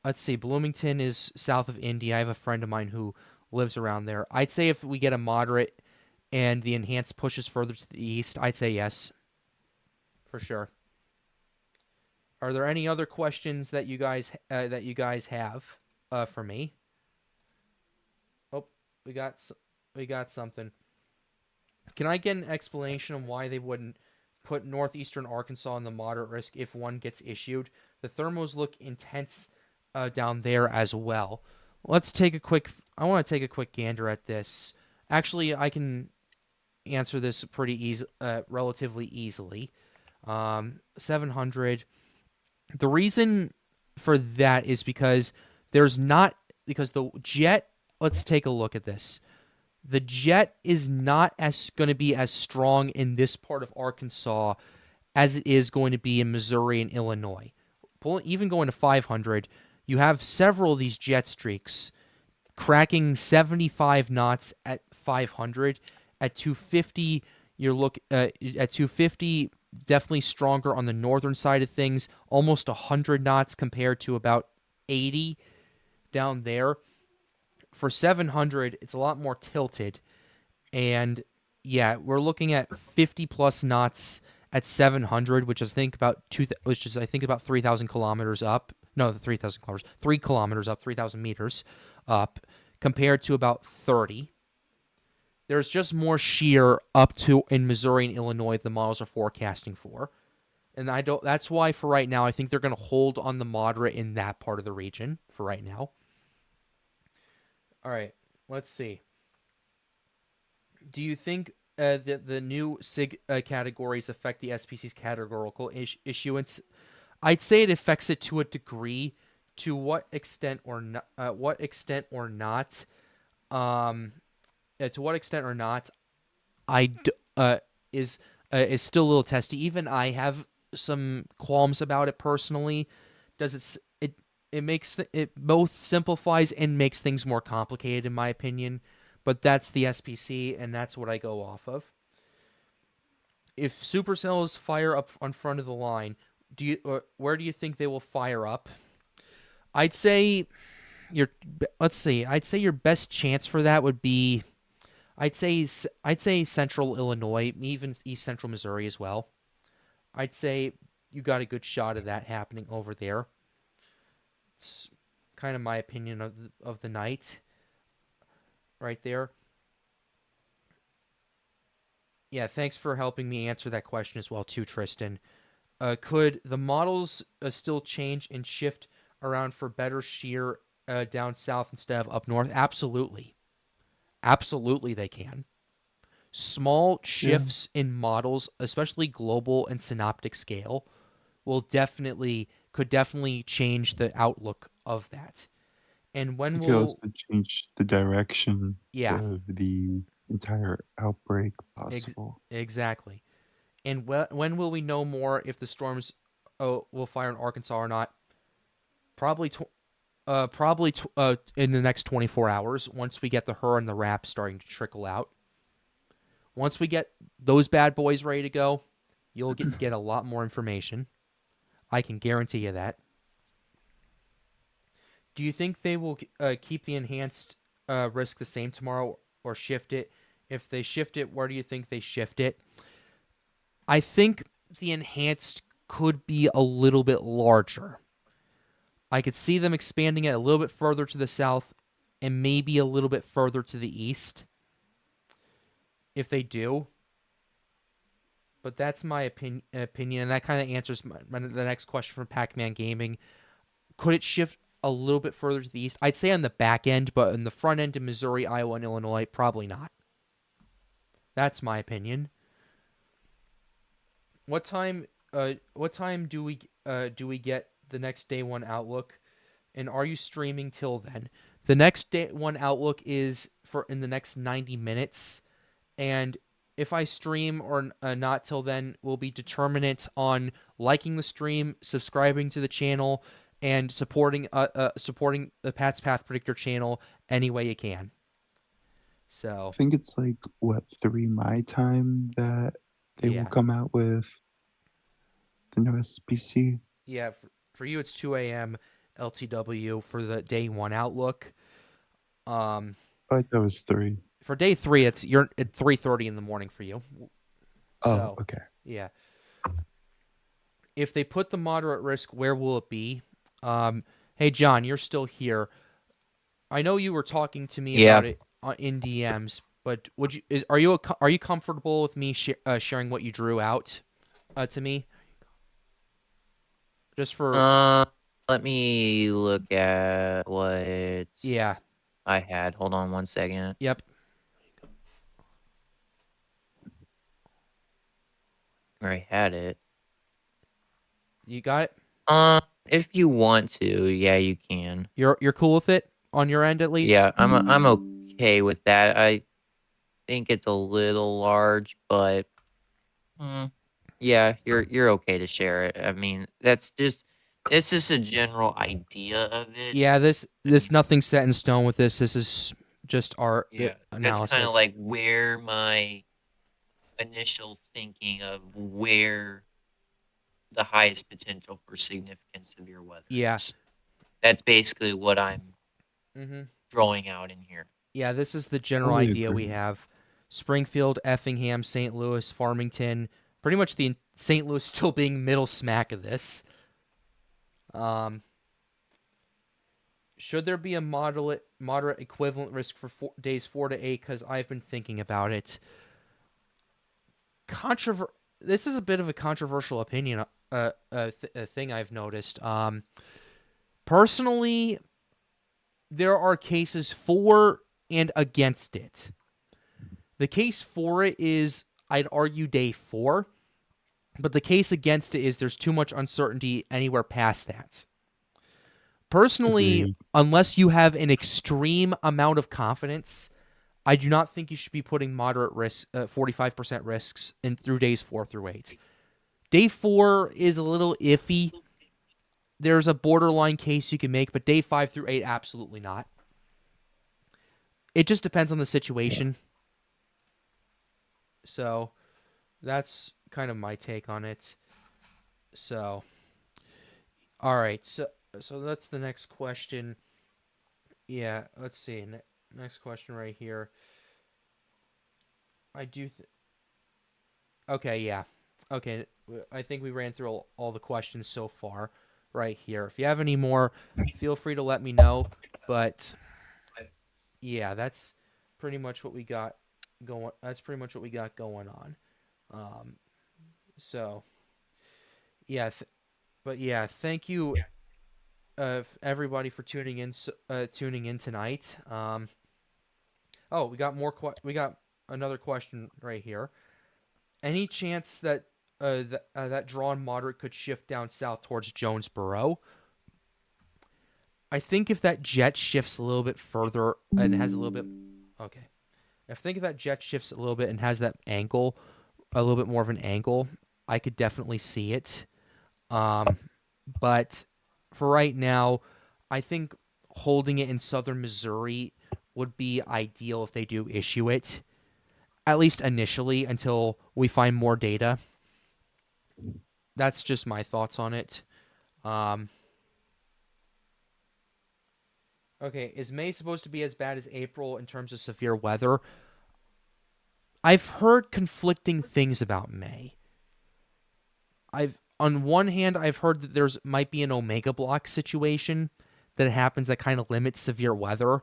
Let's see. Bloomington is south of Indy. I have a friend of mine who lives around there. I'd say if we get a moderate and the enhanced pushes further to the east, I'd say yes. For sure. Are there any other questions that you guys have for me? Oh, we got something. Can I get an explanation on why they wouldn't put northeastern Arkansas in the moderate risk if one gets issued? The thermals look intense down there as well. I want to take a quick gander at this. Actually, I can answer this relatively easily. 700. The reason for that is because the jet. Let's take a look at this. The jet is not going to be as strong in this part of Arkansas as it is going to be in Missouri and Illinois. Even going to 500, you have several of these jet streaks cracking 75 knots at 500. At 250, at 250, definitely stronger on the northern side of things, almost 100 knots compared to about 80 down there. For 700, it's a lot more tilted, and yeah, we're looking at 50 plus knots at 700, which is I think about 3,000 kilometers up. No, the 3,000 kilometers, 3 kilometers up, 3,000 meters up, compared to about 30. There's just more shear up to in Missouri and Illinois the models are forecasting for. And that's why for right now I think they're going to hold on the moderate in that part of the region for right now. All right, let's see. Do you think that the new SIG categories affect the SPC's categorical issuance? I'd say it affects it to a degree. To what extent or not? What extent or not? To what extent or not? Is is still a little testy. Even I have some qualms about it personally. Does it makes it both simplifies and makes things more complicated in my opinion. But that's the SPC, and that's what I go off of. If supercells fire up on front of the line, where do you think they will fire up? I'd say I'd say your best chance for that would be I'd say Central Illinois, even East Central Missouri as well. I'd say you got a good shot of that happening over there. It's kind of my opinion of the night right there. Yeah, thanks for helping me answer that question as well too, Tristan. Could the models still change and shift around for better shear down south instead of up north? Absolutely. Absolutely they can. Small shifts in models, especially global and synoptic scale, could definitely change the outlook of that. And when it could also change the direction of the entire outbreak possible. Exactly. And when will we know more if the storms will fire in Arkansas or not? Probably in the next 24 hours, once we get the HUR and the RAP starting to trickle out. Once we get those bad boys ready to go, you'll get a lot more information. I can guarantee you that. Do you think they will keep the enhanced risk the same tomorrow or shift it? If they shift it, where do you think they shift it? I think the enhanced could be a little bit larger. I could see them expanding it a little bit further to the south and maybe a little bit further to the east. If they do. But that's my opinion, and that kind of answers the next question from Pac-Man Gaming. Could it shift a little bit further to the east? I'd say on the back end, but in the front end in Missouri, Iowa, and Illinois, probably not. That's my opinion. What time do we get the next day one outlook? And are you streaming till then? The next day one outlook is for in the next 90 minutes. And if I stream or not till then will be determinant on liking the stream, subscribing to the channel, and supporting the Pat's Path Predictor channel any way you can. So I think it's 3 my time that they will come out with the new SPC. Yeah, for you it's 2 a.m. LTW for the day one outlook. I thought that was 3. For day 3, you're at 3:30 in the morning for you. So, okay. Yeah. If they put the moderate risk, where will it be? Hey John, you're still here. I know you were talking to me about it in DMs, but are you comfortable with me sharing what you drew out to me? Just for let me look at what I had. Hold on one second. Yep. Where I had it. You got it? If you want to, yeah, you can. You're cool with it on your end at least? Yeah, I'm okay with that. I think it's a little large, but yeah, you're okay to share it. I mean, it's just a general idea of it. Yeah, this nothing's set in stone with this. This is just our analysis. That's kind of like where my initial thinking of where the highest potential for significant severe weather is. That's basically what I'm throwing out in here. Yeah, this is the general idea we have. Springfield, Effingham, St. Louis, Farmington, pretty much the St. Louis still being middle smack of this. Should there be a moderate equivalent risk for days 4 to 8? Because I've been thinking about it. This is a bit of a controversial opinion, a thing I've noticed. Personally, there are cases for and against it. The case for it is, I'd argue, day 4. But the case against it is there's too much uncertainty anywhere past that. Personally, Agreed. unless you have an extreme amount of confidence, I do not think you should be putting moderate risk, 45% risks in through days 4 through 8. Day 4 is a little iffy. There's a borderline case you can make, but day 5 through 8, absolutely not. It just depends on the situation. So that's kind of my take on it. So, all right. So that's the next question. Yeah, let's see. Next question right here. I do. Okay, yeah. Okay, I think we ran through all the questions so far right here. If you have any more, feel free to let me know. But yeah, that's pretty much what we got going. That's pretty much what we got going on. So yeah, but yeah, thank you, everybody, for tuning in tonight. Oh, we got more. We got another question right here. Any chance that that drawn moderate could shift down south towards Jonesboro? I think if that jet shifts a little bit further and has a little bit, okay. I think if that jet shifts a little bit and has that angle, a little bit more of an angle, I could definitely see it. But for right now, I think holding it in southern Missouri would be ideal if they do issue it, at least initially, until we find more data. That's just my thoughts on it. Okay, is May supposed to be as bad as April in terms of severe weather? I've heard conflicting things about May. On one hand, I've heard that there's might be an Omega block situation that happens that kind of limits severe weather.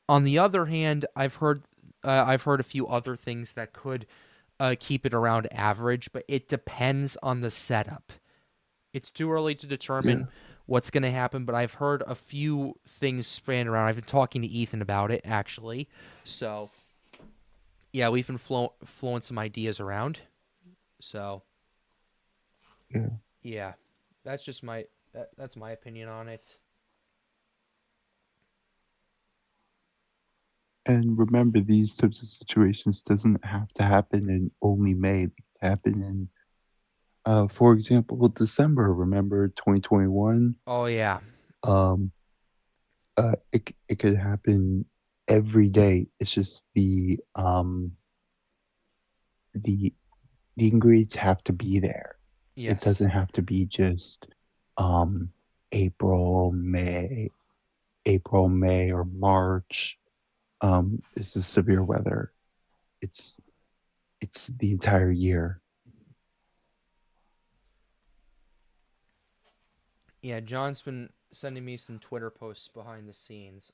On the other hand, I've heard a few other things that could keep it around average, but it depends on the setup. It's too early to determine what's going to happen, but I've heard a few things span around. I've been talking to Ethan about it, actually. So, yeah, we've been flowing some ideas around. So, yeah, that's just that's my opinion on it. And remember, these types of situations doesn't have to happen in only May. They happen in, for example, December. Remember 2021? Oh yeah. It could happen every day. It's just the ingredients have to be there. Yes. It doesn't have to be just April, May, or March. This is severe weather. It's the entire year. Yeah, John's been sending me some Twitter posts behind the scenes.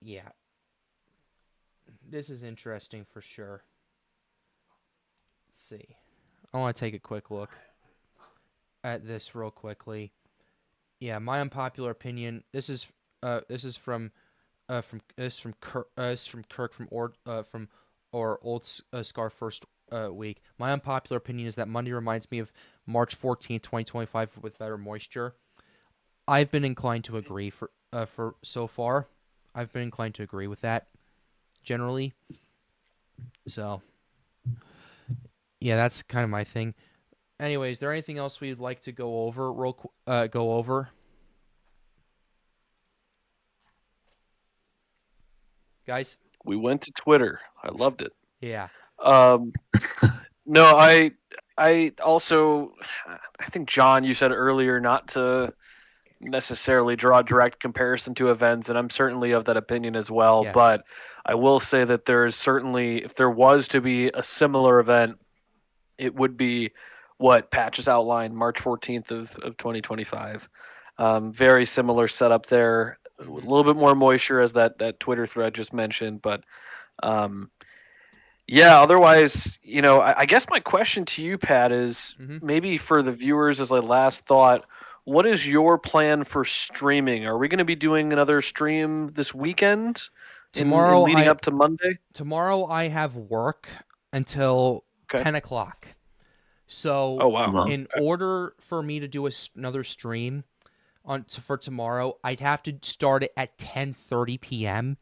Yeah. This is interesting for sure. Let's see. I want to take a quick look at this real quickly. Yeah, my unpopular opinion. This is from Kirk from Old Scar First Week. My unpopular opinion is that Monday reminds me of March 14th, 2025 with better moisture. I've been inclined to agree for so far. I've been inclined to agree with that generally. So, yeah, that's kind of my thing. Anyways, is there anything else we'd like to go over? Guys? We went to Twitter. I loved it. Yeah. No, I also, I think, John, you said earlier not to necessarily draw a direct comparison to events, and I'm certainly of that opinion as well. Yes. But I will say that there is certainly, if there was to be a similar event, it would be what Pat just outlined, March 14th of 2025. Very similar setup there. A little bit more moisture, as that Twitter thread just mentioned, but yeah, otherwise, I guess my question to you, Pat, is maybe for the viewers as a last thought, what is your plan for streaming? Are we going to be doing another stream this weekend? Tomorrow, leading up to Monday. Tomorrow I have work until 10 o'clock. So, oh wow! In order for me to do another stream for tomorrow, I'd have to start it at 10:30 p.m.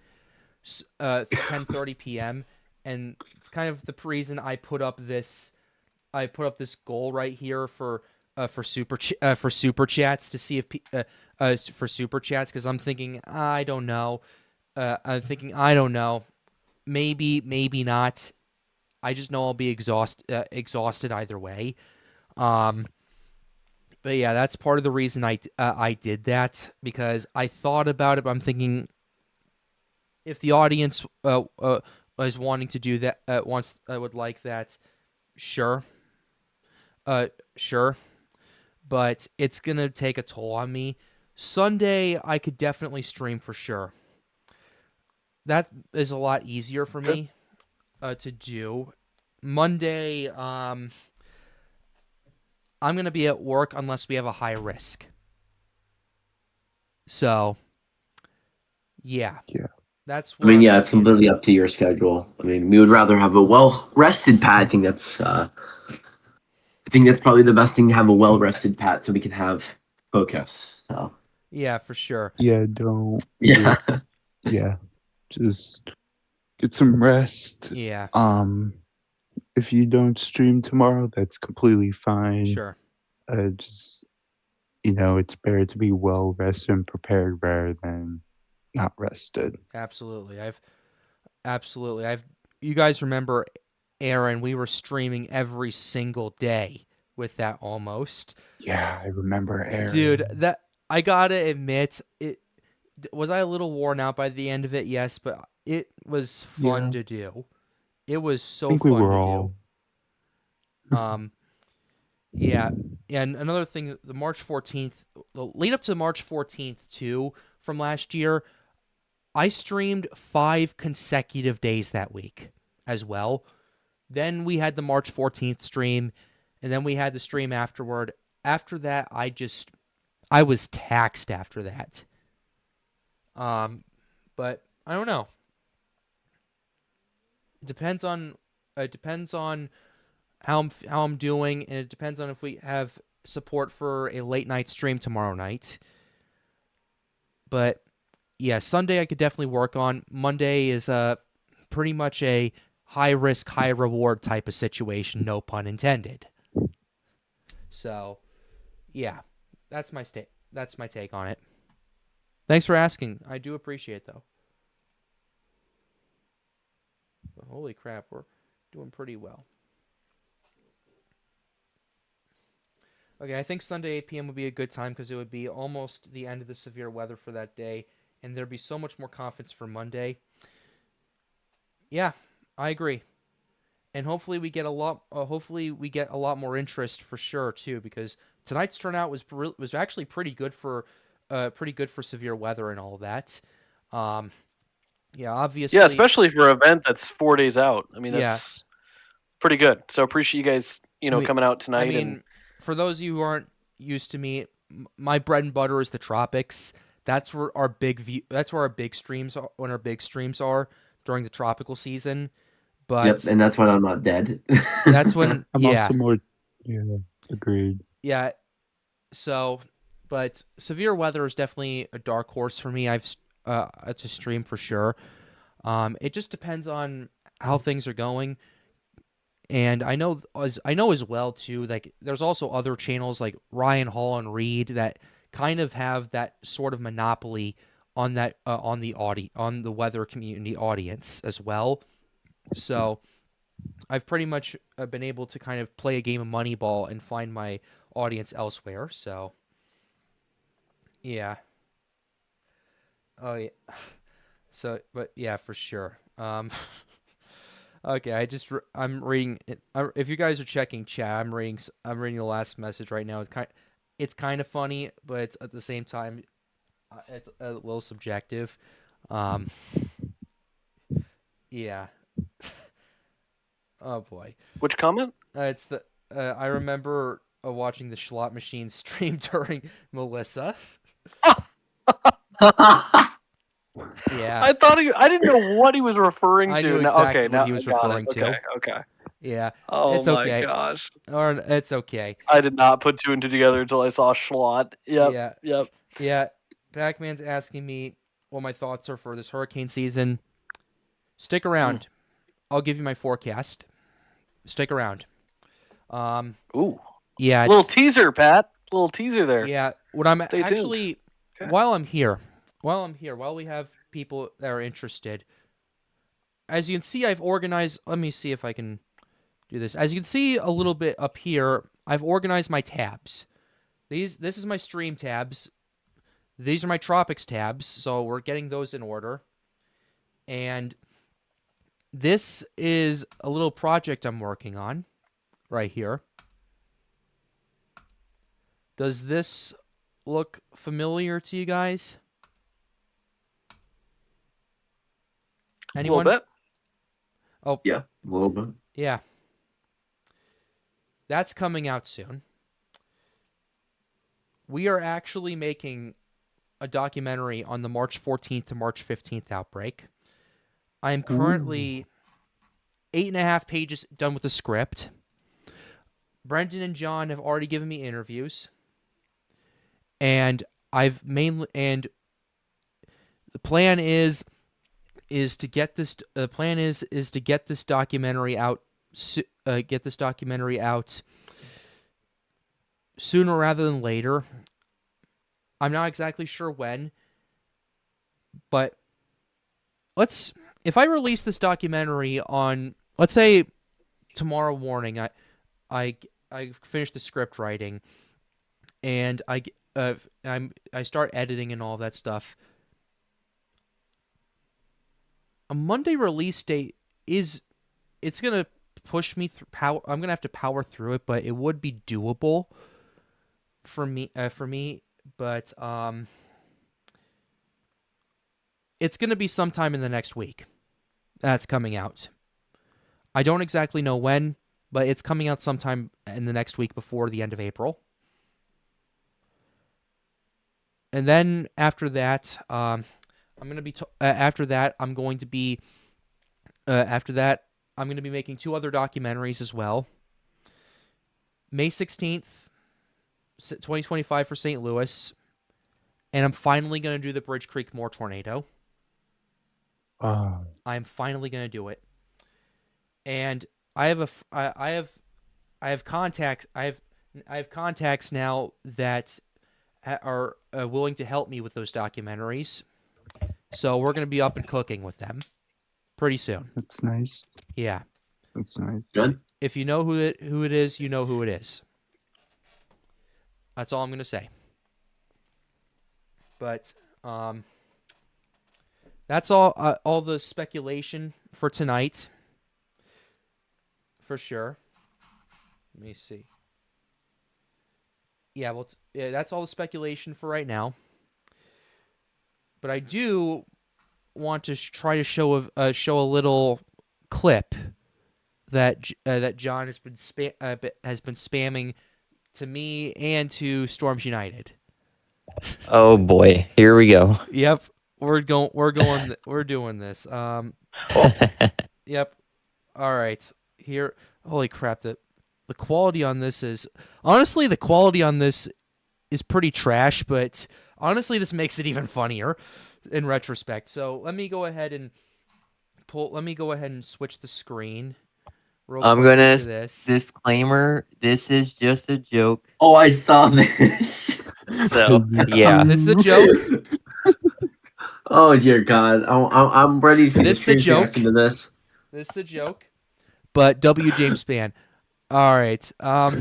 10:30 p.m. And it's kind of the reason I put up this goal right here for super chats to see if for super chats, because I'm thinking I don't know. Maybe not. I just know I'll be exhausted either way. But yeah, that's part of the reason I did that, because I thought about it. But I'm thinking if the audience is wanting to do that, would like that, sure. Sure. But it's gonna take a toll on me. Sunday I could definitely stream for sure. That is a lot easier for me to do. Monday, I'm going to be at work unless we have a high risk. So, yeah. That's where it's completely up to your schedule. I mean, we would rather have a well-rested Pat. I think that's probably the best thing, to have a well-rested Pat, so we can have focus. So. Yeah, for sure. Yeah, yeah. Just get some rest. Yeah. If you don't stream tomorrow, that's completely fine. Sure. Just, it's better to be well rested and prepared rather than not rested. Absolutely. You guys remember, Aaron, we were streaming every single day with that almost. Yeah, I remember Aaron. Dude, I gotta admit, was I a little worn out by the end of it? Yes, but it was fun to do. It was so fun to do. Yeah, and another thing, the March 14th, the lead up to March 14th too, from last year, I streamed 5 consecutive days that week as well. Then we had the March 14th stream, and then we had the stream afterward. After that, I was taxed after that. But I don't know. It depends on how I'm doing, and it depends on if we have support for a late night stream tomorrow night. But yeah, Sunday I could definitely work on. Monday is pretty much a high risk, high reward type of situation, no pun intended. So, yeah, that's my take on it. Thanks for asking. I do appreciate it, though. Holy crap, we're doing pretty well. Okay, I think Sunday 8 p.m. would be a good time, because it would be almost the end of the severe weather for that day, and there'd be so much more confidence for Monday. Yeah, I agree. And hopefully we get a lot more interest for sure too, because tonight's turnout was actually pretty good for severe weather and all that. Yeah, obviously. Yeah, especially for an event that's 4 days out. I mean, that's pretty good. So appreciate you guys, coming out tonight. I mean, for those of you who aren't used to me, my bread and butter is the tropics. That's where our big streams are, when our big streams are during the tropical season. But and that's when I'm not dead. That's when I'm also more agreed. Yeah. So, but severe weather is definitely a dark horse for me. It's a stream for sure. It just depends on how things are going. And I know as well too, like there's also other channels like Ryan Hall and Reed that kind of have that sort of monopoly on that on the weather community audience as well. So I've pretty much been able to kind of play a game of Moneyball and find my audience elsewhere. So yeah. Oh yeah. So, but yeah, for sure. Okay, I'm reading. If you guys are checking chat, I'm reading the last message right now. It's kind of funny, but it's, at the same time, it's a little subjective. Yeah. Oh boy. Which comment? It's the I remember watching the Schlot Machine stream during Melissa. Yeah. I didn't know what he was referring to. I knew Now, exactly okay, what now he was I got referring it. to. Okay. Yeah. Oh It's my okay. gosh. Or it's okay. I did not put two and two together until I saw Schlott. Yep. Yeah. Pac-Man's asking me what my thoughts are for this hurricane season. Stick around. I'll give you my forecast. Stick around. Ooh. Yeah. Little teaser, Pat. Little teaser there. Yeah. What I'm Stay actually tuned. Okay. while we have people that are interested, as you can see, I've organized. Let me see if I can do this. As you can see a little bit up here, I've organized my tabs. This is my stream tabs. These are my tropics tabs, so we're getting those in order. And this is a little project I'm working on right here. Does this look familiar to you guys? Anyone? A little bit. Oh, Yeah, a little bit. Yeah. That's coming out soon. We are actually making a documentary on the March 14th to March 15th outbreak. I am currently 8.5 pages done with the script. Brendan and John have already given me interviews. And the plan is to get this to get this documentary out sooner rather than later. I'm not exactly sure when, but if I release this documentary on, let's say, tomorrow morning, I finish the script writing, and I start editing and all that stuff. A Monday release date it's gonna push me through. I'm gonna have to power through it, but it would be doable for me. But it's gonna be sometime in the next week. That's coming out. I don't exactly know when, but it's coming out sometime in the next week before the end of April. And then after that, I'm going to be making 2 other documentaries as well. May 16th, 2025 for St. Louis, and I'm finally going to do the Bridge Creek Moore tornado. I'm finally going to do it. And I have contacts now that are willing to help me with those documentaries. So we're going to be up and cooking with them pretty soon. That's nice. Yeah. That's nice. Good. If you know who it is, you know who it is. That's all I'm going to say. But that's all the speculation for tonight. For sure. Let me see. Yeah, well, that's all the speculation for right now. But I do want to try to show a little clip that John has been spamming to me and to Storms United. Oh boy, here we go. Yep, we're doing this. Yep. All right. Here. Holy crap! The quality on this is pretty trash, but honestly, this makes it even funnier in retrospect. So let me go ahead and switch the screen. I'm gonna disclaimer. This is just a joke. Oh, I saw this. So yeah, this is a joke. Oh dear God, I'm ready to see This the is a joke. reaction to this. This is a joke. But W. James Spann. All right. Are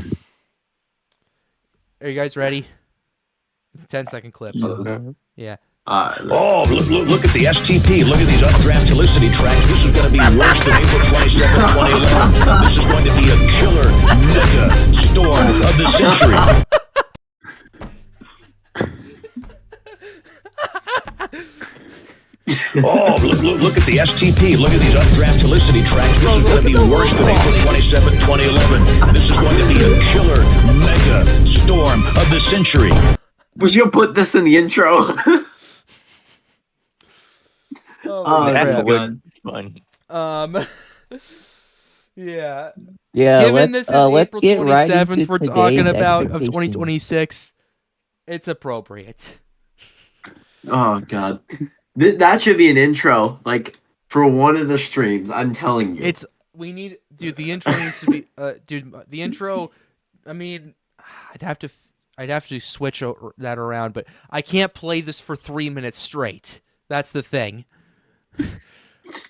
you guys ready? It's a 10-second clip. So, yeah. Look at the STP. Look at these updraft helicity tracks. This is going to be worse than April 27, 2011. This is going to be a killer mega storm of the century. Look at the STP. Look at these updraft helicity tracks. This is going to be worse than April 27, 2011. This is going to be a killer mega storm of the century. We should put this in the intro. Oh, crap. that's funny. Yeah. Yeah, Given this is let's April get right 27th, into we're talking today's about of expectations. 2026. It's appropriate. Oh God, that should be an intro, like for one of the streams. I'm telling you. Dude. The intro needs to be, dude. The intro. I mean, I'd have to switch that around, but I can't play this for 3 minutes straight. That's the thing.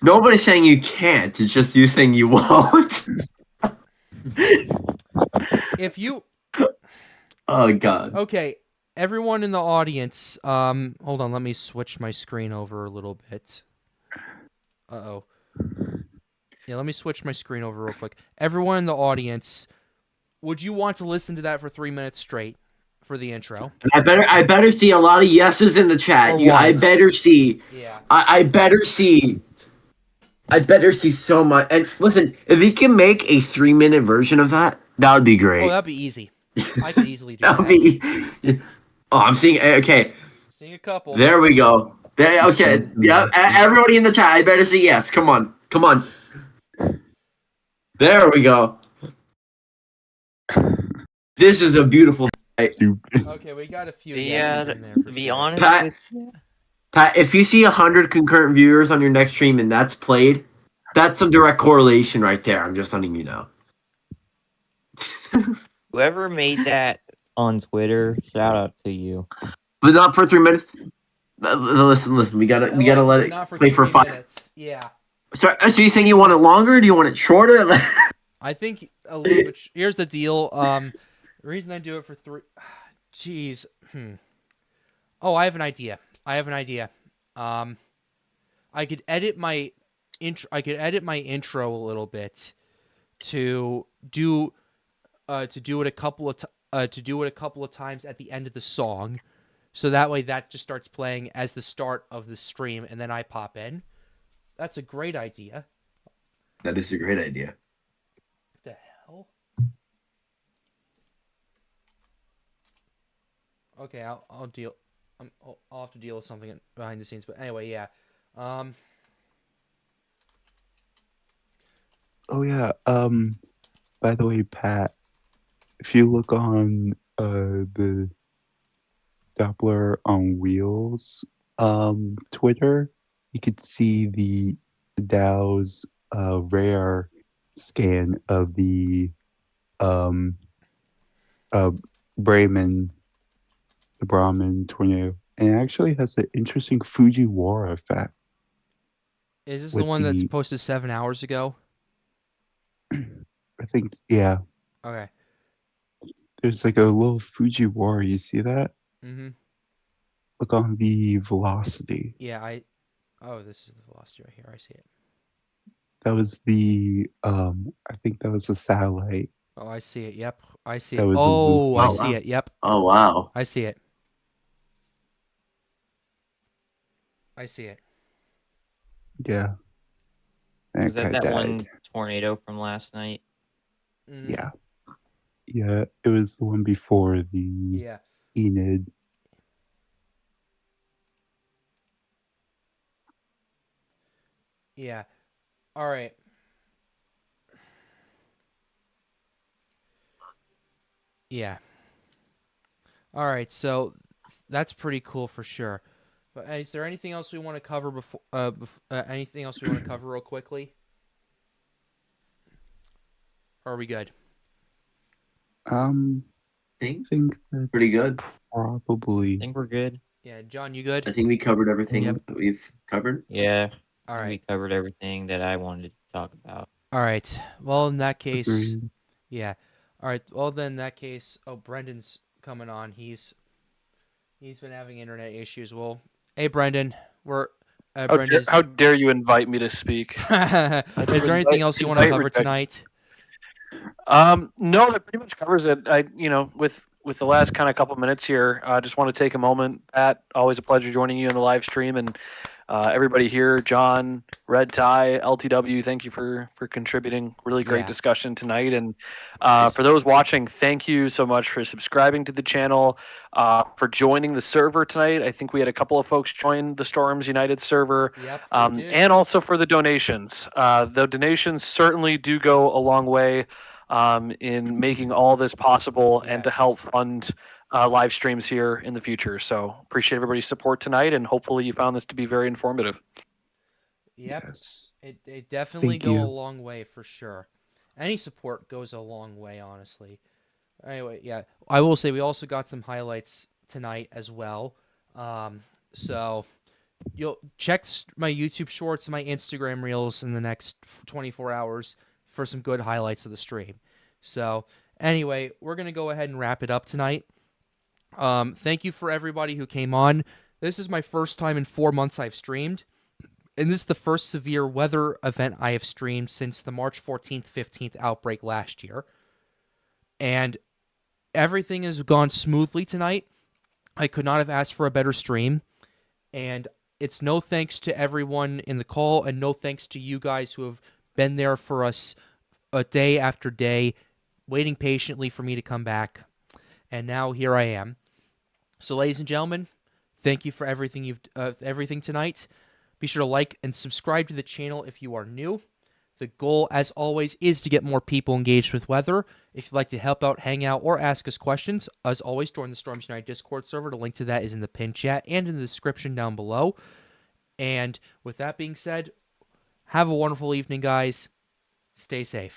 Nobody's saying you can't. It's just you saying you won't. If you. Oh God. Okay, everyone in the audience. Hold on. Let me switch my screen over a little bit. Uh-oh. Yeah, let me switch my screen over real quick. Everyone in the audience, would you want to listen to that for 3 minutes straight for the intro? I better see a lot of yeses in the chat. I better see. Yeah. I better see. I better see so much. And listen, if he can make a 3-minute version of that, that would be great. Oh, that'd be easy. I could easily do that would that. be. Oh, I'm seeing. Okay. Seeing a couple. There we go. Okay. Yeah. Everybody in the chat, I better see yes. Come on. Come on. There we go. This is a beautiful. Okay, we got a few yeses in there. To be honest, Pat, if you see 100 concurrent viewers on your next stream and that's played, that's a direct correlation right there. I'm just letting you know. whoever made that on Twitter, shout out to you. But not for 3 minutes. Listen. We gotta let it play for 5 minutes. Yeah. So you saying you want it longer? Or do you want it shorter? I think a little bit. Here's the deal. The reason I do it for 3. Jeez. Oh, I have an idea. I could edit my intro. I could edit my intro a little bit to do it a couple of times at the end of the song, so that way that just starts playing as the start of the stream, and then I pop in. That's a great idea. That is a great idea. What the hell? Okay, I'll deal. I'll have to deal with something behind the scenes, but anyway, yeah. Oh yeah. By the way, Pat, if you look on the Doppler on Wheels Twitter, you could see the Dow's rare scan of the Brahmin tornado, and it actually has an interesting Fujiwara effect. Is this the one that's posted 7 hours ago? I think, yeah. Okay. There's like a little Fujiwara. You see that? Mm-hmm. Look on the velocity. Yeah, Oh, this is the velocity right here. I see it. That was the I think that was a satellite. Oh, I see it. Yep, I see it. That was Oh, I see it. Yep. Oh wow. I see it. I see it. Yeah. Was that one tornado from last night? Mm. Yeah. Yeah, it was the one before the Enid. Yeah. All right. Yeah. All right, so that's pretty cool for sure. But is there anything else we want to cover before? Anything else we want to cover real quickly? Or are we good? I think that's pretty good. Probably. I think we're good. Yeah, John, you good? I think we covered everything that we've covered. Yeah. All right. We covered everything that I wanted to talk about. All right. Well, in that case, Agreed. yeah. All right. Well, then in that case, Brendan's coming on. He's been having internet issues. Well, hey, Brendan, How dare you invite me to speak? Is there anything else you want to cover tonight? No, that pretty much covers it. With the last kind of couple minutes here, I just want to take a moment. Pat, always a pleasure joining you in the live stream, and everybody here, John, Red Tie, LTW, thank you for contributing. Really great discussion tonight. And for those watching, thank you so much for subscribing to the channel, for joining the server tonight. I think we had a couple of folks join the Storms United server. Yep, and also for the donations. The donations certainly do go a long way in making all this possible and to help fund live streams here in the future. So appreciate everybody's support tonight, and hopefully you found this to be very informative. Yep. Yes. It definitely Thank go you. a long way for sure. Any support goes a long way, honestly. Anyway, yeah, I will say we also got some highlights tonight as well. So you'll check my YouTube shorts and my Instagram reels in the next 24 hours for some good highlights of the stream. So anyway, we're going to go ahead and wrap it up tonight. Thank you for everybody who came on. This is my first time in 4 months I've streamed, and this is the first severe weather event I have streamed since the March 14th, 15th outbreak last year. And everything has gone smoothly tonight. I could not have asked for a better stream. And it's no thanks to everyone in the call, and no thanks to you guys who have been there for us day after day, waiting patiently for me to come back. And now here I am. So, ladies and gentlemen, thank you for everything everything tonight. Be sure to like and subscribe to the channel if you are new. The goal, as always, is to get more people engaged with weather. If you'd like to help out, hang out, or ask us questions, as always, join the Storms United Discord server. The link to that is in the pinned chat and in the description down below. And with that being said, have a wonderful evening, guys. Stay safe.